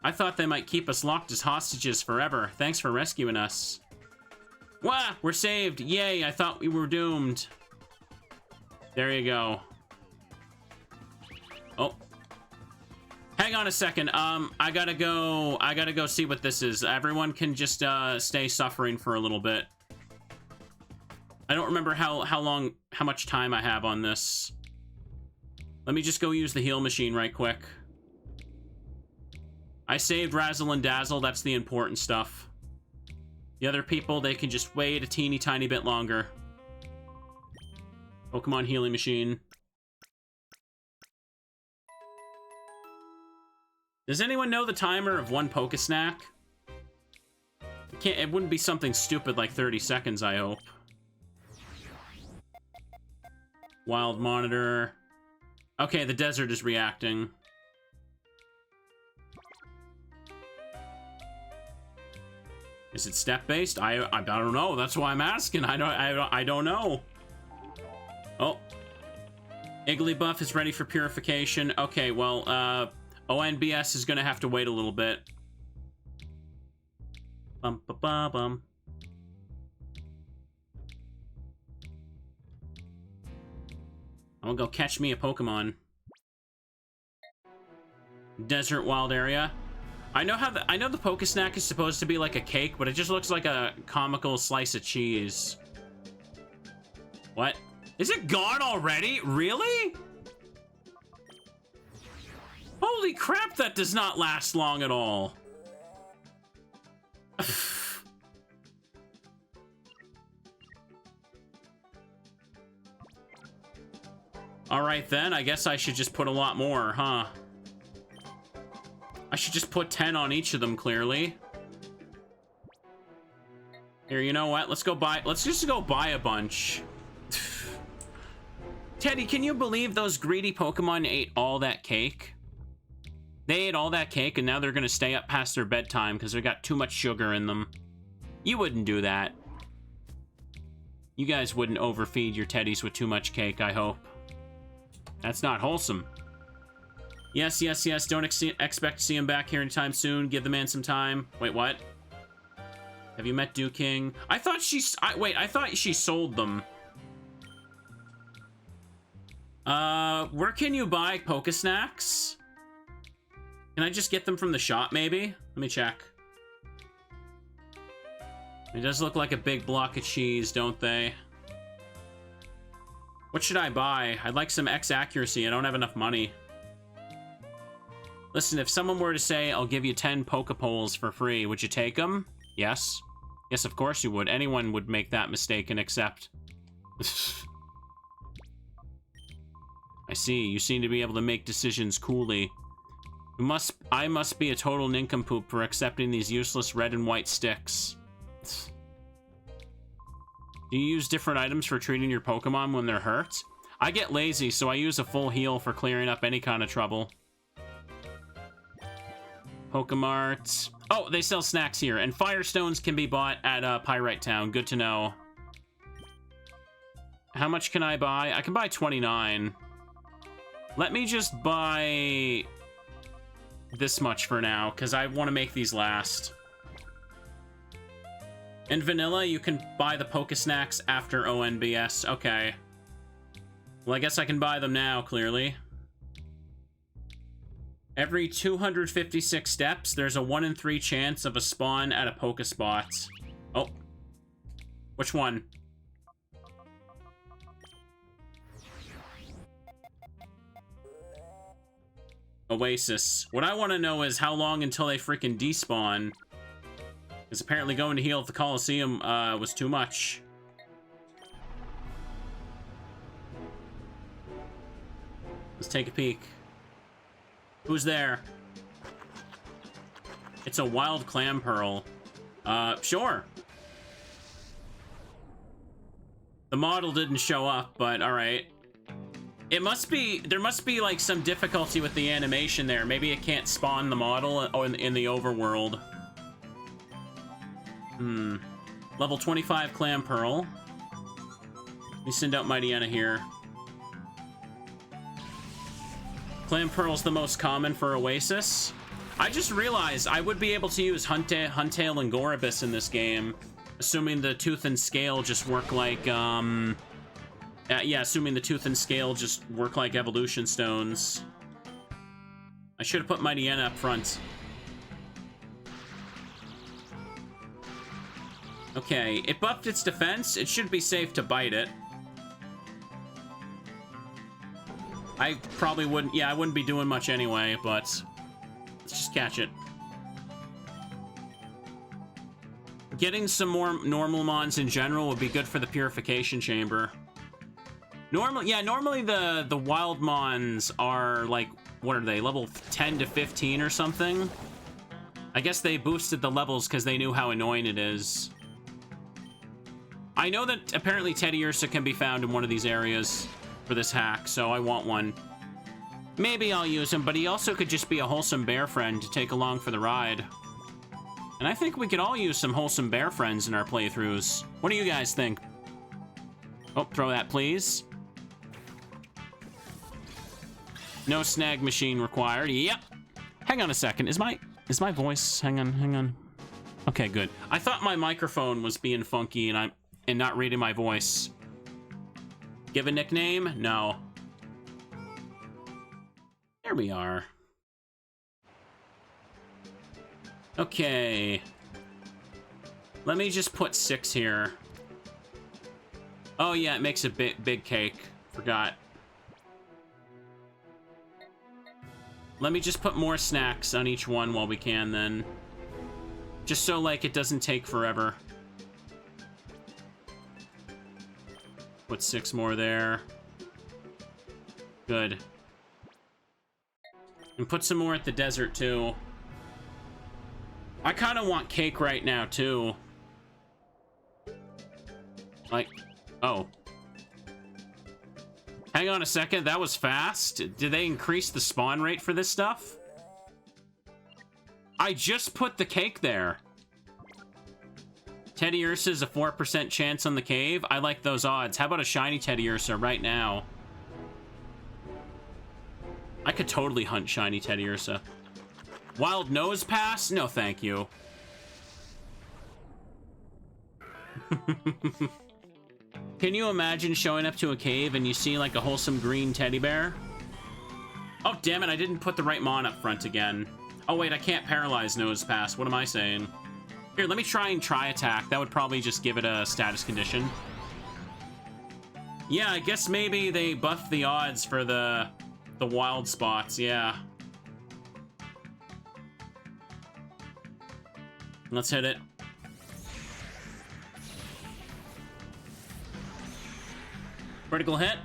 I thought they might keep us locked as hostages forever. Thanks for rescuing us. Wah, we're saved. Yay, I thought we were doomed. There you go. Oh. Hang on a second. I gotta go see what this is. Everyone can just stay suffering for a little bit. I don't remember how much time I have on this. Let me just go use the heal machine right quick. I saved Razzle and Dazzle. That's the important stuff. The other people, they can just wait a teeny tiny bit longer. Pokemon healing machine. Does anyone know the timer of one Pokesnack? It wouldn't be something stupid like 30 seconds, I hope. Wild Monitor. Okay, the desert is reacting. Is it step-based? I don't know. That's why I'm asking. I don't know. Oh. Igglybuff is ready for purification. Okay, well, ONBS is gonna have to wait a little bit. Bum ba ba bum. I'm gonna go catch me a Pokemon. Desert wild area. I know the Pokesnack is supposed to be like a cake, but it just looks like a comical slice of cheese. What? Is it gone already? Really? Holy crap, that does not last long at all. Alright then, I guess I should just put a lot more, huh? I should just put 10 on each of them, clearly. Here, you know what? Let's just go buy a bunch. Teddy, can you believe those greedy Pokemon ate all that cake? They ate all that cake and now they're gonna stay up past their bedtime because they got too much sugar in them. You wouldn't do that. You guys wouldn't overfeed your teddies with too much cake, I hope. That's not wholesome. Yes, yes, yes. Don't expect to see him back here anytime soon. Give the man some time. Wait, what? Have you met King? I thought wait, I thought she sold them. Where can you buy Pokesnacks? Can I just get them from the shop, maybe? Let me check. It does look like a big block of cheese, don't they? What should I buy? I'd like some X accuracy. I don't have enough money. Listen, if someone were to say, I'll give you 10 Pokepoles for free, would you take them? Yes. Yes, of course you would. Anyone would make that mistake and accept. I see. You seem to be able to make decisions coolly. I must be a total nincompoop for accepting these useless red and white sticks. Do you use different items for treating your Pokemon when they're hurt? I get lazy, so I use a full heal for clearing up any kind of trouble. Pokemart. Oh, they sell snacks here. And Firestones can be bought at Pyrite Town. Good to know. How much can I buy? I can buy 29. Let me just buy this much for now, because I want to make these last. In vanilla, you can buy the Pokesnacks after ONBS. Okay. Well, I guess I can buy them now, clearly. Every 256 steps, there's a 1 in 3 chance of a spawn at a Pokespot. Oh. Which one? Oasis. What I want to know is how long until they freaking despawn. Because apparently going to heal at the Coliseum was too much. Let's take a peek. Who's there? It's a wild clam pearl. Sure. The model didn't show up, but alright. There must be like some difficulty with the animation there. Maybe it can't spawn the model in the overworld. Level 25 clam pearl. Let me send out Mightyena here. Clam Pearl's the most common for Oasis. I just realized I would be able to use Huntail and Gorobus in this game, assuming the Tooth and Scale just work like, yeah, assuming the Tooth and Scale just work like Evolution Stones. I should have put Mightyena up front. Okay, it buffed its defense. It should be safe to bite it. I probably wouldn't, yeah, I wouldn't be doing much anyway, but let's just catch it. Getting some more normal mons in general would be good for the Purification Chamber. Normally the wild mons are like, what are they, level 10 to 15 or something? I guess they boosted the levels because they knew how annoying it is. I know that apparently Teddiursa can be found in one of these areas for this hack, so I want one. Maybe I'll use him, but he also could just be a wholesome bear friend to take along for the ride. And I think we could all use some wholesome bear friends in our playthroughs. What do you guys think? Oh, throw that, please. No snag machine required. Yep. Hang on a second. Is my voice... Hang on. Okay, good. I thought my microphone was being funky and not reading my voice. Give a nickname? No. There we are. Okay. Let me just put 6 here. Oh yeah, it makes a big cake. Forgot. Let me just put more snacks on each one while we can, then. Just so, like, it doesn't take forever. Put 6 more there. Good. And put some more at the desert, too. I kind of want cake right now, too. Like, oh. Hang on a second, that was fast. Did they increase the spawn rate for this stuff? I just put the cake there. Teddy Ursa's a 4% chance on the cave. I like those odds. How about a shiny Teddy Ursa right now? I could totally hunt shiny Teddy Ursa. Wild Nose Pass? No, thank you. Can you imagine showing up to a cave and you see like a wholesome green teddy bear? Oh, damn it, I didn't put the right mon up front again. Oh, wait, I can't paralyze Nose Pass. What am I saying? Here, let me try and Tri-Attack. That would probably just give it a status condition. Yeah, I guess maybe they buffed the odds for the wild spots, yeah. Let's hit it. Critical hit.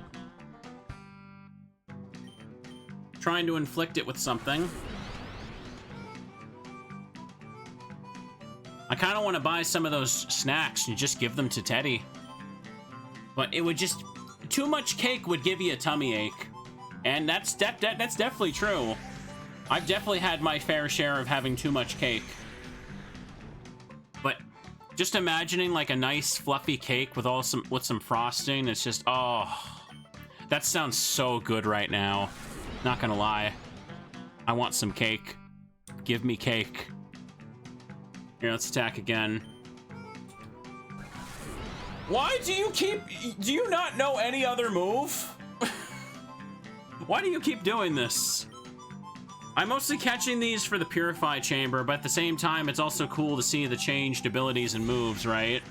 Trying to inflict it with something. I kind of want to buy some of those snacks and just give them to Teddy. But it would just... Too much cake would give you a tummy ache. And that's definitely true. I've definitely had my fair share of having too much cake. But just imagining like a nice fluffy cake with some frosting, it's just, oh, that sounds so good right now. Not gonna lie. I want some cake. Give me cake. Here, let's attack again. Why do you not know any other move? Why do you keep doing this? I'm mostly catching these for the Purify Chamber, but at the same time, it's also cool to see the changed abilities and moves, right?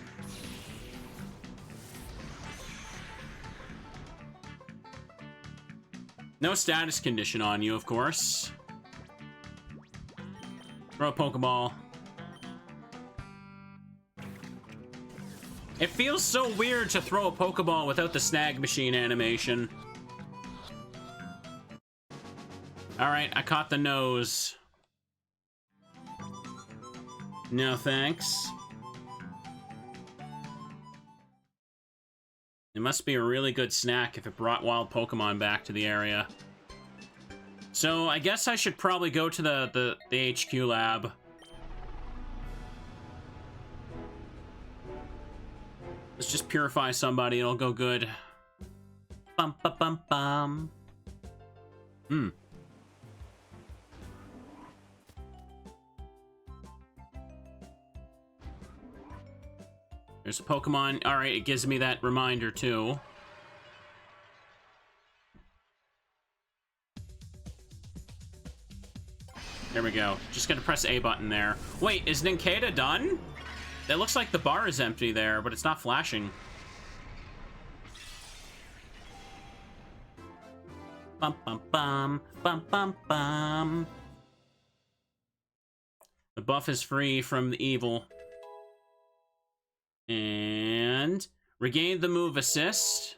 No status condition on you, of course. Throw a Pokeball. It feels so weird to throw a Pokeball without the snag machine animation. Alright, I caught the nose. No thanks. It must be a really good snack if it brought wild Pokemon back to the area. So, I guess I should probably go to the HQ lab. Let's just purify somebody, it'll go good. Bum ba bum bum. There's a Pokemon. Alright, it gives me that reminder too. There we go. Just gonna press A button there. Wait, is Nincada done? It looks like the bar is empty there, but it's not flashing. Bum bum bum bum bum bum. The buff is free from the evil. And regain the move assist.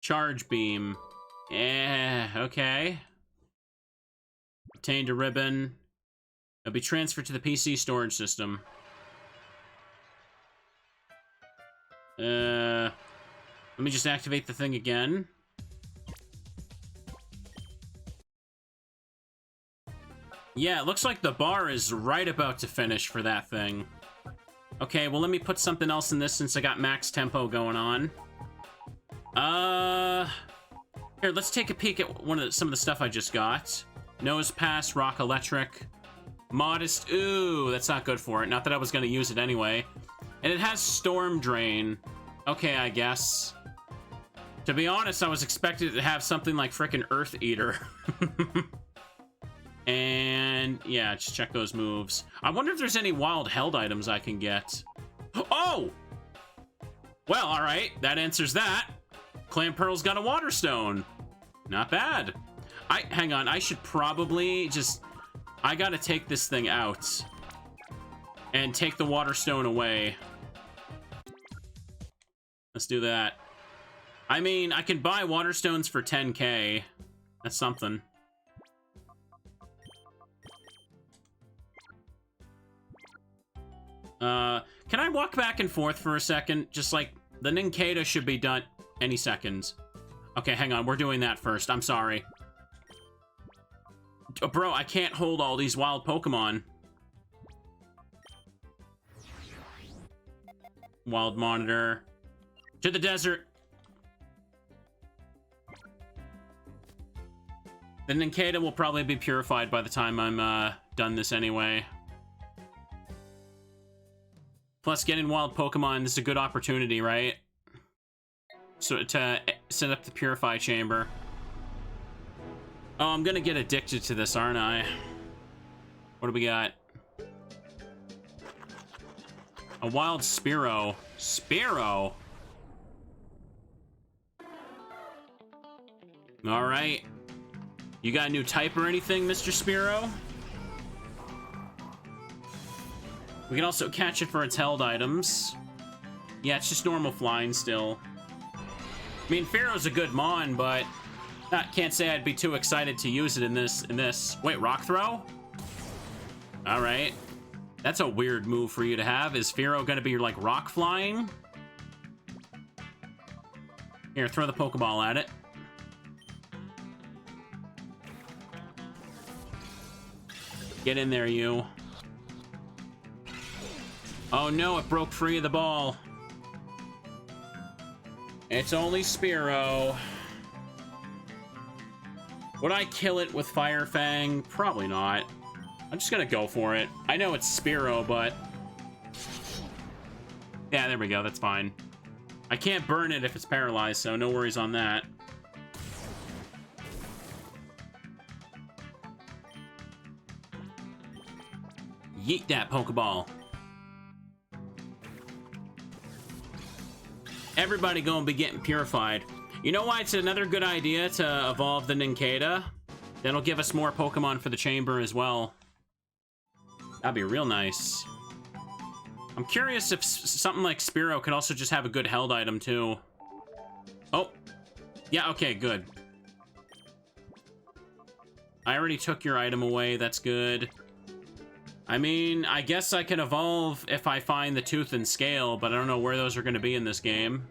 Charge beam. Yeah, okay. Obtained a ribbon. It'll be transferred to the PC storage system. Let me just activate the thing again. Yeah, it looks like the bar is right about to finish for that thing. Okay, well, let me put something else in this since I got max tempo going on. Here, let's take a peek at some of the stuff I just got. Nose Pass, Rock Electric, Modest. Ooh, that's not good for it. Not that I was going to use it anyway. And it has Storm Drain. Okay, I guess. To be honest, I was expecting it to have something like frickin' Earth Eater. And yeah, just check those moves. I wonder if there's any wild held items I can get. Oh! Well, alright, that answers that. Clam Pearl's got a Water Stone. Not bad. Hang on, I should probably just... I gotta take this thing out. And take the water stone away. Let's do that. I mean, I can buy water stones for 10k. That's something. Can I walk back and forth for a second? Just like, the Nincada should be done any second. Okay, hang on, we're doing that first. I'm sorry. Oh, bro, I can't hold all these wild Pokemon. Wild Monitor. To the desert. The Nincada will probably be purified by the time I'm done this anyway. Plus, getting wild Pokemon is a good opportunity, right? So to set up the Purify Chamber. Oh, I'm gonna get addicted to this, aren't I? What do we got? A wild Spearow. Spearow? Alright. You got a new type or anything, Mr. Spearow? We can also catch it for its held items. Yeah, it's just normal flying still. I mean, Pharaoh's a good mon, but I can't say I'd be too excited to use it in this. Wait, Rock Throw? Alright. That's a weird move for you to have. Is Pharaoh gonna be like rock flying? Here, throw the Pokeball at it. Get in there, you. Oh no, it broke free of the ball. It's only Spearow. Would I kill it with Fire Fang? Probably not. I'm just gonna go for it. I know it's Spearow, but... yeah, there we go, that's fine. I can't burn it if it's paralyzed, so no worries on that. Yeet that Pokeball. Everybody gonna be getting purified. You know why it's another good idea to evolve the Nincada? That'll give us more Pokemon for the chamber as well. That'd be real nice. I'm curious if something like Spearow could also just have a good held item too. Oh. Yeah, okay, good. I already took your item away, that's good. I mean, I guess I can evolve if I find the Tooth and Scale, but I don't know where those are going to be in this game.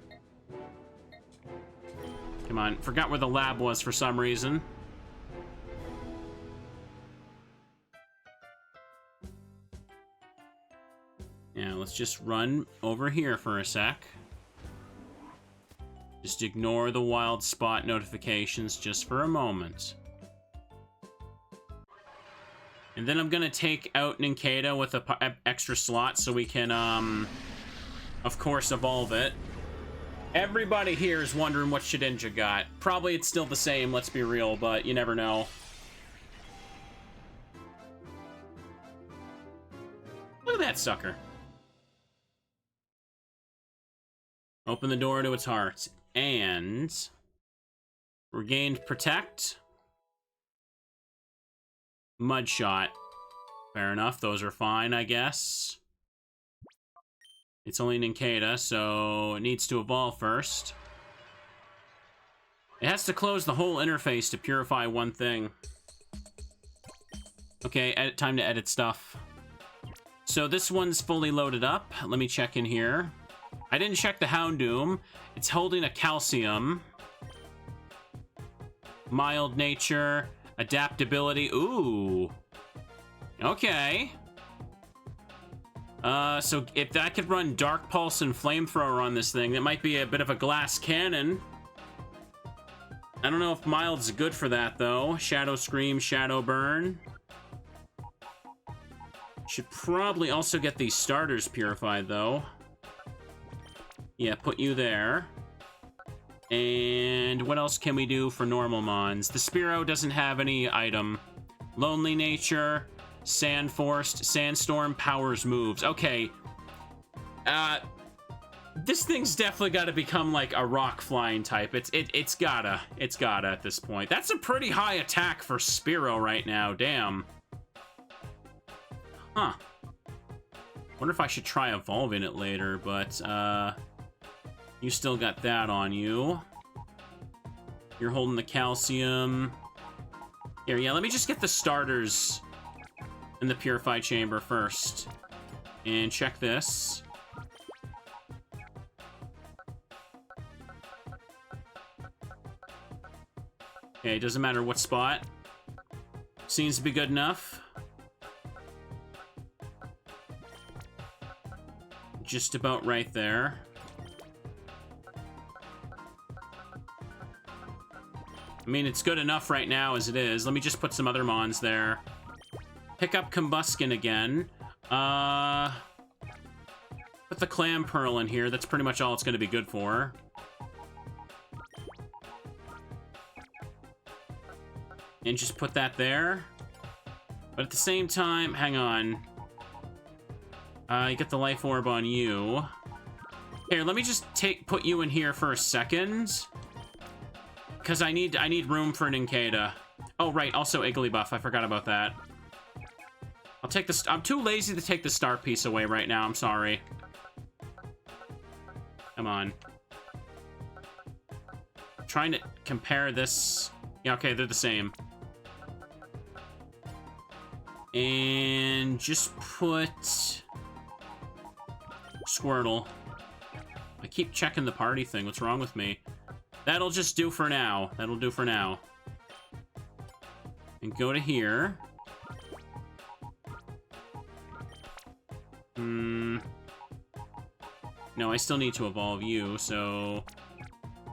Come on, forgot where the lab was for some reason. Yeah, let's just run over here for a sec. Just ignore the wild spot notifications just for a moment. And then I'm gonna take out Nincada with a extra slot so we can, of course, evolve it. Everybody here is wondering what Shedinja got. Probably it's still the same, let's be real, but you never know. Look at that sucker. Open the door to its heart. And... regained Protect. Mudshot. Fair enough, those are fine, I guess. It's only Nincada, so it needs to evolve first. It has to close the whole interface to purify one thing. Okay, time to edit stuff. So this one's fully loaded up. Let me check in here. I didn't check the Houndoom. It's holding a Calcium. Mild nature. Adaptability. Ooh. Okay. So if I could run Dark Pulse and Flamethrower on this thing, that might be a bit of a glass cannon. I don't know if Mild's good for that, though. Shadow Scream, Shadow Burn. Should probably also get these starters purified, though. Yeah, put you there. And what else can we do for normal mons? The Spearow doesn't have any item. Lonely Nature, Sand Forced, Sandstorm, Powers Moves. Okay. This thing's definitely got to become like a rock flying type. It's gotta at this point. That's a pretty high attack for Spearow right now. Damn. Huh. Wonder if I should try evolving it later, but you still got that on you. You're holding the calcium. Here, yeah, let me just get the starters in the Purified Chamber first. And check this. Okay, doesn't matter what spot. Seems to be good enough. Just about right there. I mean, it's good enough right now as it is. Let me just put some other mons there. Pick up Combuskin again. Put the Clam Pearl in here. That's pretty much all it's going to be good for. And just put that there. But at the same time, hang on. You get the Life Orb on you. Here, let me just put you in here for a second. Because I need room for an Inkeda. Oh, right, also Igglybuff. I forgot about that. I'll take this. I'm too lazy to take the star piece away right now. I'm sorry. Come on. I'm trying to compare this. Yeah, okay, they're the same. And just put Squirtle. I keep checking the party thing. What's wrong with me? That'll just do for now. That'll do for now. And go to here. No, I still need to evolve you, so...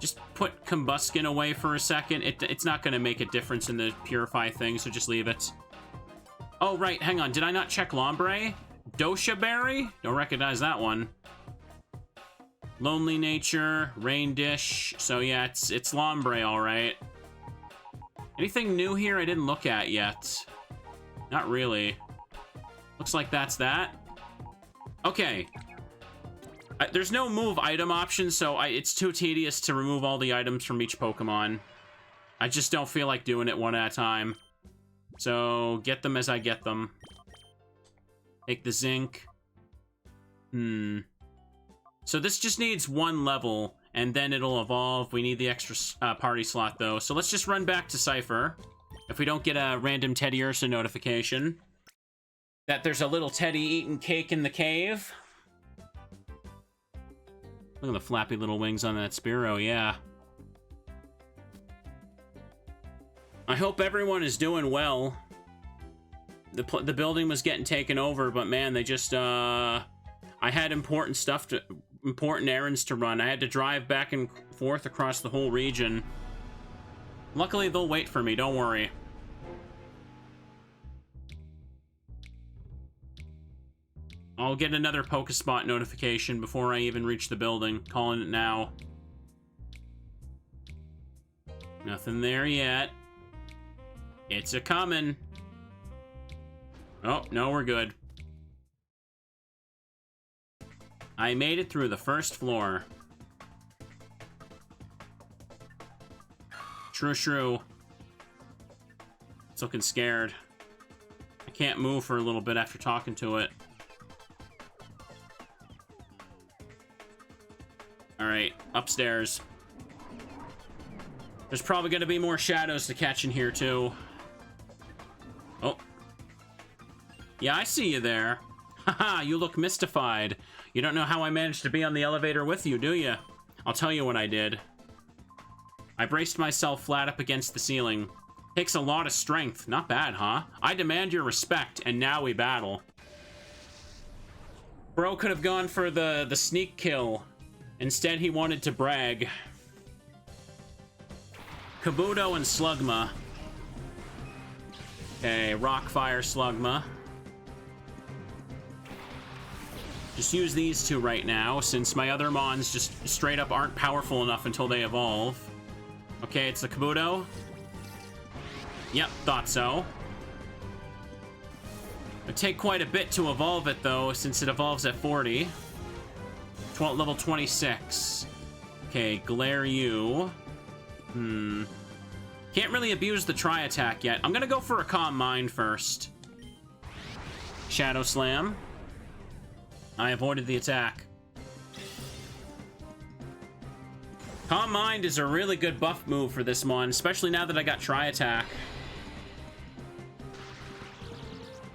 Just put Combuskin away for a second. It's not going to make a difference in the Purify thing, so just leave it. Oh, right, hang on. Did I not check Lombre? Dosha Berry? Don't recognize that one. Lonely Nature, Rain Dish. So yeah, it's Lombre, all right. Anything new here I didn't look at yet? Not really. Looks like that's that. Okay. There's no move item option, so it's too tedious to remove all the items from each Pokemon. I just don't feel like doing it one at a time. So, get them as I get them. Take the zinc. So this just needs one level, and then it'll evolve. We need the extra party slot, though. So let's just run back to Cipher. If we don't get a random Teddy Ursa notification that there's a little Teddy eating cake in the cave. Look at the flappy little wings on that Spearow, yeah. I hope everyone is doing well. The building was getting taken over, but man, they just, I had important errands to run. I had to drive back and forth across the whole region. Luckily, they'll wait for me, don't worry. I'll get another Pokespot notification before I even reach the building. Calling it now. Nothing there yet. It's a-comin'. Oh, no, we're good. I made it through the first floor. Shrew. It's looking scared. I can't move for a little bit after talking to it. Alright, upstairs. There's probably going to be more shadows to catch in here, too. Oh. Yeah, I see you there. Haha, you look mystified. You don't know how I managed to be on the elevator with you, do you? I'll tell you what I did. I braced myself flat up against the ceiling. Takes a lot of strength. Not bad, huh? I demand your respect, and now we battle. Bro could have gone for the sneak kill. Instead, he wanted to brag. Kabuto and Slugma. Okay, Rockfire Slugma. Just use these two right now, since my other mons just straight up aren't powerful enough until they evolve. Okay, it's the Kabuto. Yep, thought so. It'd take quite a bit to evolve it, though, since it evolves at 40. Level 26. Okay, Glare you. Can't really abuse the Tri-Attack yet. I'm gonna go for a Calm Mind first. Shadow Slam. I avoided the attack. Calm Mind is a really good buff move for this one, especially now that I got Tri-Attack.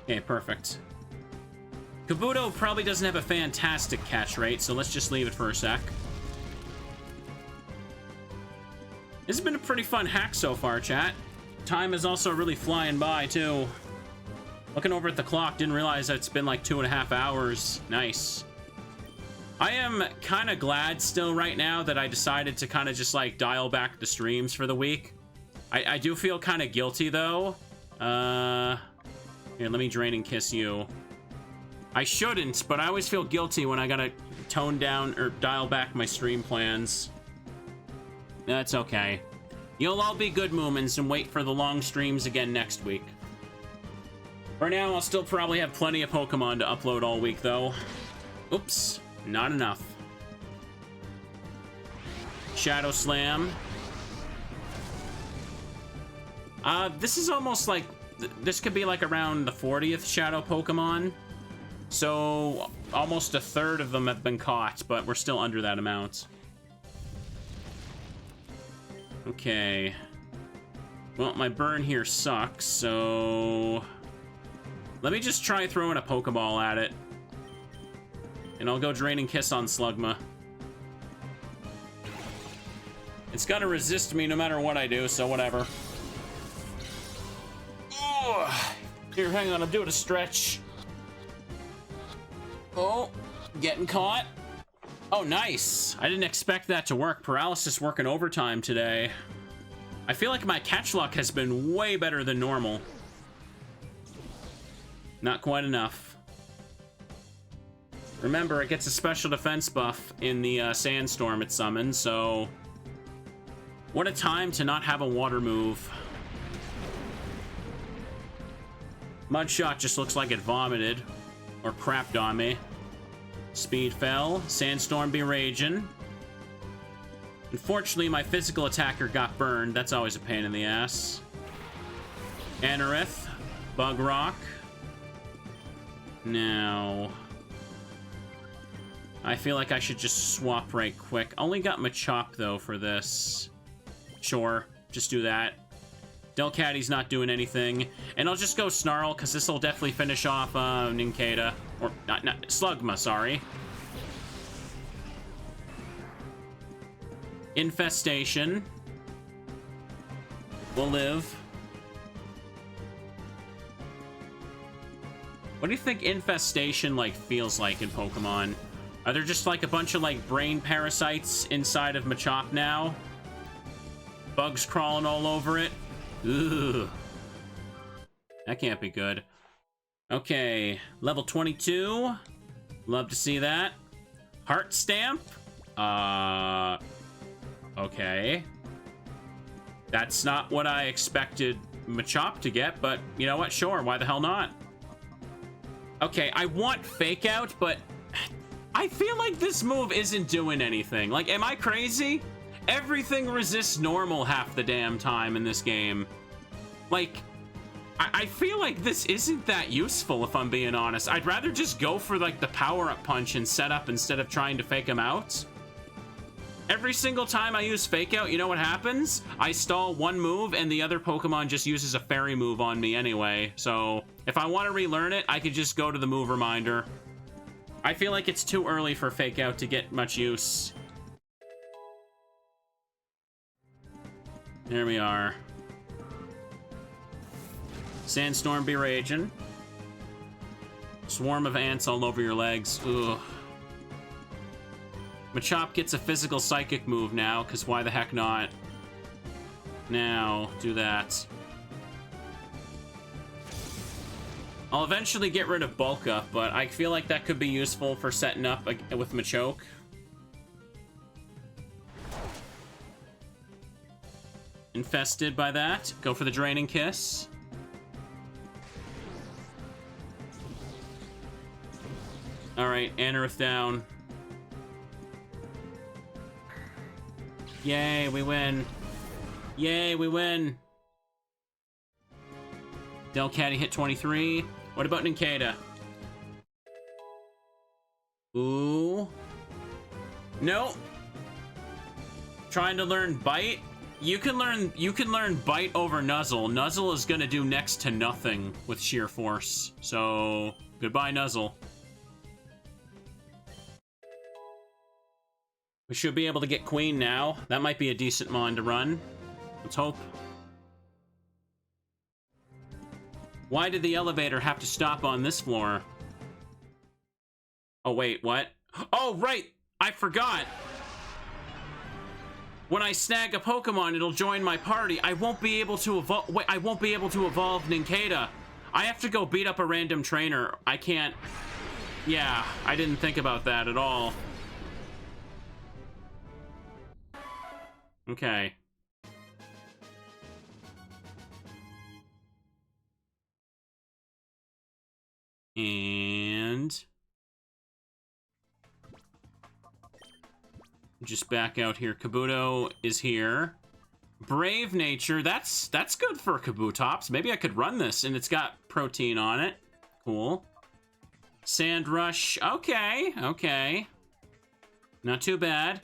Okay, perfect. Kabuto probably doesn't have a fantastic catch rate, so let's just leave it for a sec. This has been a pretty fun hack so far, chat. Time is also really flying by, too. Looking over at the clock, didn't realize that it's been like 2.5 hours. Nice. I am kind of glad still right now that I decided to kind of just like dial back the streams for the week. I do feel kind of guilty though. Here, let me Drain and Kiss you. I shouldn't, but I always feel guilty when I gotta tone down or dial back my stream plans. That's okay. You'll all be good Moomins and wait for the long streams again next week. For now, I'll still probably have plenty of Pokemon to upload all week though. Oops. Not enough. Shadow Slam. This is almost like... This could be like around the 40th Shadow Pokemon. So, almost a third of them have been caught, but we're still under that amount. Okay. Well, my burn here sucks, so... Let me just try throwing a Pokeball at it. And I'll go Drain and Kiss on Slugma. It's gonna resist me no matter what I do, so whatever. Oh, here, hang on, I'm doing a stretch. Oh, getting caught. Oh, nice. I didn't expect that to work. Paralysis working overtime today. I feel like my catch luck has been way better than normal. Not quite enough. Remember, it gets a special defense buff in the sandstorm it summons, so... What a time to not have a water move. Mudshot just looks like it vomited. Or crapped on me. Speed fell. Sandstorm be raging. Unfortunately, my physical attacker got burned. That's always a pain in the ass. Anorith. Bug Rock. Now... I feel like I should just swap right quick. Only got Machop, though, for this. Sure, just do that. Delcatty's not doing anything. And I'll just go Snarl, because this will definitely finish off Nincada. Or, not Slugma, sorry. Infestation. Will live. What do you think Infestation, like, feels like in Pokemon? Are there just, like, a bunch of, like, brain parasites inside of Machop now? Bugs crawling all over it? Ugh. That can't be good. Okay, level 22. Love to see that. Heart Stamp? Okay. That's not what I expected Machop to get, but you know what? Sure, why the hell not? Okay, I want Fake Out, but... I feel like this move isn't doing anything. Like, am I crazy? Everything resists normal half the damn time in this game. Like, I feel like this isn't that useful, if I'm being honest. I'd rather just go for, like, the power-up punch and set up instead of trying to fake him out. Every single time I use Fake Out, you know what happens? I stall one move, and the other Pokemon just uses a fairy move on me anyway. So, if I want to relearn it, I could just go to the move reminder. I feel like it's too early for Fake Out to get much use. There we are. Sandstorm be raging. Swarm of ants all over your legs. Ugh. Machop gets a physical psychic move now, because why the heck not? Now, do that. I'll eventually get rid of Bulk Up, but I feel like that could be useful for setting up with Machoke. Infested by that. Go for the Draining Kiss. Alright, Anorith down. Yay, we win. Yay, we win. Delcatty hit 23. What about Nincada? Ooh. No. Trying to learn Bite? You can learn Bite over Nuzzle. Nuzzle is gonna do next to nothing with sheer force. So, goodbye, Nuzzle. We should be able to get Queen now. That might be a decent mon to run. Let's hope. Why did the elevator have to stop on this floor? Oh, wait, what? Oh, right! I forgot! When I snag a Pokemon, it'll join my party. I won't be able to evolve. Wait, I won't be able to evolve Nincada. I have to go beat up a random trainer. I can't. Yeah, I didn't think about that at all. Okay. And just back out here. Kabuto is here. Brave Nature, that's good for Kabutops. Maybe I could run this, and it's got protein on it. Cool. Sand Rush, okay, okay. Not too bad.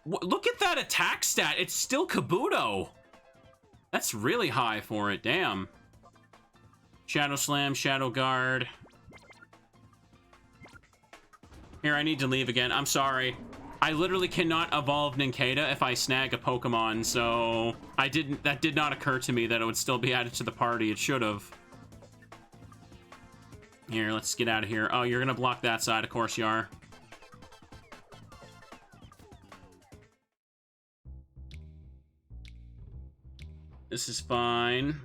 Look at that attack stat, it's still Kabuto. That's really high for it, damn. Shadow Slam, Shadow Guard. Here, I need to leave again, I'm sorry. I literally cannot evolve Nincada if I snag a Pokemon, so that did not occur to me that it would still be added to the party. It should have. Here, let's get out of here. Oh, you're gonna block that side, of course you are. This is fine.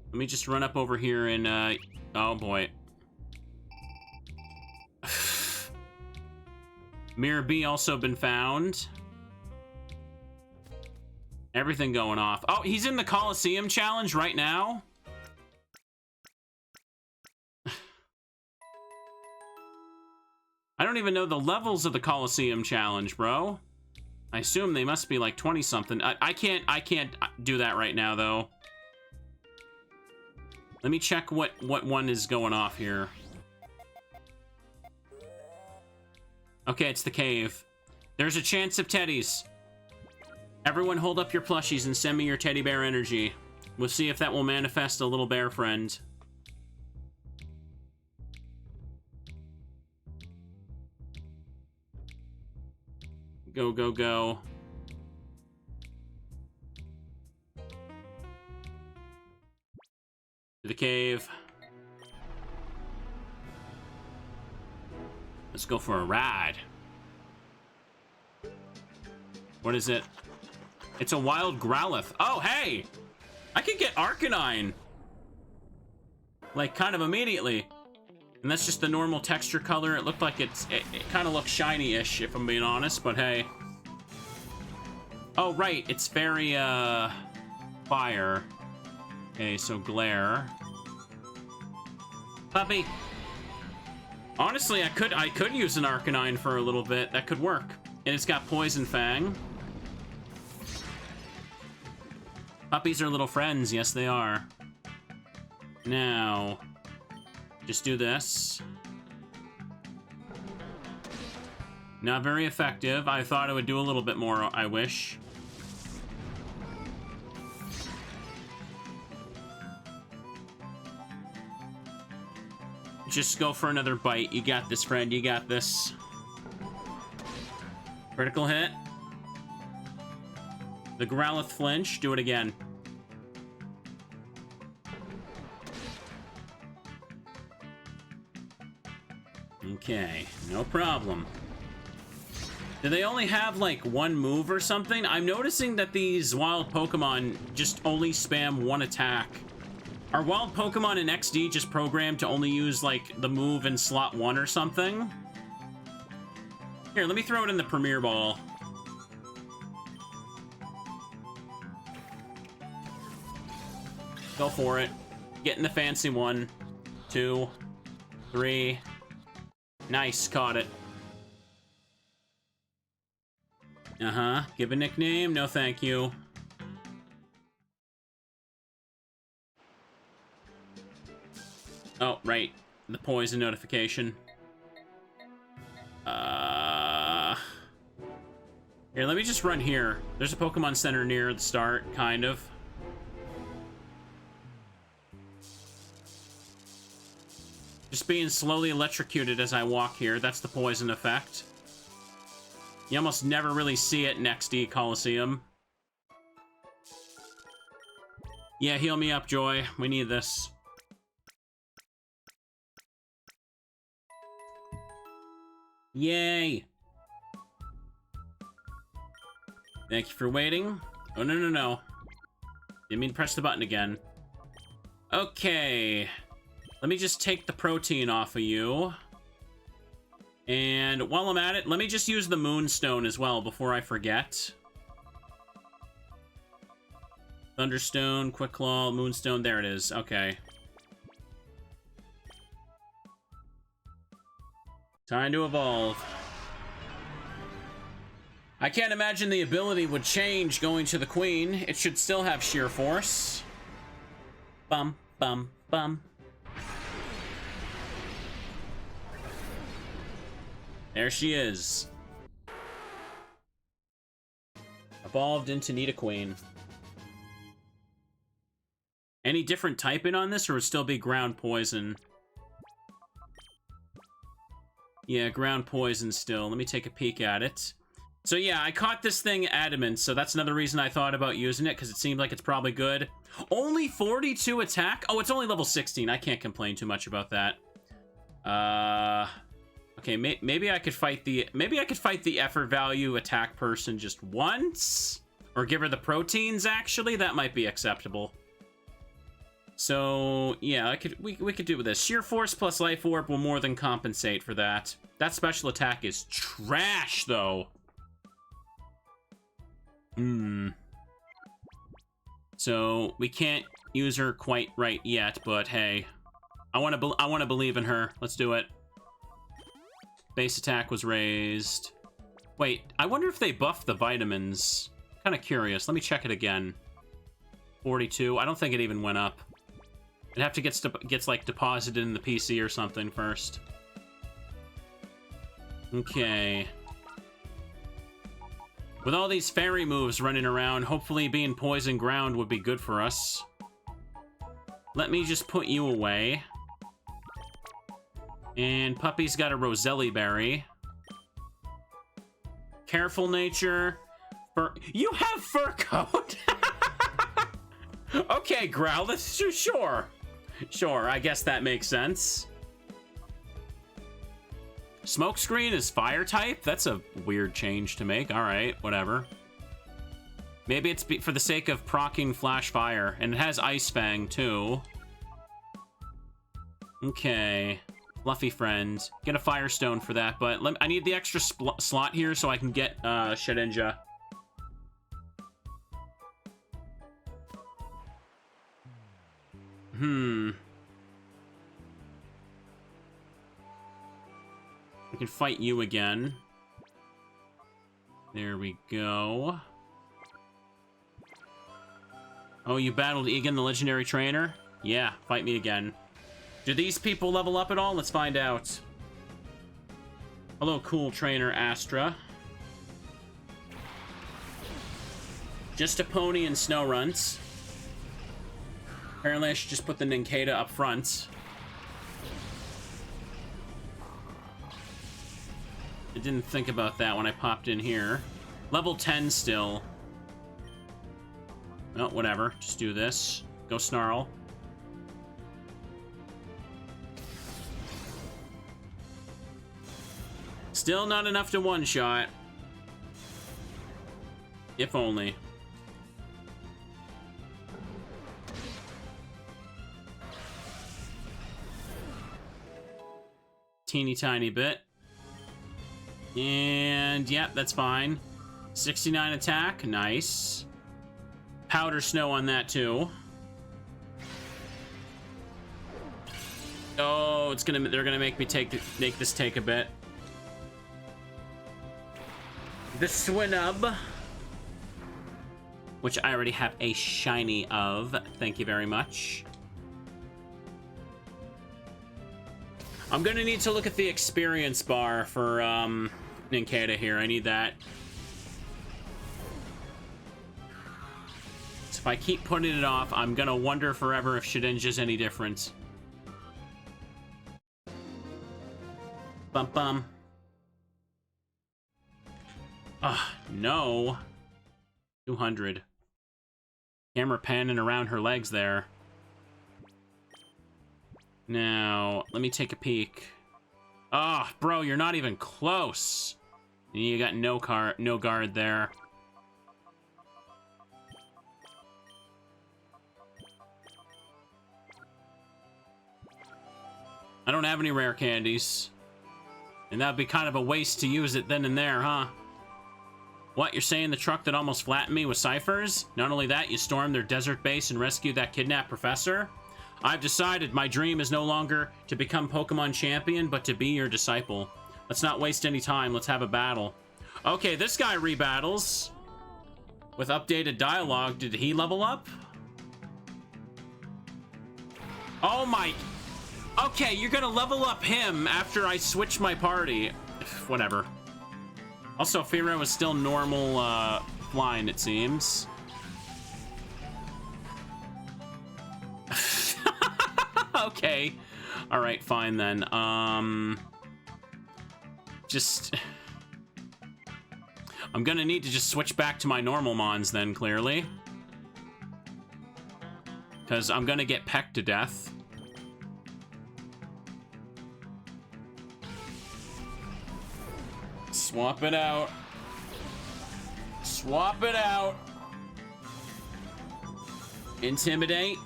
Let me just run up over here and, oh boy. Mirror B also been found. Everything going off. Oh, he's in the Coliseum challenge right now? I don't even know the levels of the Coliseum challenge, bro. I assume they must be like 20-something. I can't do that right now, though. Let me check what one is going off here. Okay, it's the cave. There's a chance of teddies. Everyone hold up your plushies and send me your teddy bear energy. We'll see if that will manifest a little bear friend. Go, go, go. To the cave. Let's go for a ride. What is it? It's a wild Growlithe. Oh, hey! I can get Arcanine. Like, kind of immediately. And that's just the normal texture color. It looked like it kind of looks shiny-ish, if I'm being honest, but hey. Oh, right. It's very, fire. Okay, so glare. Puppy. Honestly, I could use an Arcanine for a little bit. That could work. And it's got Poison Fang. Puppies are little friends. Yes, they are. Now, just do this. Not very effective. I thought it would do a little bit more, I wish. Just go for another bite. You got this, friend. You got this. Critical hit. The Growlithe flinch. Do it again. Okay, no problem. Do they only have, like, one move or something? I'm noticing that these wild Pokemon just only spam one attack. Are wild Pokemon in XD just programmed to only use, like, the move in slot 1 or something? Here, let me throw it in the Premier Ball. Go for it. Get in the fancy one. 2, 3. Nice, caught it. Uh-huh. Give a nickname? No, thank you. Oh, right. The poison notification. Here, let me just run here. There's a Pokemon Center near the start, kind of. Just being slowly electrocuted as I walk here. That's the poison effect. You almost never really see it in XD Coliseum. Yeah, heal me up, Joy. We need this. Yay! Thank you for waiting. Oh, no, no, no. Didn't mean to press the button again. Okay. Let me just take the protein off of you. And while I'm at it, let me just use the Moonstone as well before I forget. Thunderstone, Quick Claw, Moonstone. There it is. Okay. Time to evolve. I can't imagine the ability would change going to the Queen. It should still have sheer force. Bum, bum, bum. There she is. Evolved into Nidoqueen. Any different typing on this, or would it still be ground poison? Yeah, ground poison still. Let me take a peek at it. So yeah, I caught this thing adamant, so that's another reason I thought about using it, because it seemed like it's probably good. Only 42 attack? Oh, it's only level 16. I can't complain too much about that. Okay, maybe I could fight the... Maybe I could fight the effort value attack person just once? Or give her the proteins, actually? That might be acceptable. So, yeah, we could do with this. Sheer Force plus Life Orb will more than compensate for that. That special attack is trash, though. So, we can't use her quite right yet, but hey. I want to believe in her. Let's do it. Base attack was raised. Wait, I wonder if they buffed the vitamins. Kind of curious. Let me check it again. 42. I don't think it even went up. It'd have to gets like deposited in the PC or something first. Okay. With all these fairy moves running around, hopefully being poison ground would be good for us. Let me just put you away. And Puppy's got a Roselli berry. Careful nature. You have fur coat! Okay, Growlithe, sure. Sure, I guess that makes sense. Smokescreen is fire type? That's a weird change to make. Alright, whatever. Maybe it's for the sake of proccing Flash Fire. And it has Ice Fang, too. Okay. Fluffy friend. Get a Firestone for that, but I need the extra slot here so I can get Shedinja. We can fight you again. There we go. Oh, you battled Egan, the legendary trainer? Yeah, fight me again. Do these people level up at all? Let's find out. Hello, cool trainer Astra. Just a pony and snow runs. Apparently I should just put the Nincada up front. I didn't think about that when I popped in here. Level 10 still. Oh, whatever. Just do this. Go Snarl. Still not enough to one-shot. If only. Teeny tiny bit. And, yeah, that's fine. 69 attack. Nice. Powder Snow on that, too. Oh, they're gonna make me make this take a bit. the Swinub, which I already have a shiny of. Thank you very much. I'm gonna need to look at the experience bar for Nincada here. I need that. So if I keep putting it off, I'm gonna wonder forever if Shedinja's any different. Bum bum. Ah, no. 200. Camera panning around her legs there. Now, let me take a peek. Ah, oh, bro, you're not even close. You got no guard there. I don't have any rare candies. And that'd be kind of a waste to use it then and there, huh? What, you're saying the truck that almost flattened me was Cipher's? Not only that, you stormed their desert base and rescued that kidnapped professor? I've decided my dream is no longer to become Pokemon champion, but to be your disciple. Let's not waste any time, let's have a battle. Okay, this guy rebattles. With updated dialogue, did he level up? Oh my... Okay, you're gonna level up him after I switch my party. Whatever. Also, Firo is still normal, flying, it seems. Okay. Alright, fine then. Just... I'm gonna need to just switch back to my normal mons then, clearly. Because I'm gonna get pecked to death. Swap it out. Swap it out. Intimidate.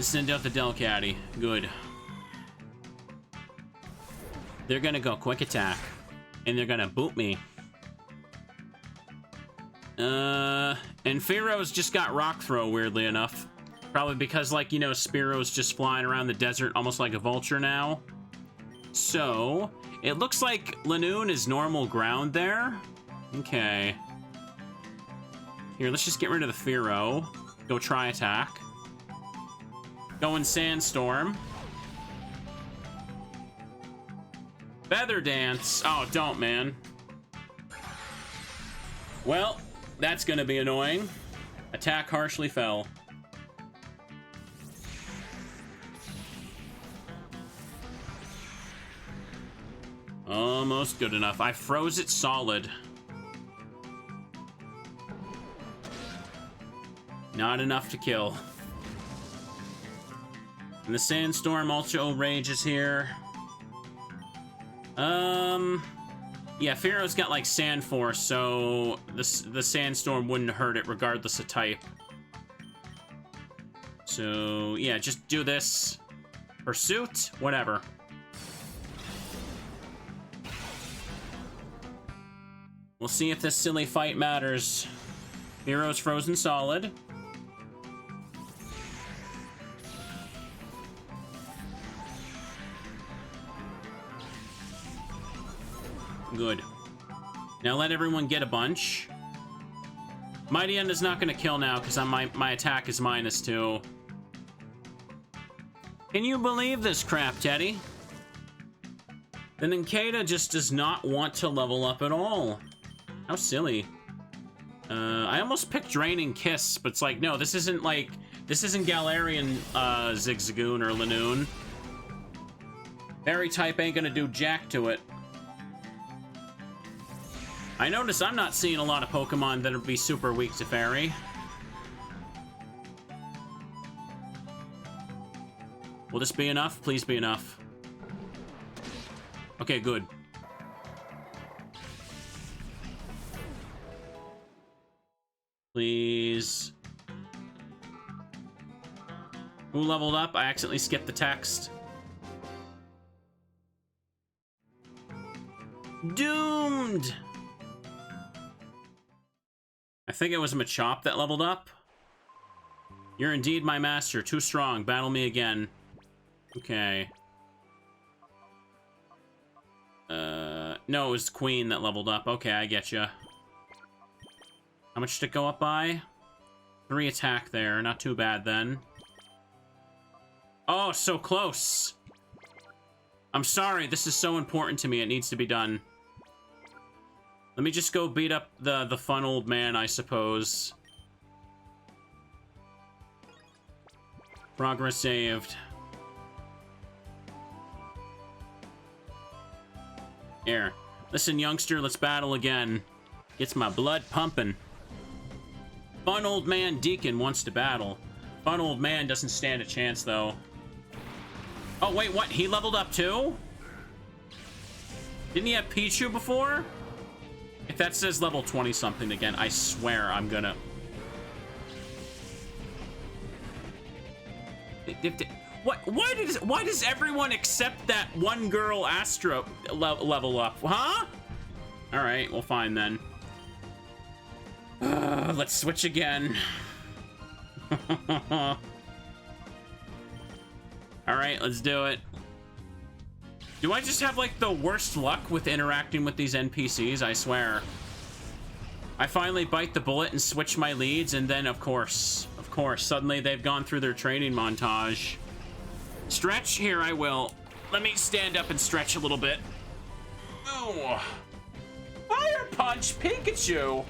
Send out the Delcatty. Good. They're gonna go quick attack. And they're gonna boot me. And Firo's just got rock throw, weirdly enough. Probably because, like, you know, Spearo's just flying around the desert almost like a vulture now. So, it looks like Lanoon is normal ground there. Okay. Here, let's just get rid of the Firo. Go try attack. Go in Sandstorm. Feather Dance. Oh, don't, man. Well, that's gonna be annoying. Attack harshly fell. Almost good enough. I froze it solid. Not enough to kill. And the Sandstorm also rages here. Yeah, Firo's got like Sand Force, so the Sandstorm wouldn't hurt it regardless of type. So yeah, just do this. Pursuit, whatever. We'll see if this silly fight matters. Firo's frozen solid. Good. Now let everyone get a bunch. Mighty End is not going to kill now because my attack is -2. Can you believe this crap, Teddy? The Nincada just does not want to level up at all. How silly. I almost picked Draining Kiss, but it's like, no, this isn't Galarian Zigzagoon or Lanoon. Fairy type ain't gonna do jack to it. I notice I'm not seeing a lot of Pokemon that'll be super weak to Fairy. Will this be enough? Please be enough. Okay, good. Please. Who leveled up? I accidentally skipped the text. Doomed! I think it was Machop that leveled up. You're indeed my master, too strong. Battle me again. Okay. No, it was Queen that leveled up. Okay, I get you. How much did it go up by? 3 attack there. Not too bad, then. Oh, so close. I'm sorry. This is so important to me. It needs to be done. Let me just go beat up the fun old man, I suppose. Progress saved. Here. Listen, youngster, let's battle again. Gets my blood pumping. Fun old man Deacon wants to battle. Fun old man doesn't stand a chance, though. Oh, wait, what? He leveled up, too? Didn't he have Pichu before? If that says level 20-something again, I swear I'm gonna... What? Why does everyone except that one girl Astro level up? Huh? Alright, well, fine, then. Let's switch again. Alright, let's do it. Do I just have, like, the worst luck with interacting with these NPCs? I swear. I finally bite the bullet and switch my leads, and then, of course, suddenly they've gone through their training montage. Stretch? Here, I will. Let me stand up and stretch a little bit. Oh. Fire Punch Pikachu!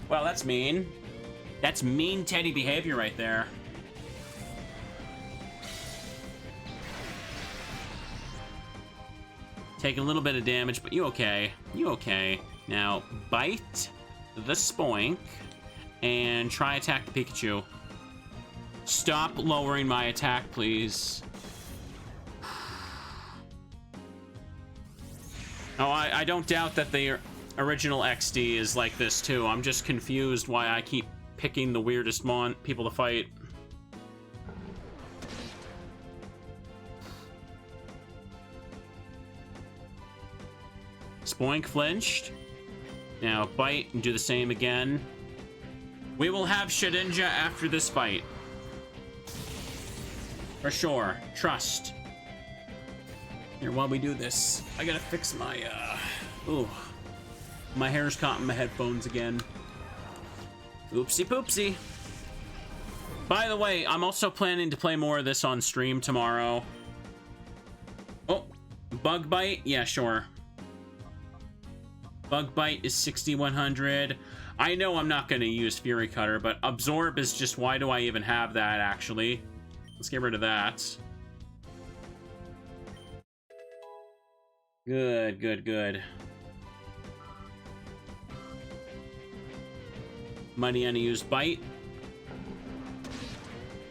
Well, that's mean. That's mean Teddy behavior right there. Take a little bit of damage, but you okay. You okay. Now, bite the Spoink and try attack the Pikachu. Stop lowering my attack, please. Oh, I don't doubt that the original XD is like this, too. I'm just confused why I keep picking the weirdest people to fight. Spoink flinched. Now bite and do the same again. We will have Shedinja after this fight. For sure. Trust. Here, while we do this, I gotta fix my, ooh. My hair's caught in my headphones again. Oopsie poopsie. By the way, I'm also planning to play more of this on stream tomorrow. Oh, Bug Bite? Yeah, sure. Bug Bite is 6,100. I know I'm not going to use Fury Cutter, but Absorb is just, why do I even have that, actually? Let's get rid of that. Good, good, good. Money on to use Bite.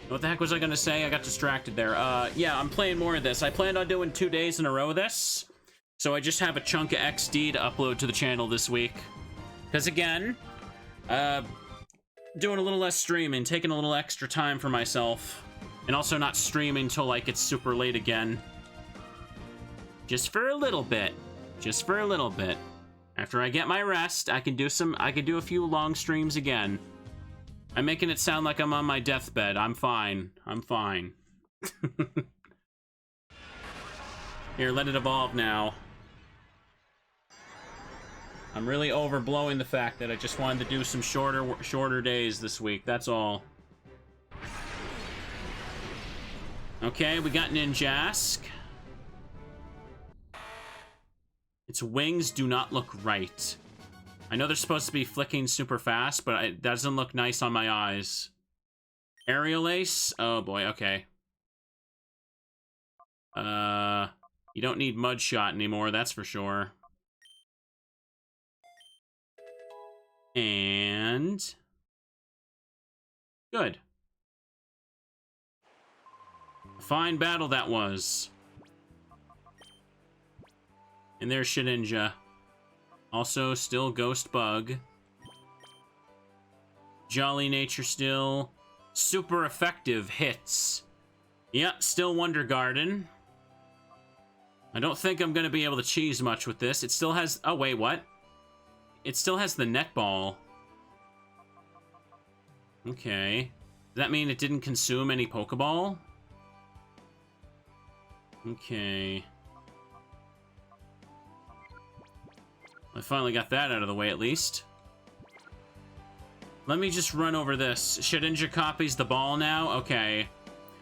What the heck was I going to say? I got distracted there. Yeah, I'm playing more of this. I planned on doing 2 days in a row of this. So I just have a chunk of XD to upload to the channel this week. Because again, doing a little less streaming, taking a little extra time for myself. And also not streaming till like it's super late again. Just for a little bit. Just for a little bit. After I get my rest, I can do a few long streams again. I'm making it sound like I'm on my deathbed. I'm fine. I'm fine. Here, let it evolve now. I'm really overblowing the fact that I just wanted to do some shorter days this week. That's all. Okay, we got Ninjask. Its wings do not look right. I know they're supposed to be flicking super fast, but it doesn't look nice on my eyes. Aerial Ace? Oh boy, okay. You don't need Mud Shot anymore, that's for sure. And... good. Fine battle that was. And there's Shedinja. Also, still Ghost Bug. Jolly Nature still. Super effective hits. Yeah, still Wonder Garden. I don't think I'm going to be able to cheese much with this. It still has... oh, wait, what? It still has the Netball. Okay. Does that mean it didn't consume any Pokeball? Okay. I finally got that out of the way, at least. Let me just run over this. Shedinja copies the ball now? Okay.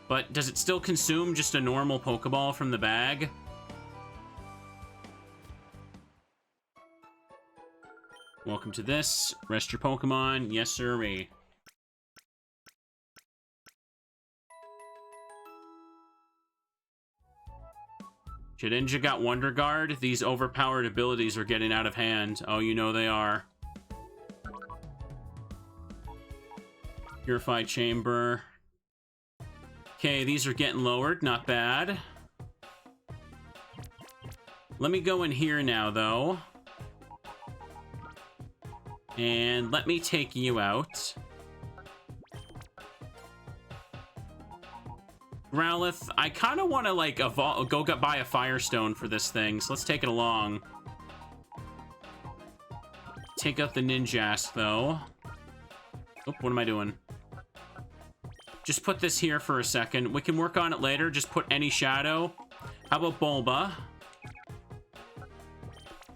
But does it still consume just a normal Pokeball from the bag? Welcome to this. Rest your Pokemon. Yes, sirree. Shedinja got Wonder Guard. These overpowered abilities are getting out of hand. Oh, you know they are. Purified Chamber. Okay, these are getting lowered. Not bad. Let me go in here now, though. And let me take you out. Growlithe, I kind of want to, like, go buy a Firestone for this thing, so let's take it along. Take out the Ninjask, though. Oh, what am I doing? Just put this here for a second. We can work on it later. Just put any shadow. How about Bulba?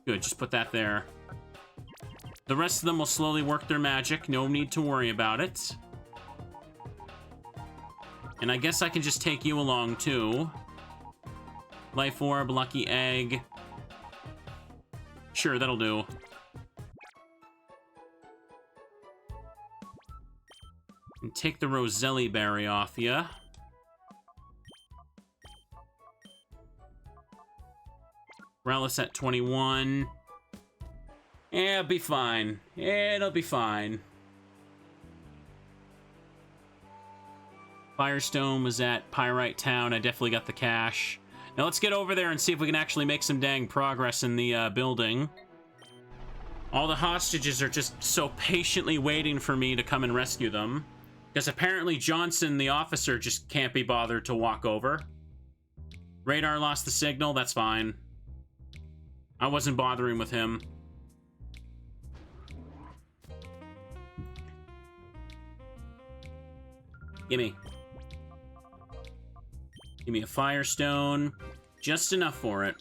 Good, just put that there. The rest of them will slowly work their magic. No need to worry about it. And I guess I can just take you along, too. Life Orb, Lucky Egg. Sure, that'll do. And take the Roselli Berry off ya. Relish at 21. Yeah, it'll be fine. It'll be fine. Firestone was at Pyrite Town. I definitely got the cash. Now let's get over there and see if we can actually make some dang progress in the building. All the hostages are just so patiently waiting for me to come and rescue them. Because apparently Johnson, the officer, just can't be bothered to walk over. Radar lost the signal. That's fine. I wasn't bothering with him. Gimme. Give me a Firestone. Just enough for it.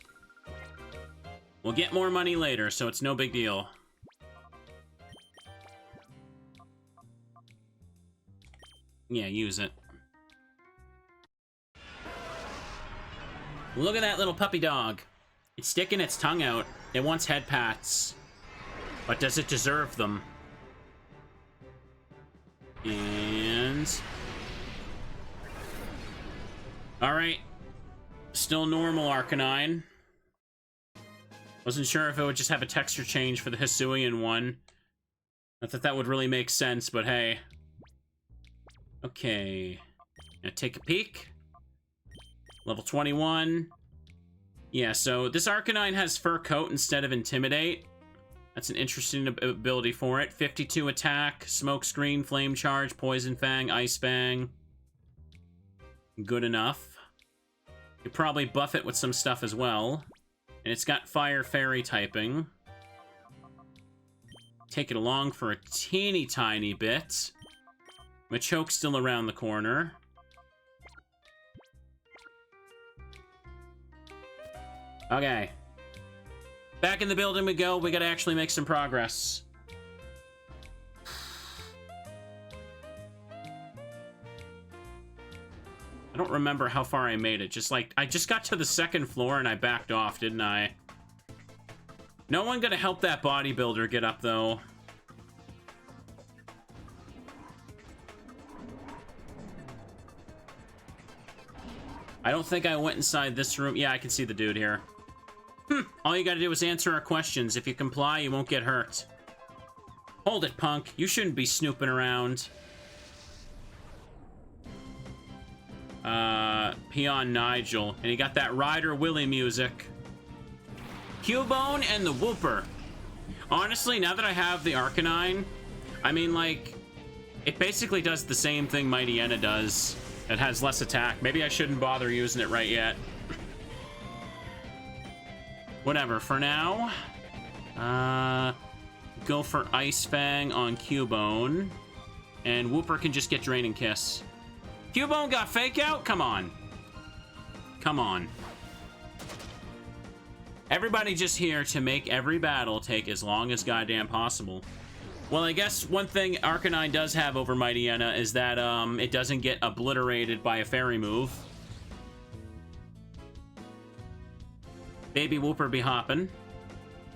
We'll get more money later, so it's no big deal. Yeah, use it. Look at that little puppy dog. It's sticking its tongue out. It wants head pats. But does it deserve them? And... Alright. Still normal, Arcanine. Wasn't sure if it would just have a texture change for the Hisuian one. I thought that would really make sense, but hey. Okay. Now take a peek. Level 21. Yeah, so this Arcanine has Fur Coat instead of Intimidate. That's an interesting ability for it. 52 attack, Smoke Screen, Flame Charge, Poison Fang, Ice Fang. Good enough. You probably buff it with some stuff as well. And it's got Fire Fairy typing. Take it along for a teeny tiny bit. Machoke's still around the corner. Okay. Back in the building we go. We gotta actually make some progress. I don't remember how far I made it. Just like, I just got to the second floor and I backed off, didn't I? No one gonna help that bodybuilder get up, though. I don't think I went inside this room. Yeah, I can see the dude here. All you gotta do is answer our questions. If you comply, you won't get hurt. Hold it, punk. You shouldn't be snooping around. Peon Nigel. And he got that Ryder Willie music. Cubone and the Whooper. Honestly, now that I have the Arcanine, I mean, like, it basically does the same thing Mightyena does. It has less attack. Maybe I shouldn't bother using it right yet. Whatever, for now. Go for Ice Fang on Cubone. And Whooper can just get Draining Kiss. Cubone got Fake Out? Come on. Come on. Everybody just here to make every battle take as long as goddamn possible. Well, I guess one thing Arcanine does have over Mightyena is that it doesn't get obliterated by a fairy move. Baby Whooper be hoppin'.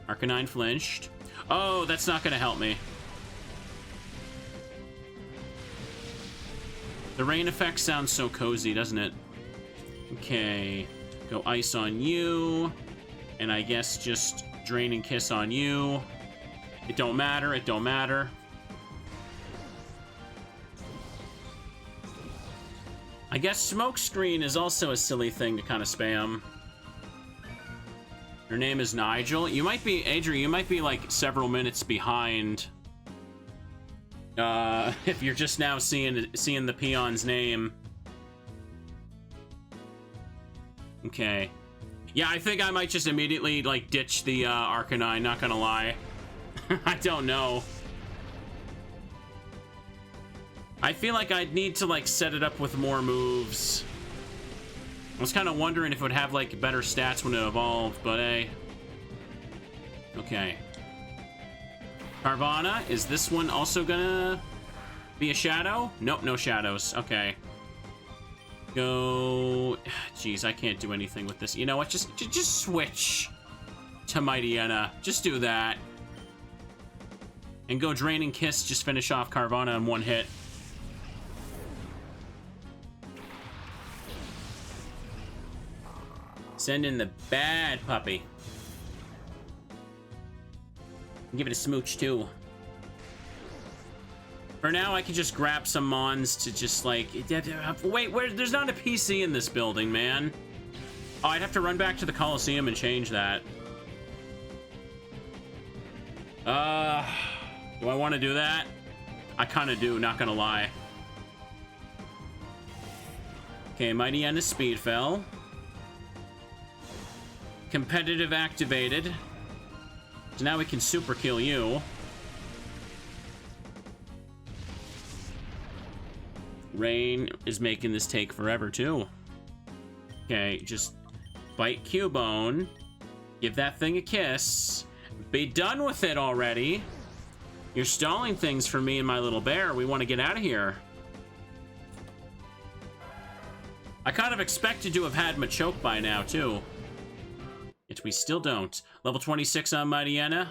Arcanine flinched. Oh, that's not gonna help me. The rain effect sounds so cozy, doesn't it? Okay. Go Ice on you. And I guess just Draining Kiss on you. It don't matter, it don't matter. I guess Smokescreen is also a silly thing to kind of spam. Your name is Nigel. You might be, Adri, you might be like several minutes behind. If you're just now seeing the peon's name. Okay. Yeah, I think I might just immediately, like, ditch the Arcanine, not gonna lie. I don't know. I feel like I'd need to, like, set it up with more moves. I was kind of wondering if it would have, like, better stats when it evolved, but hey. Okay. Carvana, is this one also gonna be a shadow? Nope, no shadows. Okay. Go... Jeez, I can't do anything with this. You know what? Just switch to Mightyena. Just do that. And go Draining Kiss, just finish off Carvana in one hit. Send in the bad puppy. Give it a smooch, too. For now, I can just grab some Mons to just, like... Wait, there's not a PC in this building, man. Oh, I'd have to run back to the Coliseum and change that. Do I want to do that? I kind of do, not gonna lie. Okay, Mightyena Speed fell. Competitive activated. So now we can super kill you. Rain is making this take forever, too. Okay, just bite Cubone. Give that thing a kiss. Be done with it already. You're stalling things for me and my little bear. We want to get out of here. I kind of expected to have had Machoke by now, too. Yet we still don't. Level 26 on Mightyena.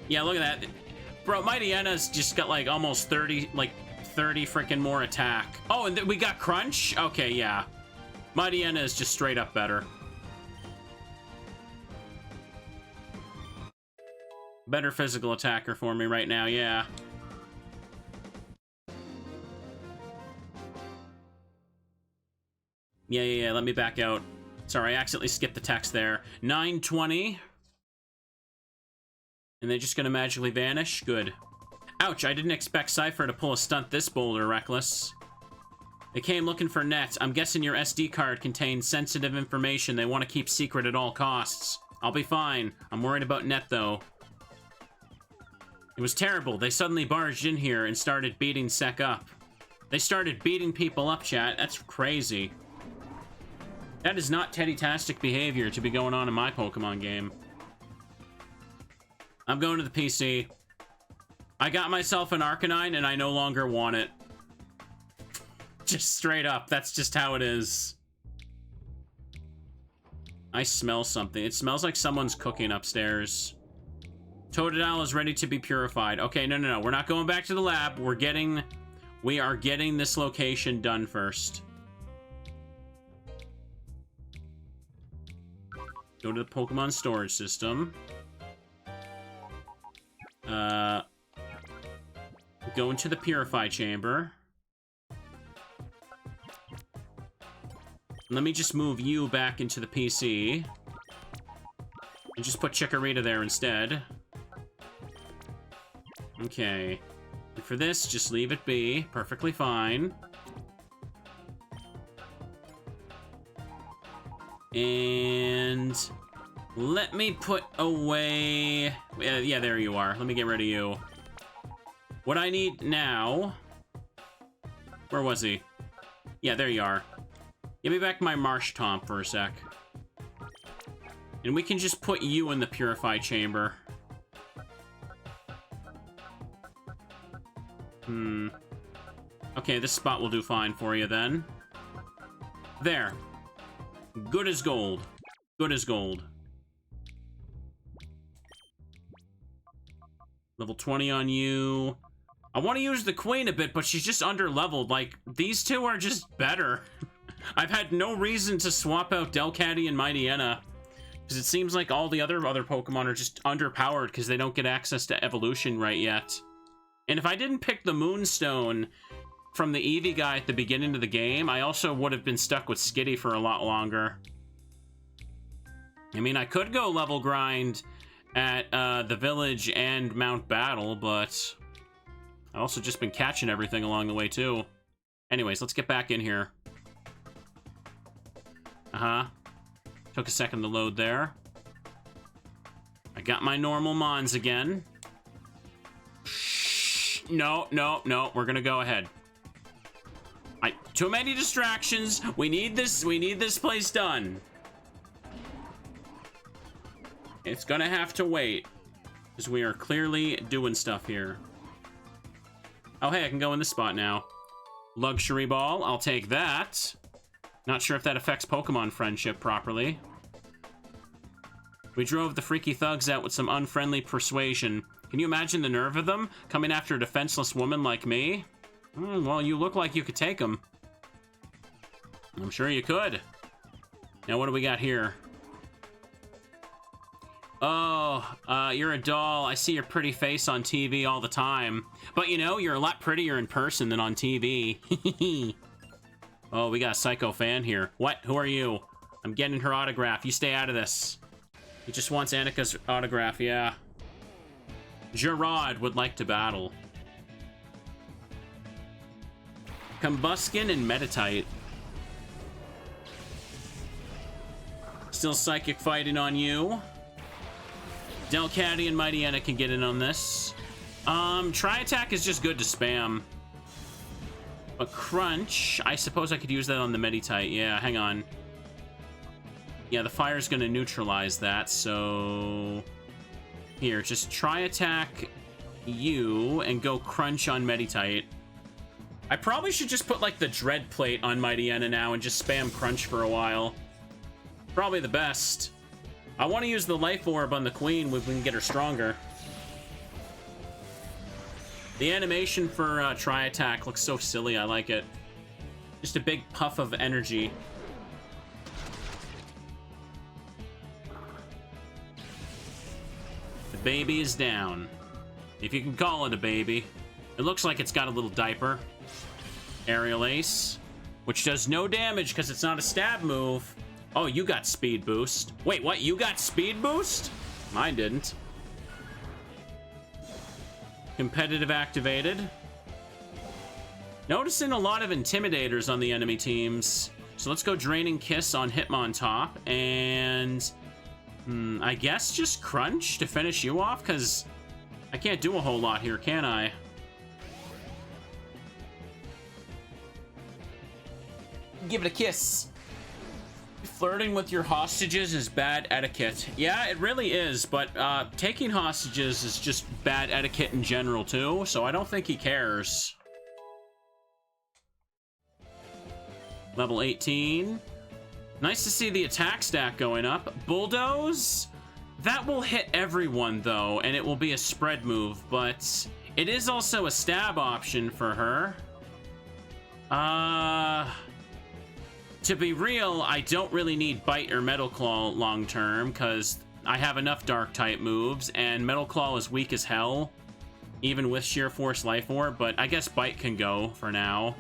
Yeah, look at that. Bro, Mightyena's just got, like, almost 30 freaking more attack. Oh, and we got Crunch? Okay, yeah. Mightyena is just straight up better. Better physical attacker for me right now, yeah. Yeah, let me back out. Sorry, I accidentally skipped the text there. 920. And they're just gonna magically vanish? Good. Ouch, I didn't expect Cipher to pull a stunt this bold or reckless. They came looking for Net. I'm guessing your SD card contains sensitive information they want to keep secret at all costs. I'll be fine. I'm worried about Net, though. It was terrible. They suddenly barged in here and started beating Sek up. They started beating people up, chat. That's crazy. That is not Teddy-tastic behavior to be going on in my Pokemon game. I'm going to the PC. I got myself an Arcanine, and I no longer want it. Just straight up. That's just how it is. I smell something. It smells like someone's cooking upstairs. Totodile is ready to be purified. Okay, no. We're not going back to the lab. We are getting this location done first. Go to the Pokemon storage system. Go into the Purify chamber. Let me just move you back into the PC. And just put Chikorita there instead. Okay. And for this, just leave it be. Perfectly fine. And let me put away... Yeah, there you are. Let me get rid of you. What I need now... Where was he? Yeah, there you are. Give me back my Marsh Tomp for a sec. And we can just put you in the Purified Chamber. Okay, this spot will do fine for you then. There. Good as gold. Good as gold. Level 20 on you. I want to use the Queen a bit, but she's just under-leveled. Like, these two are just better. I've had no reason to swap out Delcatty and Mightyena, because it seems like all the other Pokemon are just underpowered because they don't get access to evolution right yet. And if I didn't pick the Moonstone from the Eevee guy at the beginning of the game, I also would have been stuck with Skitty for a lot longer. I mean, I could go level grind at the village and Mount Battle, but I've also just been catching everything along the way, too. Anyways, let's get back in here. Took a second to load there. I got my normal Mons again. Shh. No, no, no. We're gonna go ahead. Too many distractions. We need this place done. It's gonna have to wait, because we are clearly doing stuff here. Oh, hey, I can go in this spot now. Luxury Ball, I'll take that. Not sure if that affects Pokemon friendship properly. We drove the freaky thugs out with some unfriendly persuasion. Can you imagine the nerve of them, coming after a defenseless woman like me? Well, you look like you could take them. I'm sure you could. Now, what do we got here? Oh, you're a doll. I see your pretty face on TV all the time. But, you know, you're a lot prettier in person than on TV. Oh, we got a Psycho fan here. What? Who are you? I'm getting her autograph. You stay out of this. He just wants Annika's autograph, yeah. Gerard would like to battle. Combuskin and Meditite. Still Psychic fighting on you. Delcatty and Mightyena can get in on this. Tri-Attack is just good to spam. But Crunch, I suppose I could use that on the Meditite. Yeah, hang on. Yeah, the fire's gonna neutralize that, so... Here, just Tri-Attack you and go Crunch on Meditite. I probably should just put, like, the Dread Plate on Mightyena now and just spam Crunch for a while. Probably the best. I want to use the Life Orb on the Queen if we can get her stronger. The animation for Tri-Attack looks so silly, I like it. Just a big puff of energy. The baby is down. If you can call it a baby. It looks like it's got a little diaper. Aerial Ace, which does no damage because it's not a stab move. Oh, you got speed boost. Wait, what? You got speed boost? Mine didn't. Competitive activated. Noticing a lot of intimidators on the enemy teams. So let's go Draining Kiss on Hitmontop. And I guess just Crunch to finish you off, because I can't do a whole lot here, can I? Give it a kiss. Flirting with your hostages is bad etiquette. Yeah, it really is, but taking hostages is just bad etiquette in general, too, so I don't think he cares. Level 18. Nice to see the attack stack going up. Bulldoze? That will hit everyone, though, and it will be a spread move, but it is also a stab option for her. To be real, I don't really need Bite or Metal Claw long term, because I have enough Dark-type moves, and Metal Claw is weak as hell, even with Sheer Force Life Orb, but I guess Bite can go for now.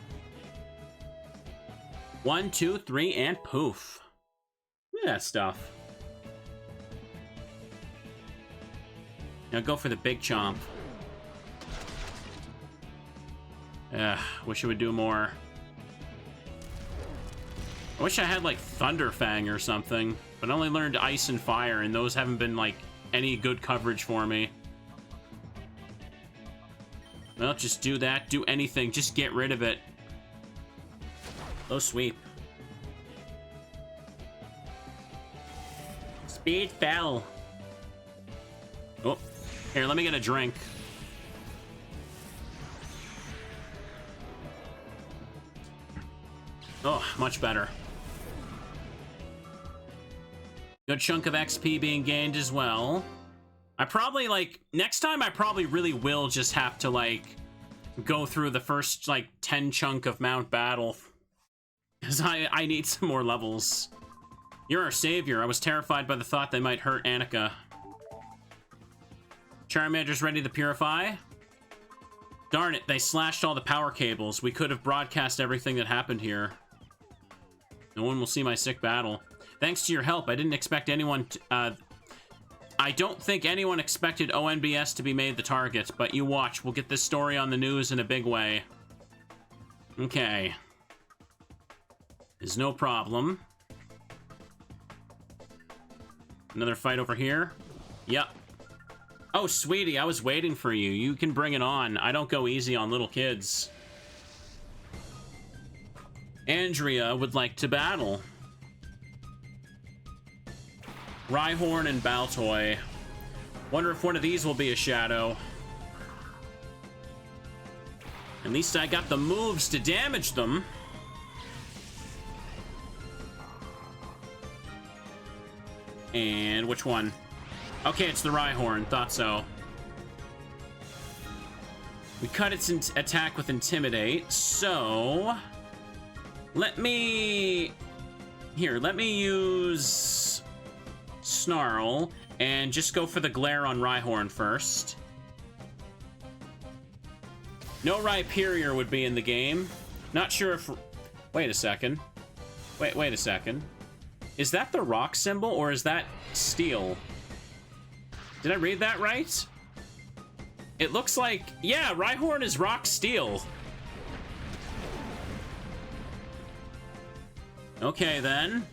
1, 2, 3, and poof. Look at that stuff. Now go for the big chomp. Wish it would do more. I wish I had, like, Thunderfang or something, but I only learned Ice and Fire, and those haven't been, like, any good coverage for me. Well, just do that. Do anything. Just get rid of it. Low sweep. Speed fell. Oh, here, let me get a drink. Oh, much better. Good chunk of XP being gained as well. I probably, like, next time I probably really will just have to, like, go through the first, like, 10 chunk of Mount Battle. Because I need some more levels. You're our savior. I was terrified by the thought they might hurt Annika. Charmander's ready to purify. Darn it, they slashed all the power cables. We could have broadcast everything that happened here. No one will see my sick battle. Thanks to your help, I didn't expect anyone to, I don't think anyone expected ONBS to be made the target, but you watch. We'll get this story on the news in a big way. Okay. Is no problem. Another fight over here. Yep. Oh, sweetie, I was waiting for you. You can bring it on. I don't go easy on little kids. Andrea would like to battle. Rhyhorn and Baltoy. Wonder if one of these will be a shadow. At least I got the moves to damage them. And which one? Okay, it's the Rhyhorn. Thought so. We cut its attack with Intimidate, so... Let me use Snarl and just go for the Glare on Rhyhorn first. No Rhyperior would be in the game. Not sure if... Wait a second. Wait a second. Is that the rock symbol or is that steel? Did I read that right? It looks like... Yeah, Rhyhorn is rock steel. Okay, then.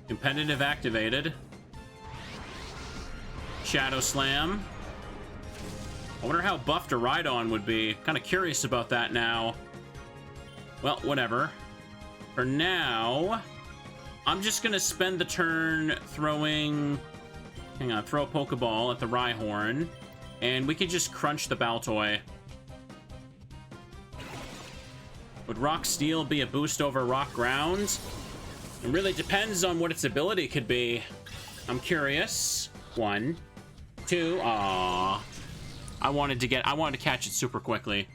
Competitive activated. Shadow Slam. I wonder how buffed a Rhydon would be. Kind of curious about that now. Well, whatever. For now, I'm just going to spend the turn throwing... Hang on, throw a Pokeball at the Rhyhorn. And we could just crunch the Baltoy. Would Rock Steel be a boost over Rock Ground? It really depends on what its ability could be. I'm curious. 1, 2, aww. I wanted to catch it super quickly.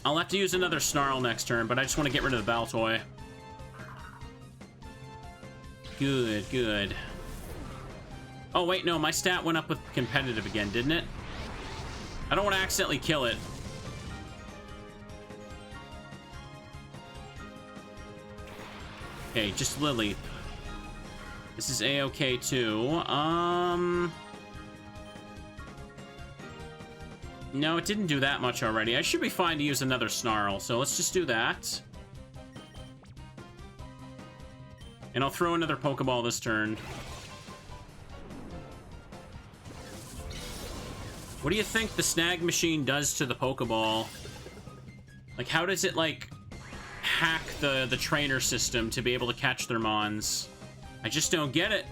I'll have to use another Snarl next turn, but I just want to get rid of the Baltoy. Good, good. Oh, wait, no, my stat went up with competitive again, didn't it? I don't want to accidentally kill it. Okay, just Lily. This is A-okay too. No, it didn't do that much already. I should be fine to use another Snarl, so let's just do that. And I'll throw another Pokeball this turn. What do you think the Snag Machine does to the Pokeball? Like, how does it, like, hack the trainer system to be able to catch their Mons? I just don't get it.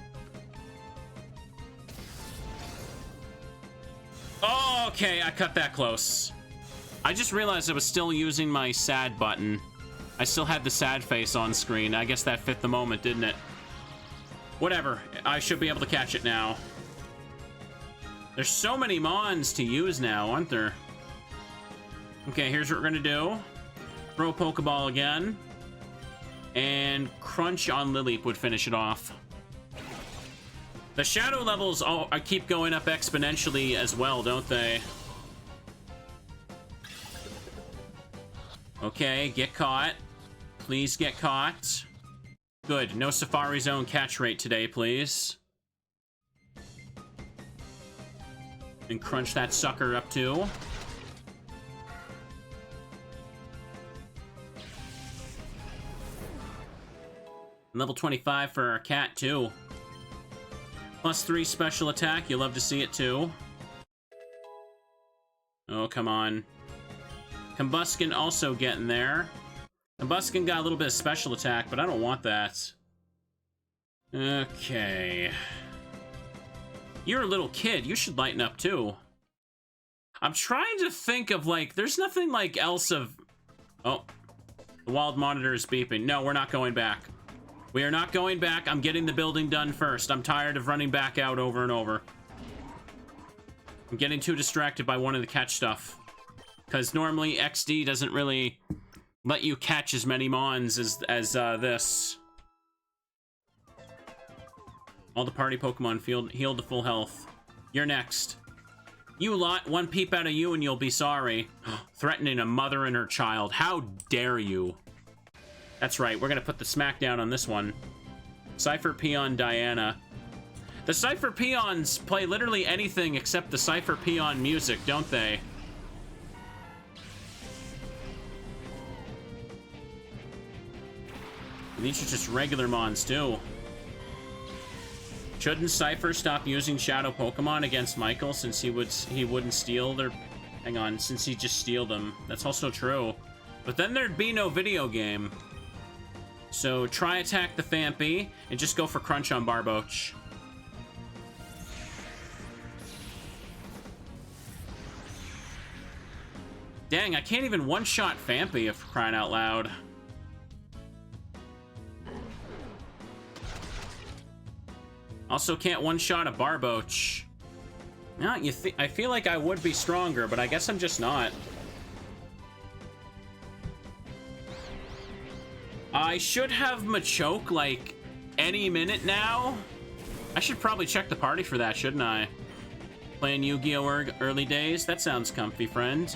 Oh, okay, I cut that close. I just realized I was still using my sad button. I still had the sad face on screen. I guess that fit the moment, didn't it? Whatever, I should be able to catch it now. There's so many Mons to use now, aren't there? Okay, here's what we're gonna do. Throw a Pokeball again. And Crunch on Lileep would finish it off. The shadow levels all keep going up exponentially as well, don't they? Okay, get caught. Please get caught. Good. No Safari Zone catch rate today, please. And crunch that sucker up too. Level 25 for our cat too. +3 special attack. You love to see it too. Oh, come on. Combuskin also getting there. Combuskin got a little bit of special attack, but I don't want that. Okay. You're a little kid. You should lighten up, too. I'm trying to think of, like, there's nothing, like, else of... Oh. The wild monitor is beeping. No, we're not going back. We are not going back. I'm getting the building done first. I'm tired of running back out over and over. I'm getting too distracted by wanting to catch stuff. Because normally XD doesn't really let you catch as many mons as this. All the party Pokemon healed to full health. You're next. You lot, one peep out of you and you'll be sorry. Threatening a mother and her child. How dare you? That's right, we're gonna put the smackdown on this one. Cipher Peon Diana. The Cipher Peons play literally anything except the Cipher Peon music, don't they? And these are just regular mons, too. Shouldn't Cipher stop using Shadow Pokemon against Michael since he wouldn't steal their... Hang on, since he'd just steal them. That's also true. But then there'd be no video game. So try attack the Fampy and just go for Crunch on Barboach. Dang, I can't even one-shot Fampy if crying out loud. Also can't one-shot a Barboach. No, I feel like I would be stronger, but I guess I'm just not. I should have Machoke, like, any minute now. I should probably check the party for that, shouldn't I? Playing Yu-Gi-Oh! Early days? That sounds comfy, friend.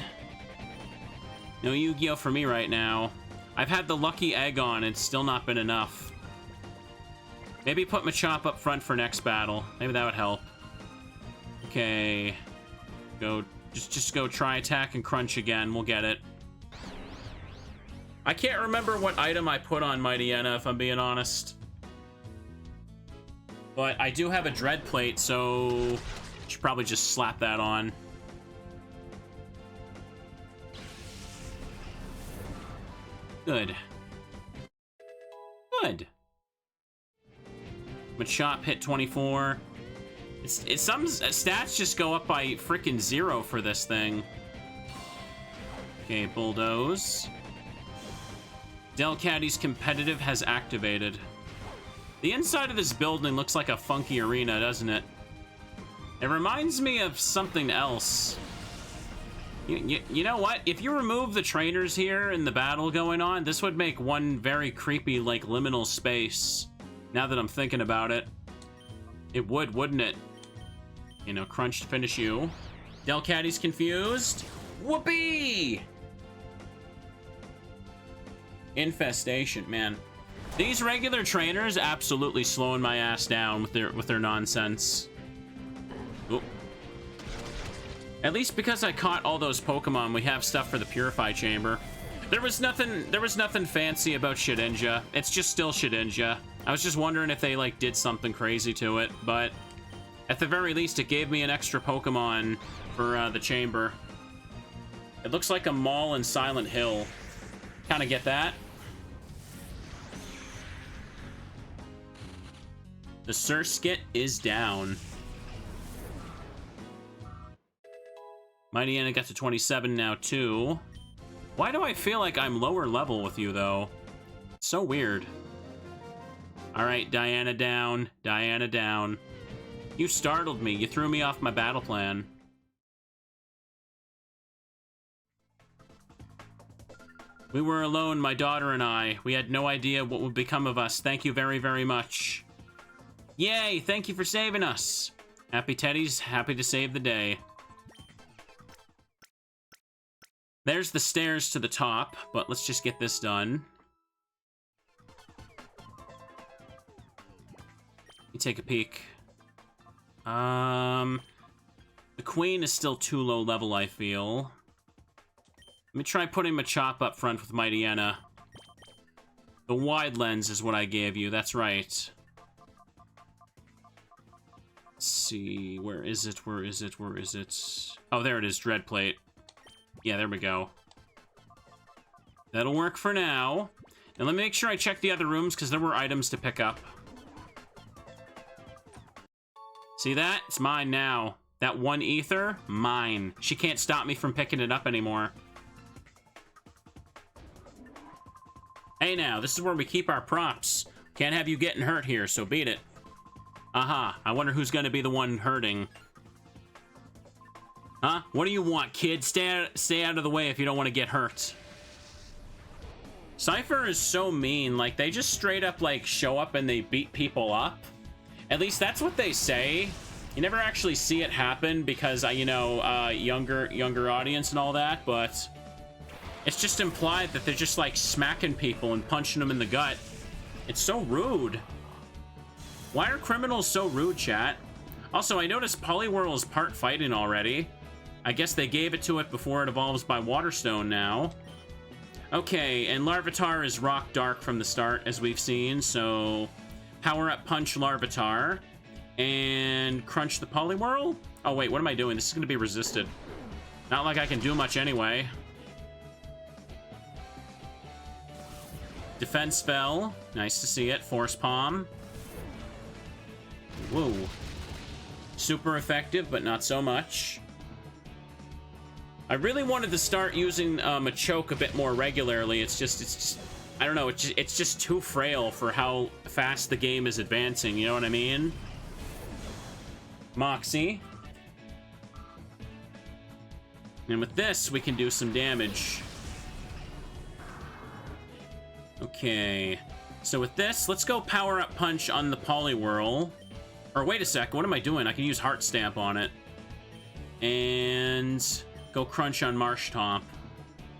No Yu-Gi-Oh! For me right now. I've had the lucky egg on, and it's still not been enough. Maybe put Machop up front for next battle. Maybe that would help. Okay. Just go try attack and crunch again. We'll get it. I can't remember what item I put on Mightyena, if I'm being honest. But I do have a Dread Plate, so I should probably just slap that on. Good. Good. Machop hit 24. Some stats just go up by freaking 0 for this thing. Okay, Bulldoze. Delcatty's competitive has activated. The inside of this building looks like a funky arena, doesn't it? It reminds me of something else. You know what? If you remove the trainers here in the battle going on, this would make one very creepy, like, liminal space. Now that I'm thinking about it. It would, wouldn't it? You know, Crunch to finish you. Delcatty's confused. Whoopee! Infestation, man. These regular trainers absolutely slowing my ass down with their nonsense. Oop. At least because I caught all those Pokemon, we have stuff for the Purify Chamber. There was nothing fancy about Shedinja. It's just still Shedinja. I was just wondering if they, like, did something crazy to it, but at the very least, it gave me an extra Pokemon for the chamber. It looks like a mall in Silent Hill. Kind of get that. The Surskit is down. Mightyena got to 27 now, too. Why do I feel like I'm lower level with you, though? It's so weird. Alright, Diana down. Diana down. You startled me. You threw me off my battle plan. We were alone, my daughter and I. We had no idea what would become of us. Thank you very, very much. Yay! Thank you for saving us. Happy Teddy's happy to save the day. There's the stairs to the top, but let's just get this done. Let me take a peek. The Queen is still too low level, I feel. Let me try putting Machop up front with Mightyena. The wide lens is what I gave you, that's right. Let's see, where is it, where is it, where is it? Oh, there it is, Dread Plate. Yeah, there we go. That'll work for now. And let me make sure I check the other rooms, because there were items to pick up. See that? It's mine now. That one ether, mine. She can't stop me from picking it up anymore. Hey now, this is where we keep our props. Can't have you getting hurt here, so beat it. Aha, I wonder who's gonna be the one hurting. Huh? What do you want, kid? Stay out of the way if you don't want to get hurt. Cipher is so mean. Like, they just straight up, like, show up and they beat people up. At least that's what they say. You never actually see it happen because, you know, younger audience and all that, but it's just implied that they're just, like, smacking people and punching them in the gut. It's so rude. Why are criminals so rude, chat? Also, I noticed Poliwhirl is part fighting already. I guess they gave it to it before it evolves by Waterstone now. Okay, and Larvitar is rock dark from the start, as we've seen, so power up punch Larvitar and crunch the Poliwhirl? Oh wait, what am I doing? This is gonna be resisted. Not like I can do much anyway. Defense fell. Nice to see it. Force Palm. Whoa. Super effective, but not so much. I really wanted to start using Machoke a bit more regularly. It's just, I don't know, it's just too frail for how fast the game is advancing, you know what I mean? Moxie. And with this, we can do some damage. Okay. So with this, let's go Power Up Punch on the Poliwhirl. Or wait a sec, what am I doing? I can use Heart Stamp on it. And go Crunch on Marshtomp.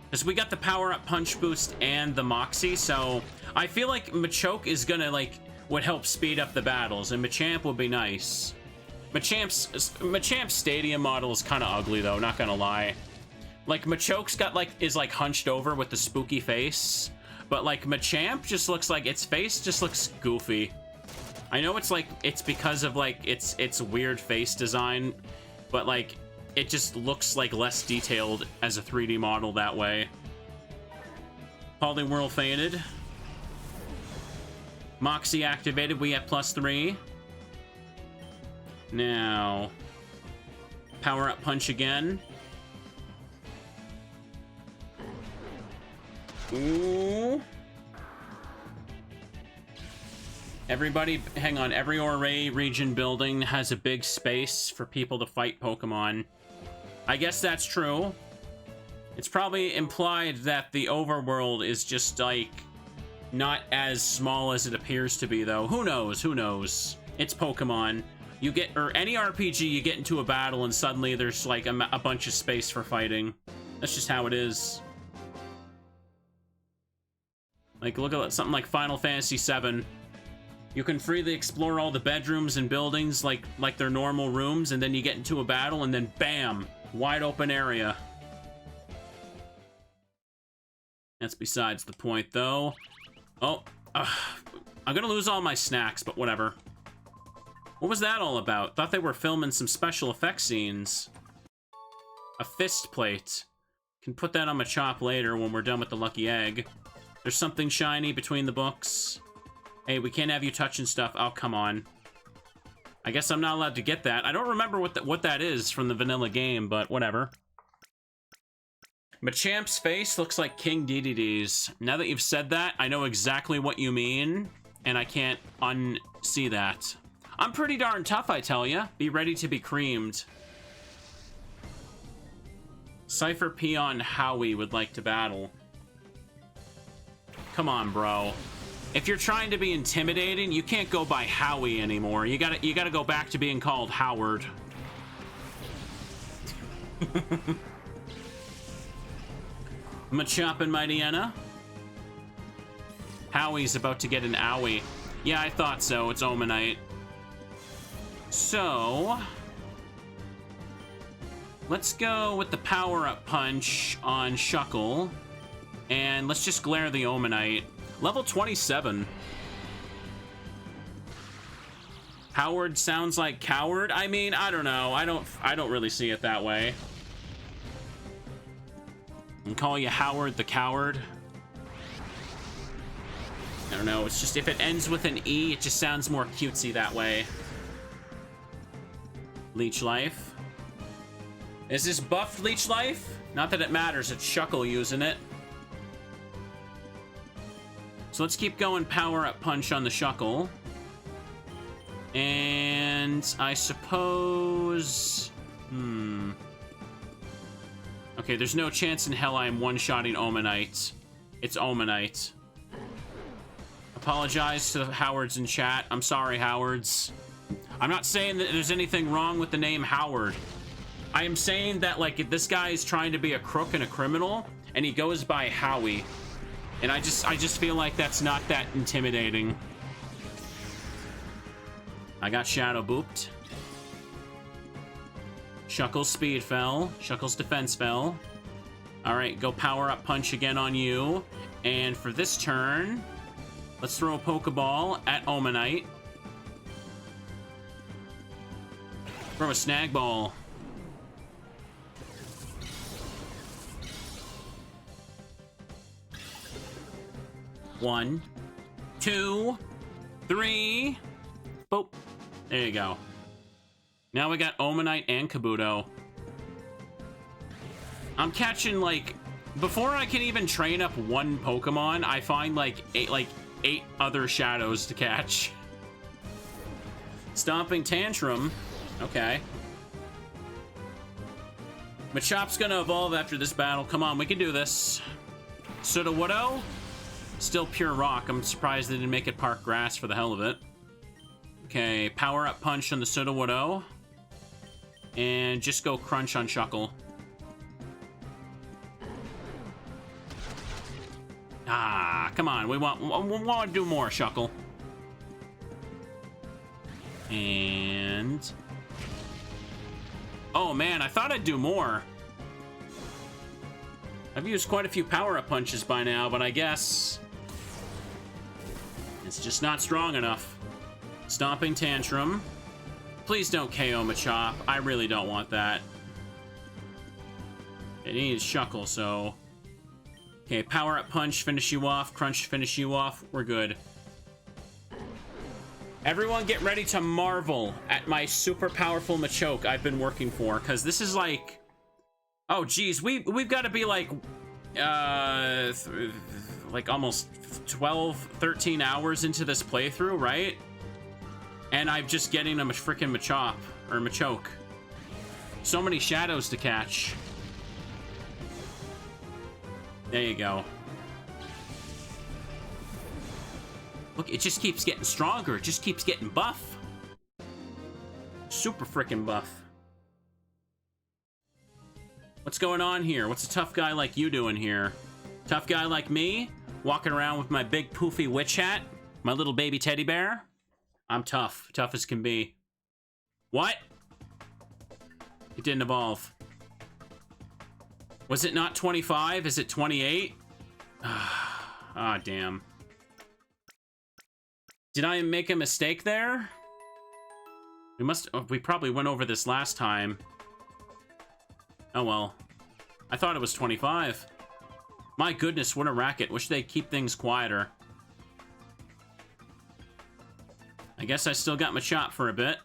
Because we got the Power Up Punch boost and the Moxie, so I feel like Machoke is gonna, like, would help speed up the battles, and Machamp would be nice. Machamp's stadium model is kind of ugly, though, not gonna lie. Like, Machoke's got, like, is, like, hunched over with the spooky face, but, like, Machamp just looks like, its face just looks goofy. I know it's, like, it's because of, like, its weird face design, but, like, it just looks like less detailed as a 3D model that way. Poliwhirl fainted. Moxie activated, we have +3. Now, Power Up Punch again. Ooh. Everybody, hang on, every Orre region building has a big space for people to fight Pokemon. I guess that's true. It's probably implied that the overworld is just, like, not as small as it appears to be, though. Who knows? Who knows? It's Pokemon. You get, or any RPG, you get into a battle and suddenly there's, like, a bunch of space for fighting. That's just how it is. Like, look at something like Final Fantasy VII. You can freely explore all the bedrooms and buildings like they're normal rooms, and then you get into a battle, and then bam! Wide open area. That's besides the point, though. Oh, I'm gonna lose all my snacks, but whatever. What was that all about? Thought they were filming some special effects scenes. A fist plate. Can put that on my chop later when we're done with the lucky egg. There's something shiny between the books. Hey, we can't have you touching stuff. Oh, come on. I guess I'm not allowed to get that. I don't remember what that is from the vanilla game, but whatever. Machamp's face looks like King Dedede's. Now that you've said that, I know exactly what you mean, and I can't unsee that. I'm pretty darn tough, I tell ya. Be ready to be creamed. Cipher Peon Howie would like to battle. Come on, bro. If you're trying to be intimidating, you can't go by Howie anymore. You gotta go back to being called Howard. Machop and Mightyena. Howie's about to get an owie. Yeah, I thought so. It's Omanite. So, let's go with the power-up punch on Shuckle. And let's just glare the Omanite. Level 27. Howard sounds like coward? I mean, I don't know. I don't really see it that way. And call you Howard the Coward. I don't know. It's just if it ends with an E, it just sounds more cutesy that way. Leech Life. Is this buffed Leech Life? Not that it matters, it's Shuckle using it. So let's keep going Power-Up Punch on the Shuckle. And I suppose... Okay, there's no chance in hell I am one-shotting Omanite. It's Omanite. Apologize to Howards in chat. I'm sorry, Howards. I'm not saying that there's anything wrong with the name Howard. I am saying that, like, if this guy is trying to be a crook and a criminal, and he goes by Howie. And I just feel like that's not that intimidating. I got Shadow Booped. Shuckle's speed fell. Shuckle's defense fell. Alright, go Power-Up Punch again on you. And for this turn, let's throw a Pokeball at Omanite. Throw a Snag Ball. One, two, three. Boop. There you go. Now we got Omanite and Kabuto. I'm catching, like, before I can even train up one Pokemon, I find like eight other shadows to catch. Stomping Tantrum. Okay. Machop's gonna evolve after this battle. Come on, we can do this. Sudowoodo. Still pure rock. I'm surprised they didn't make it park grass for the hell of it. Okay, Power-Up Punch on the Sudowoodo. And just go Crunch on Shuckle. Ah, come on. We want to do more, Shuckle. And... oh, man, I thought I'd do more. I've used quite a few Power-Up Punches by now, but I guess... it's just not strong enough. Stomping Tantrum. Please don't KO Machop. I really don't want that. It needs Shuckle, so... okay, Power-Up Punch, finish you off. Crunch, finish you off. We're good. Everyone get ready to marvel at my super powerful Machoke I've been working for, because this is like... oh, geez, we've got to be like almost 12, 13 hours into this playthrough, right? And I'm just getting a freaking Machop, or Machoke. So many shadows to catch. There you go. Look, it just keeps getting stronger. It just keeps getting buff. Super freaking buff. What's going on here? What's a tough guy like you doing here? Tough guy like me? Walking around with my big poofy witch hat? My little baby teddy bear? I'm tough. Tough as can be. What? It didn't evolve. Was it not 25? Is it 28? Ah, damn. Did I make a mistake there? We probably went over this last time. Oh well. I thought it was 25. My goodness, what a racket. Wish they'd keep things quieter. I guess I still got Machop for a bit.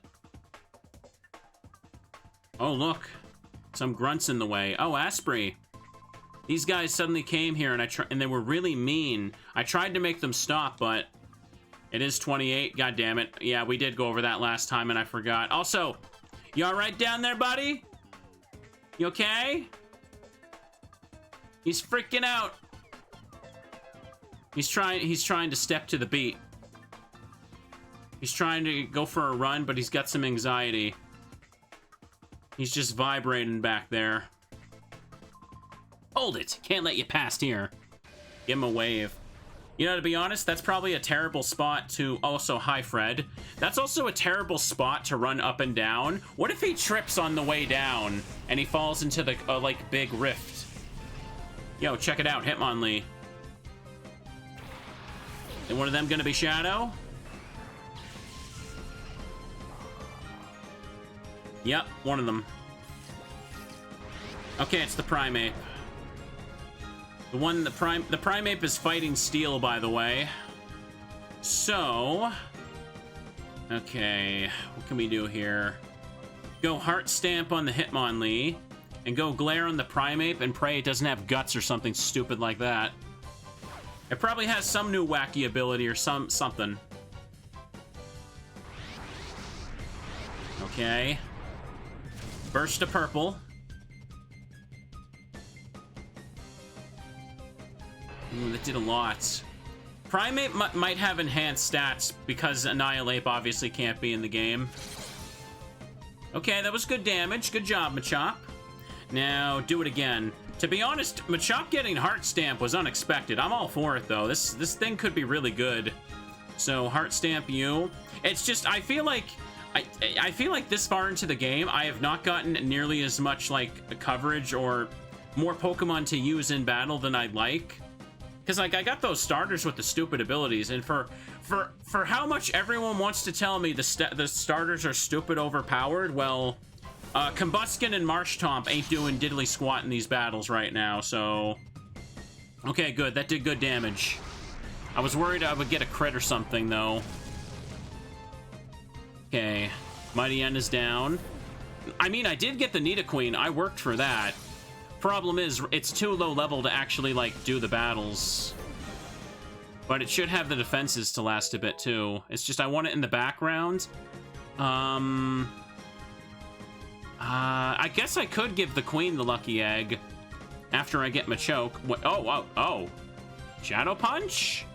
Oh, look. Some grunts in the way. Oh, Asprey. These guys suddenly came here and they were really mean. I tried to make them stop, but it is 28. God damn it. Yeah, we did go over that last time and I forgot. Also, you all right down there, buddy? You okay? He's freaking out. He's trying to step to the beat. He's trying to go for a run, but he's got some anxiety. He's just vibrating back there. Hold it. Can't let you past here. Give him a wave. You know, to be honest, that's probably a terrible spot to... also, hi, Fred. That's also a terrible spot to run up and down. What if he trips on the way down and he falls into the, like, big rift? Yo, check it out, Hitmonlee. And one of them gonna be Shadow? Yep, one of them. Okay, it's the Primeape. The Primeape is fighting Steel, by the way. So... okay, what can we do here? Go Heart Stamp on the Hitmonlee, and go Glare on the Primeape and pray it doesn't have Guts or something stupid like that. It probably has some new wacky ability or something. Okay. Burst of Purple. Ooh, that did a lot. Primeape might have enhanced stats because Annihilate obviously can't be in the game. Okay, that was good damage. Good job, Machop. Now, do it again. To be honest, Machop getting Heart Stamp was unexpected. I'm all for it, though. This thing could be really good. So, Heart Stamp you. It's just, I feel like this far into the game, I have not gotten nearly as much, like, coverage or more Pokemon to use in battle than I'd like. Because, like, I got those starters with the stupid abilities, and for how much everyone wants to tell me the starters are stupid overpowered, well, Combuskin and Marshtomp ain't doing diddly squat in these battles right now, so... Okay, good. That did good damage. I was worried I would get a crit or something, though. Okay. Mighty N is down. I mean, I did get the Nidoqueen. I worked for that. Problem is, it's too low level to actually, like, do the battles. But it should have the defenses to last a bit, too. It's just I want it in the background. I guess I could give the Queen the Lucky Egg after I get Machoke. What? Oh. Shadow Punch?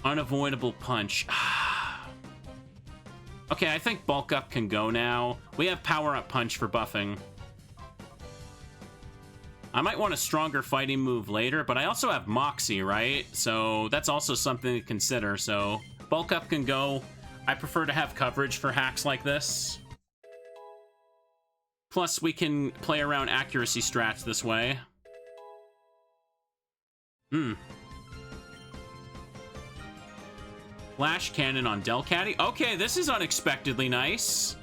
Unavoidable Punch. Okay, I think Bulk Up can go now. We have Power Up Punch for buffing. I might want a stronger fighting move later, but I also have Moxie, right? So that's also something to consider. So Bulk Up can go. I prefer to have coverage for hacks like this. Plus, we can play around accuracy strats this way. Flash Cannon on Delcatty. Okay, this is unexpectedly nice.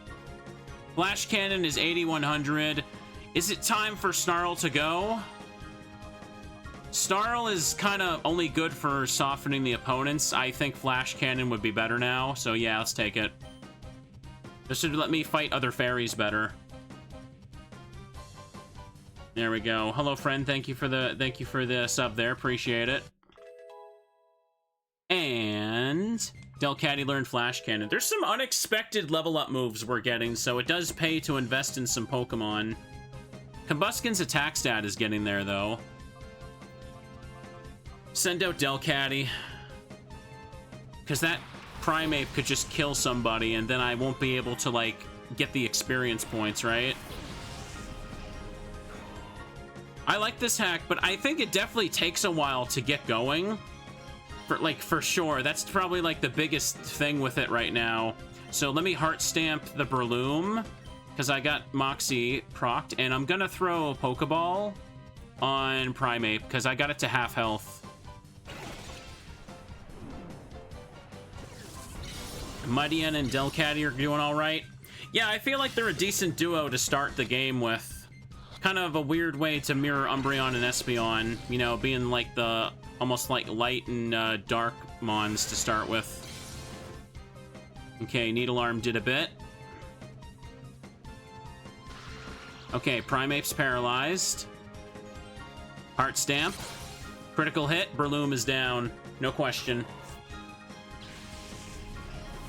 Flash Cannon is 8100. Is it time for Snarl to go? Snarl is kind of only good for softening the opponents. I think Flash Cannon would be better now, so yeah, let's take it. This should let me fight other fairies better. There we go. Hello, friend. Thank you for the sub there. Appreciate it. And Delcatty learned Flash Cannon. There's some unexpected level up moves we're getting, so it does pay to invest in some Pokemon. Combuskin's attack stat is getting there, though. Send out Delcatty. Because that Primeape could just kill somebody, and then I won't be able to, like, get the experience points, right? I like this hack, but I think it definitely takes a while to get going. For sure. That's probably, like, the biggest thing with it right now. So let me Heart Stamp the Breloom, because I got Moxie procced, and I'm gonna throw a Pokeball on Primeape, because I got it to half health. Mighty N and Delcatty are doing all right. Yeah, I feel like they're a decent duo to start the game with. Kind of a weird way to mirror Umbreon and Espeon, you know, being like the almost like light and dark mons to start with. Okay, Needlearm did a bit. Okay, Primeape's paralyzed. Heart Stamp. Critical hit. Breloom is down. No question.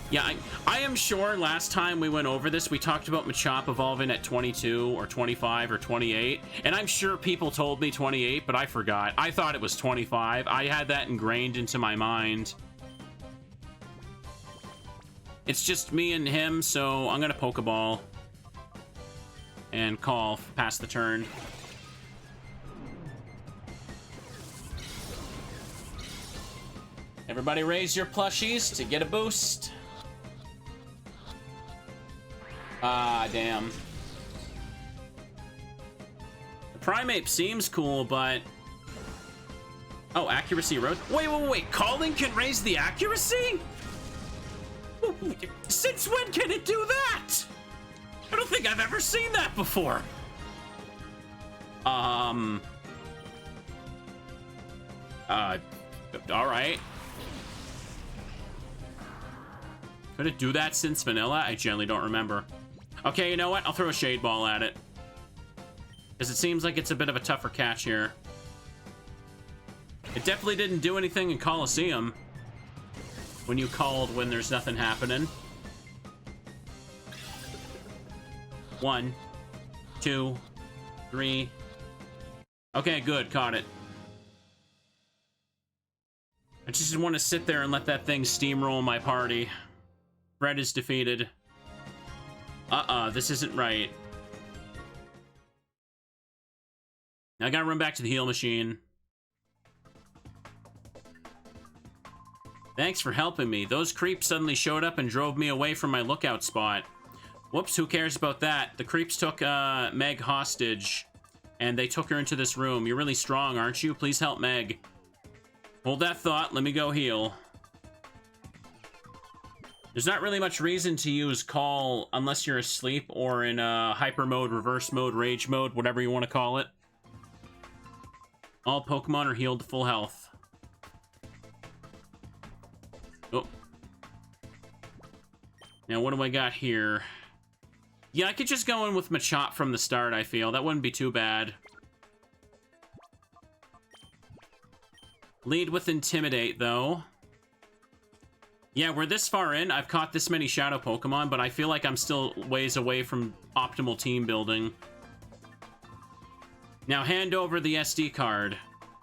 Yeah, I am sure last time we went over this, we talked about Machop evolving at 22 or 25 or 28. And I'm sure people told me 28, but I forgot. I thought it was 25. I had that ingrained into my mind. It's just me and him, so I'm going to Pokeball. And call past the turn. Everybody raise your plushies to get a boost. Ah, damn. The Primeape seems cool, but... Oh, accuracy rose. Wait. Calling can raise the accuracy? Since when can it do that? I don't think I've ever seen that before. All right. Could it do that since vanilla? I generally don't remember. Okay, you know what? I'll throw a Shade Ball at it. Because it seems like it's a bit of a tougher catch here. It definitely didn't do anything in Coliseum. When you called when there's nothing happening. 1, 2, 3. Okay, good. Caught it. I just want to sit there and let that thing steamroll my party. Fred is defeated. This isn't right. Now I gotta run back to the heal machine. Thanks for helping me. Those creeps suddenly showed up and drove me away from my lookout spot. Whoops, who cares about that? The creeps took Meg hostage, and they took her into this room. You're really strong, aren't you? Please help Meg. Hold that thought. Let me go heal. There's not really much reason to use Call unless you're asleep or in hyper mode, reverse mode, rage mode, whatever you want to call it. All Pokemon are healed to full health. Oh. Now, what do I got here? Yeah, I could just go in with Machop from the start, I feel. That wouldn't be too bad. Lead with Intimidate, though. Yeah, we're this far in. I've caught this many Shadow Pokemon, but I feel like I'm still ways away from optimal team building. Now, hand over the SD card.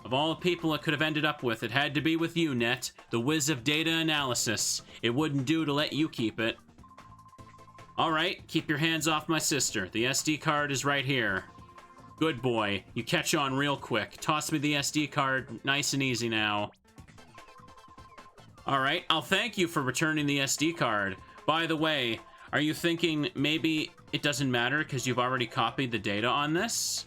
Of all the people it could have ended up with, it had to be with you, Net, the whiz of data analysis. It wouldn't do to let you keep it. Alright, keep your hands off my sister. The SD card is right here. Good boy. You catch on real quick. Toss me the SD card nice and easy now. Alright, I'll thank you for returning the SD card. By the way, are you thinking maybe it doesn't matter because you've already copied the data on this?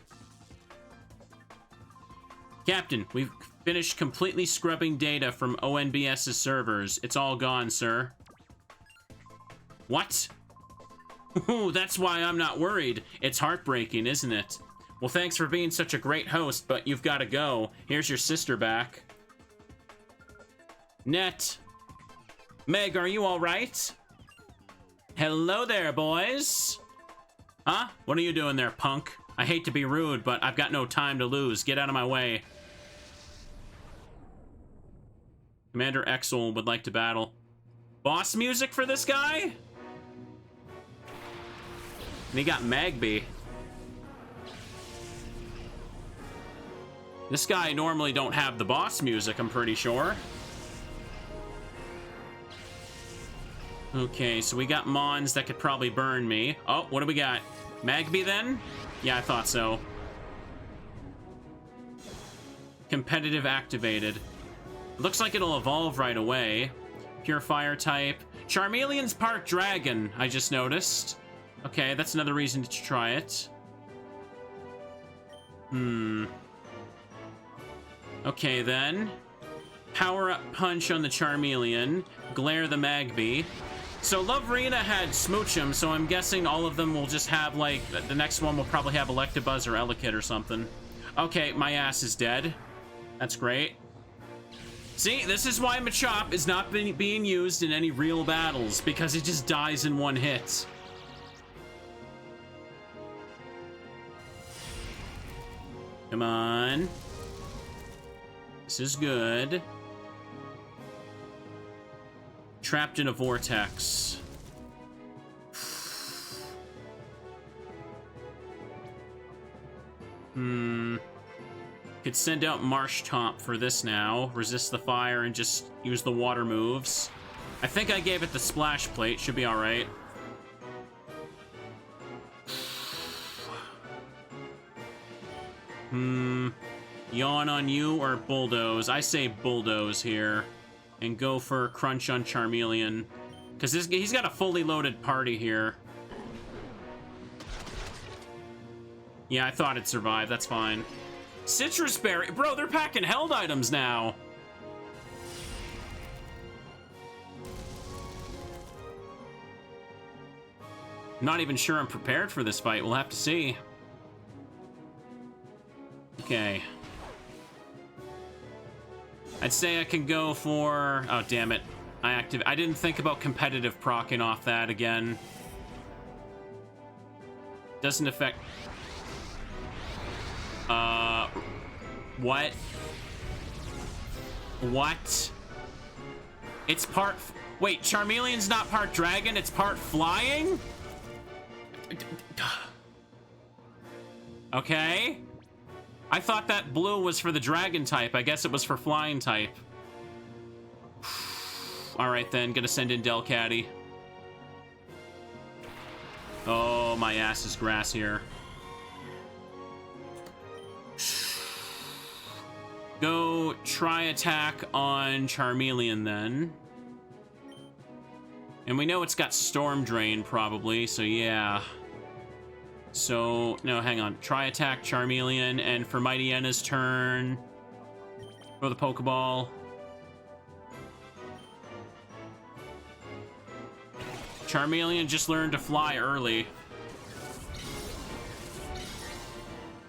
Captain, we've finished completely scrubbing data from ONBS's servers. It's all gone, sir. What? Ooh, that's why I'm not worried. It's heartbreaking, isn't it? Well, thanks for being such a great host, but you've got to go. Here's your sister back. Net. Meg, are you all right? Hello there, boys. Huh? What are you doing there, punk? I hate to be rude, but I've got no time to lose. Get out of my way. Commander Exel would like to battle. Boss music for this guy? And he got Magby. This guy normally don't have the boss music, I'm pretty sure. Okay, so we got Mons that could probably burn me. Oh, what do we got? Magby then? Yeah, I thought so. Competitive activated. Looks like it'll evolve right away. Pure fire type. Charmeleon's part dragon, I just noticed. Okay, that's another reason to try it. Okay, then. Power up punch on the Charmeleon. Glare the Magby. So Lovrina had Smoochum, so I'm guessing all of them will just have, like, the next one will probably have Electabuzz or Elekid or something. Okay, my ass is dead. That's great. See, this is why Machop is not being used in any real battles, because it just dies in one hit. Come on. This is good. Trapped in a vortex. Could send out Marsh Tomp for this now. Resist the fire and just use the water moves. I think I gave it the splash plate. Should be alright. Yawn on you or Bulldoze? I say Bulldoze here. And go for Crunch on Charmeleon. Because he's got a fully loaded party here. Yeah, I thought it survived. That's fine. Citrus Berry. Bro, they're packing held items now. Not even sure I'm prepared for this fight. We'll have to see. Okay. I'd say I can go for... Oh, damn it. I didn't think about competitive proccing off that again. Doesn't affect... What? What? It's part... Wait, Charmeleon's not part dragon, it's part flying? Okay. I thought that blue was for the dragon type. I guess it was for flying type. Alright then, gonna send in Delcatty. Oh, my ass is grass here. Go try attack on Charmeleon then. And we know it's got Storm Drain probably, so yeah. So, no, hang on. Try attack Charmeleon, and for Mighty Enna's turn, throw the Pokeball. Charmeleon just learned to fly early.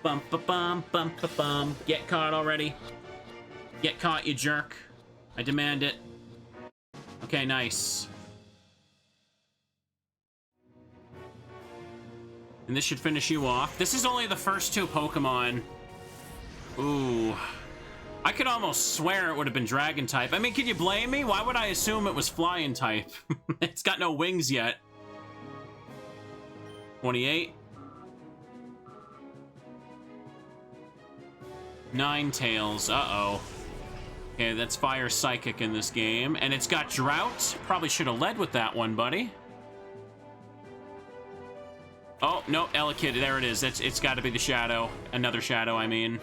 Bum ba bum bum ba bum. Get caught already. Get caught, you jerk. I demand it. Okay, nice. And this should finish you off. This is only the first two Pokemon. Ooh. I could almost swear it would have been Dragon type. I mean, can you blame me? Why would I assume it was Flying type? It's got no wings yet. 28. Ninetales. Uh-oh. Okay, that's Fire Psychic in this game. And it's got Drought. Probably should have led with that one, buddy. Oh, no, Elekid. There it is. It's got to be the Shadow. Another Shadow, I mean.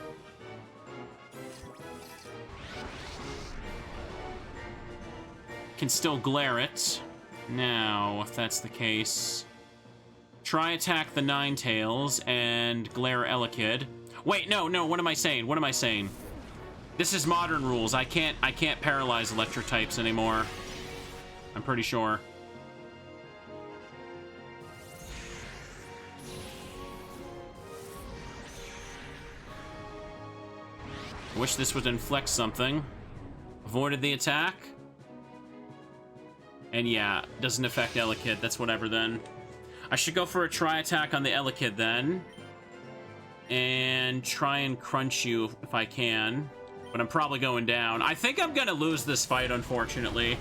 Can still glare it. Now, if that's the case, try attack the Ninetales and glare Elekid. Wait, no, what am I saying? What am I saying? This is modern rules. I can't paralyze electric types anymore. I'm pretty sure. I wish this would inflict something. Avoided the attack. And yeah, doesn't affect Elekid. That's whatever then. I should go for a try attack on the Elekid then. And try and crunch you if I can. But I'm probably going down. I think I'm gonna lose this fight, unfortunately.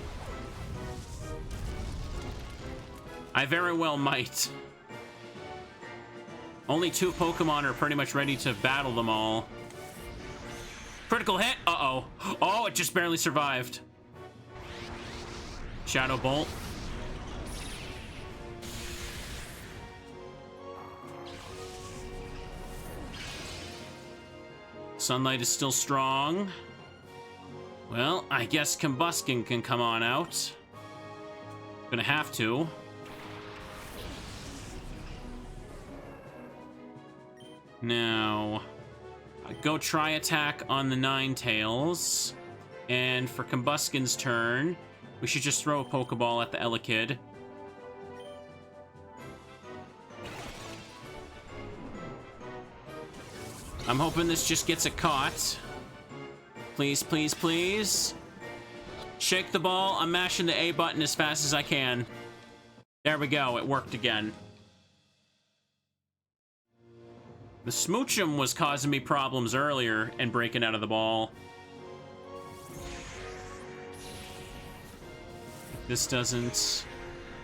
I very well might. Only two Pokemon are pretty much ready to battle them all. Critical hit! Uh-oh. Oh, it just barely survived. Shadow Bolt. Sunlight is still strong. Well, I guess Combuskin can come on out. Gonna have to. Now, go try attack on the Ninetales. And for Combuskin's turn, we should just throw a Pokeball at the Elekid. I'm hoping this just gets it caught. Please, please, please. Shake the ball. I'm mashing the A button as fast as I can. There we go. It worked again. The Smoochum was causing me problems earlier and breaking out of the ball. This doesn't...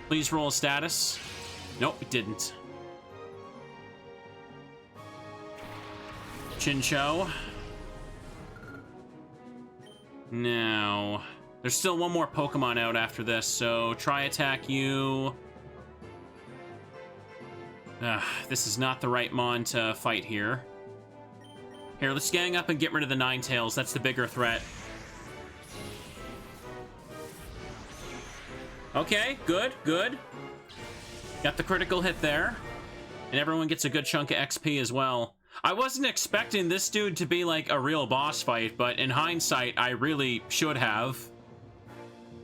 Please roll a status. Nope, it didn't. Chinchou. Now, there's still one more Pokemon out after this, so try attack you. This is not the right Mon to fight here. Here, let's gang up and get rid of the Ninetales. That's the bigger threat. Okay, good, good. Got the critical hit there. And everyone gets a good chunk of XP as well. I wasn't expecting this dude to be like a real boss fight, but in hindsight, I really should have.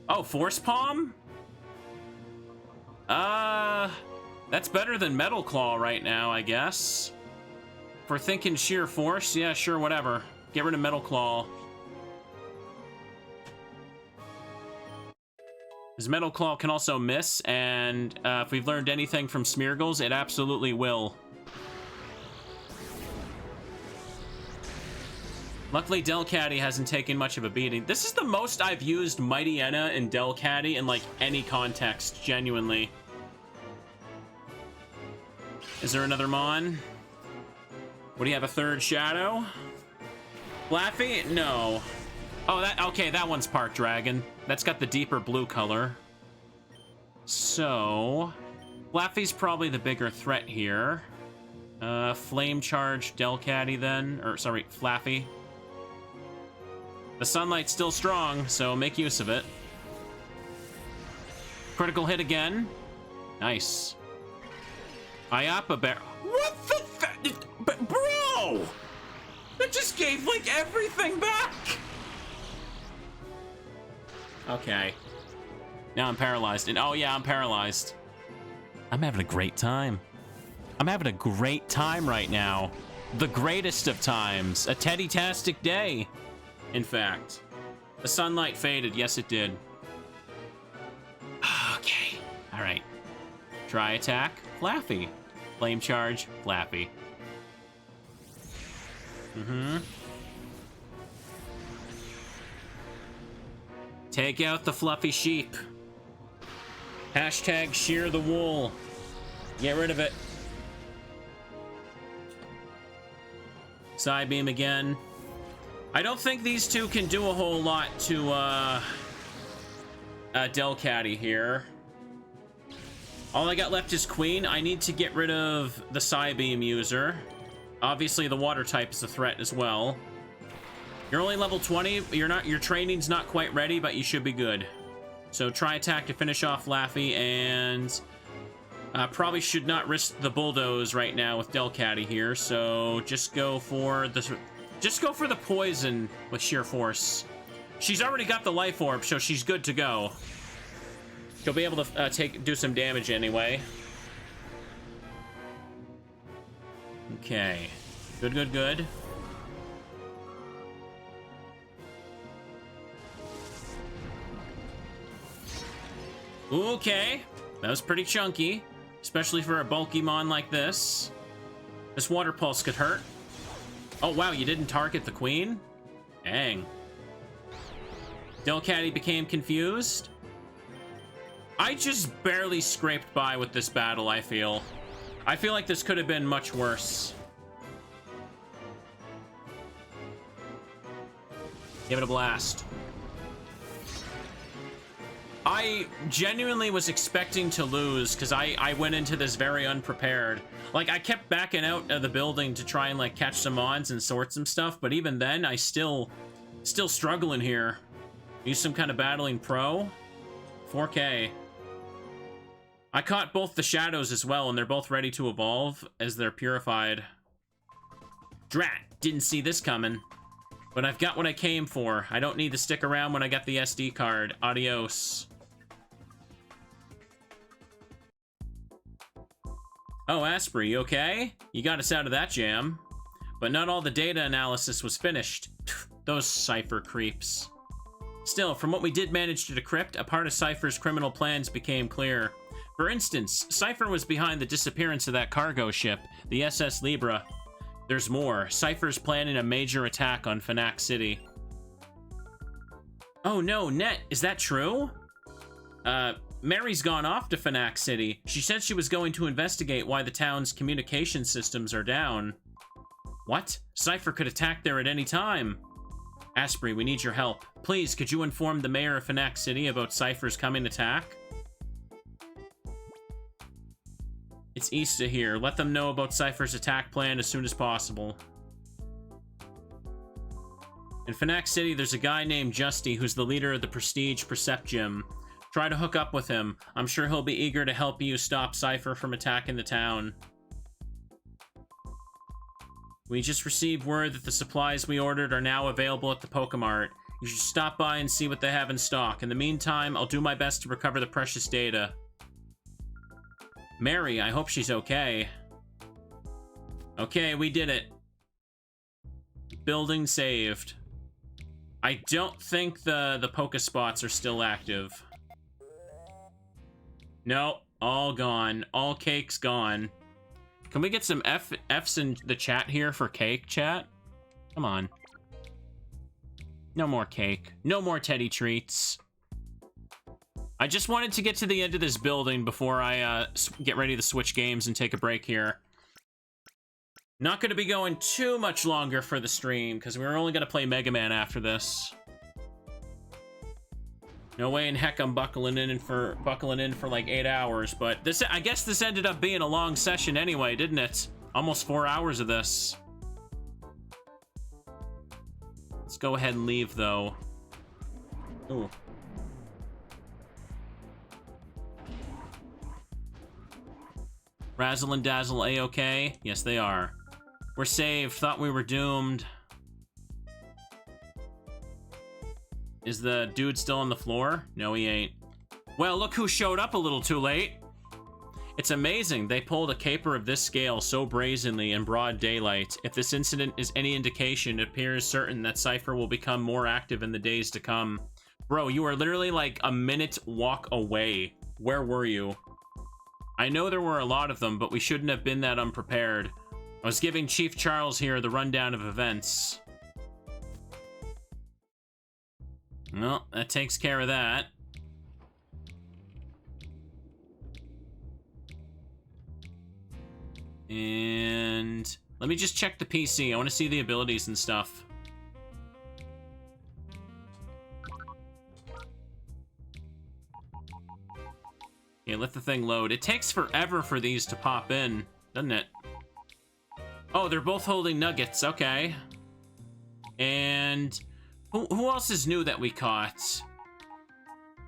Oh, Force Palm? That's better than Metal Claw right now, I guess. If we're thinking sheer force, yeah, sure, whatever. Get rid of Metal Claw. His Metal Claw can also miss, and if we've learned anything from Smeargles, it absolutely will. Luckily, Delcatty hasn't taken much of a beating. This is the most I've used Mightyena and Delcatty in, like, any context, genuinely. Is there another Mon? What do you have, a third Shadow? Flaffy? No. Oh, okay, that one's Park Dragon. That's got the deeper blue color. So, Flaffy's probably the bigger threat here. Flame Charge Delcatty then, or sorry, Flaffy. The Sunlight's still strong, so make use of it. Critical hit again. Nice. Iappa Bear. What the bro! That just gave, like, everything back! Okay. Now I'm paralyzed. And oh yeah, I'm paralyzed. I'm having a great time. I'm having a great time right now. The greatest of times. A teddy-tastic day. In fact. The sunlight faded. Yes, it did. Okay. Alright. Try attack. Flaffy. Flame charge. Flaffy. Take out the fluffy sheep. Hashtag shear the wool. Get rid of it. Side beam again. I don't think these two can do a whole lot to Delcatty here. All I got left is Queen. I need to get rid of the side beam user. Obviously the water type is a threat as well. You're only level 20. Your training's not quite ready, but you should be good. So try attack to finish off Laffy, and probably should not risk the bulldoze right now with Delcatty here. So just go for the poison with sheer force. She's already got the life orb, so she's good to go. She'll be able to do some damage anyway. Okay, good. Okay, that was pretty chunky, especially for a bulky mon like this. This water pulse could hurt. Oh wow, you didn't target the queen? Dang. Delcatty became confused. I just barely scraped by with this battle, I feel. I feel like this could have been much worse. Give it a blast. I genuinely was expecting to lose because I went into this very unprepared. Like, I kept backing out of the building to try and, like, catch some mons and sort some stuff, but even then, I still struggling here. Use some kind of battling pro. 4K. I caught both the shadows as well, and they're both ready to evolve as they're purified. Drat, didn't see this coming. But I've got what I came for. I don't need to stick around when I got the SD card. Adios. Oh, Asprey, you okay? You got us out of that jam. But not all the data analysis was finished. Those Cipher creeps. Still, from what we did manage to decrypt, a part of Cipher's criminal plans became clear. For instance, Cipher was behind the disappearance of that cargo ship, the SS Libra. There's more. Cipher's planning a major attack on Phoenix City. Oh no, Net, is that true? Mary's gone off to Phoenix City. She said she was going to investigate why the town's communication systems are down. What? Cipher could attack there at any time. Asprey, we need your help. Please, could you inform the mayor of Phoenix City about Cipher's coming attack? It's east of here. Let them know about Cipher's attack plan as soon as possible. In Phoenix City, there's a guy named Justy who's the leader of the Prestige Percept Gym. Try to hook up with him. I'm sure he'll be eager to help you stop Cipher from attacking the town. We just received word that the supplies we ordered are now available at the Pokemart. You should stop by and see what they have in stock. In the meantime, I'll do my best to recover the precious data. Mary, I hope she's okay. Okay, we did it. Building saved. I don't think the Pokespots are still active. No, all gone. All cake's gone. Can we get some F's in the chat here for cake, chat? Come on. No more cake. No more Teddy treats. I just wanted to get to the end of this building before I get ready to switch games and take a break here. Not going to be going too much longer for the stream, because we're only going to play Mega Man after this. No way in heck I'm buckling in for like 8 hours, but this, I guess this ended up being a long session anyway, didn't it? Almost 4 hours of this. Let's go ahead and leave, though. Ooh. Razzle and Dazzle A-okay? Yes, they are. We're saved. Thought we were doomed. Is the dude still on the floor? No, he ain't. Well, look who showed up a little too late. It's amazing. They pulled a caper of this scale so brazenly in broad daylight. If this incident is any indication, it appears certain that Cipher will become more active in the days to come. Bro, you are literally like a minute walk away. Where were you? I know there were a lot of them, but we shouldn't have been that unprepared. I was giving Chief Charles here the rundown of events. Well, that takes care of that. And let me just check the PC. I want to see the abilities and stuff. Okay, let the thing load. It takes forever for these to pop in, doesn't it? Oh, they're both holding nuggets. Okay. And who else is new that we caught?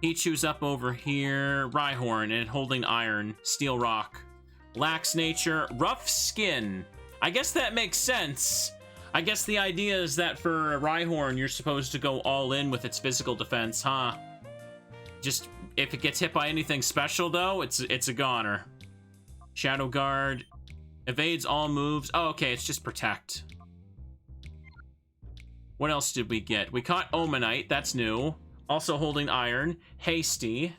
Pichu's up over here. Rhyhorn and holding iron. Steel rock. Lax nature. Rough skin. I guess that makes sense. I guess the idea is that for Rhyhorn, you're supposed to go all in with its physical defense, huh? Just... if it gets hit by anything special, though, it's a goner. Shadow Guard. Evades all moves. Oh, okay, it's just protect. What else did we get? We caught Omanite. That's new. Also holding iron. Hasty.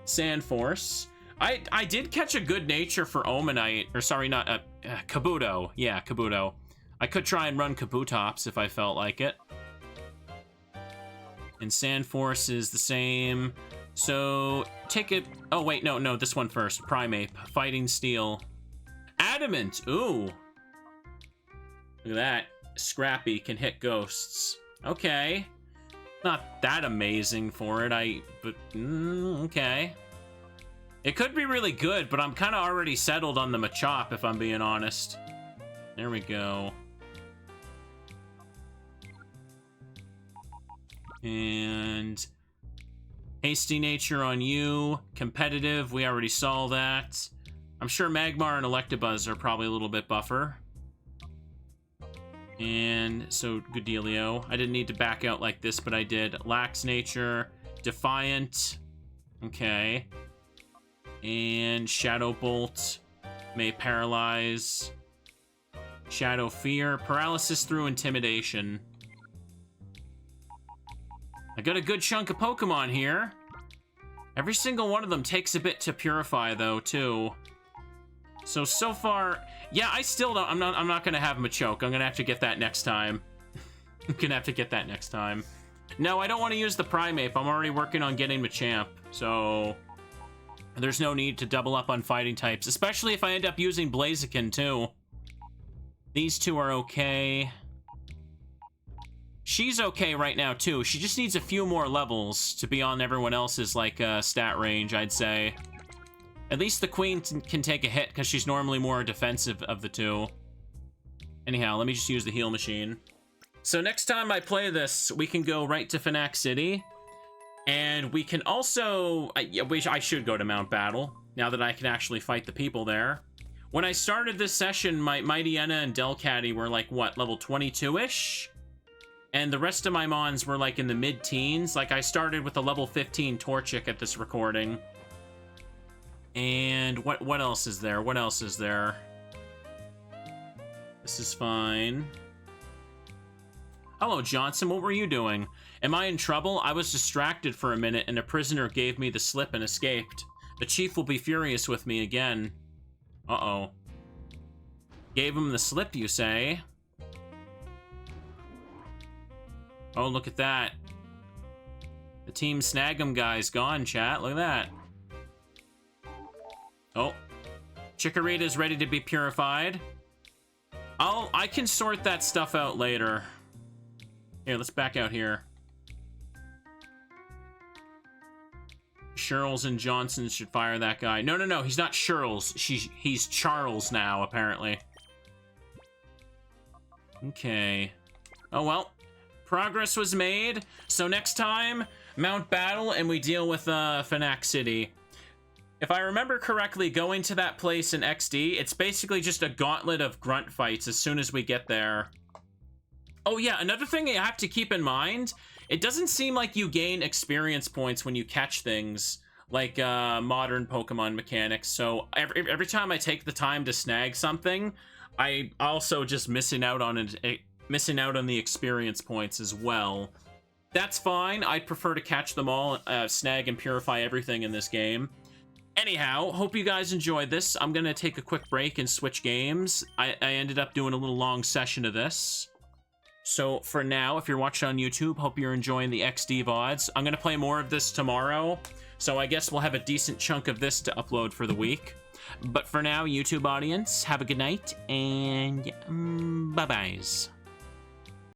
Sand Force. I did catch a good nature for Omanite. Or sorry, not... Kabuto. Yeah, Kabuto. I could try and run Kabutops if I felt like it. And Sand Force is the same... So, take it... oh, wait, no, this one first. Primeape. Fighting Steel. Adamant! Ooh. Look at that. Scrappy can hit ghosts. Okay. Not that amazing for it, but... okay. It could be really good, but I'm kind of already settled on the Machop, if I'm being honest. There we go. And... hasty nature on you. Competitive, we already saw that. I'm sure Magmar and Electabuzz are probably a little bit buffer. And so, good dealio. I didn't need to back out like this, but I did. Lax nature. Defiant. Okay. And Shadow Bolt. May paralyze. Shadow Fear. Paralysis through intimidation. I got a good chunk of Pokemon here. Every single one of them takes a bit to purify, though, too. So far... yeah, I still don't... I'm not gonna have Machoke. I'm gonna have to get that next time. I'm gonna have to get that next time. No, I don't want to use the Primeape. I'm already working on getting Machamp, so... there's no need to double up on fighting types, especially if I end up using Blaziken, too. These two are okay. She's okay right now, too. She just needs a few more levels to be on everyone else's, like, stat range, I'd say. At least the Queen can take a hit, because she's normally more defensive of the two. Anyhow, let me just use the heal machine. So next time I play this, we can go right to Phoenix City. And we can also... I should go to Mount Battle, now that I can actually fight the people there. When I started this session, my Mightyena and Delcatty were, like, what, level 22-ish? And the rest of my Mons were, like, in the mid-teens. Like, I started with a level 15 Torchic at this recording. And what else is there? What else is there? This is fine. Hello, Johnson. What were you doing? Am I in trouble? I was distracted for a minute, and a prisoner gave me the slip and escaped. The chief will be furious with me again. Uh-oh. Gave him the slip, you say? Oh, look at that. The Team Snag'em guy's gone, chat. Look at that. Oh. Chikorita's ready to be purified. I can sort that stuff out later. Here, let's back out here. Shirls and Johnson should fire that guy. No, he's not Shirls. He's Charles now, apparently. Okay. Oh, well. Progress was made. So next time, Mount Battle, and we deal with Fnac City. If I remember correctly, going to that place in XD, it's basically just a gauntlet of grunt fights as soon as we get there. Oh yeah, another thing you have to keep in mind, it doesn't seem like you gain experience points when you catch things like modern Pokemon mechanics. So every time I take the time to snag something, I also just missing out on the experience points as well. That's fine. I'd prefer to catch them all, snag and purify everything in this game. Anyhow, hope you guys enjoyed this. I'm gonna take a quick break and switch games. I ended up doing a little long session of this. So for now, if you're watching on YouTube, hope you're enjoying the XD VODs. I'm gonna play more of this tomorrow, so I guess we'll have a decent chunk of this to upload for the week. But for now, YouTube audience, have a good night, and bye-byes.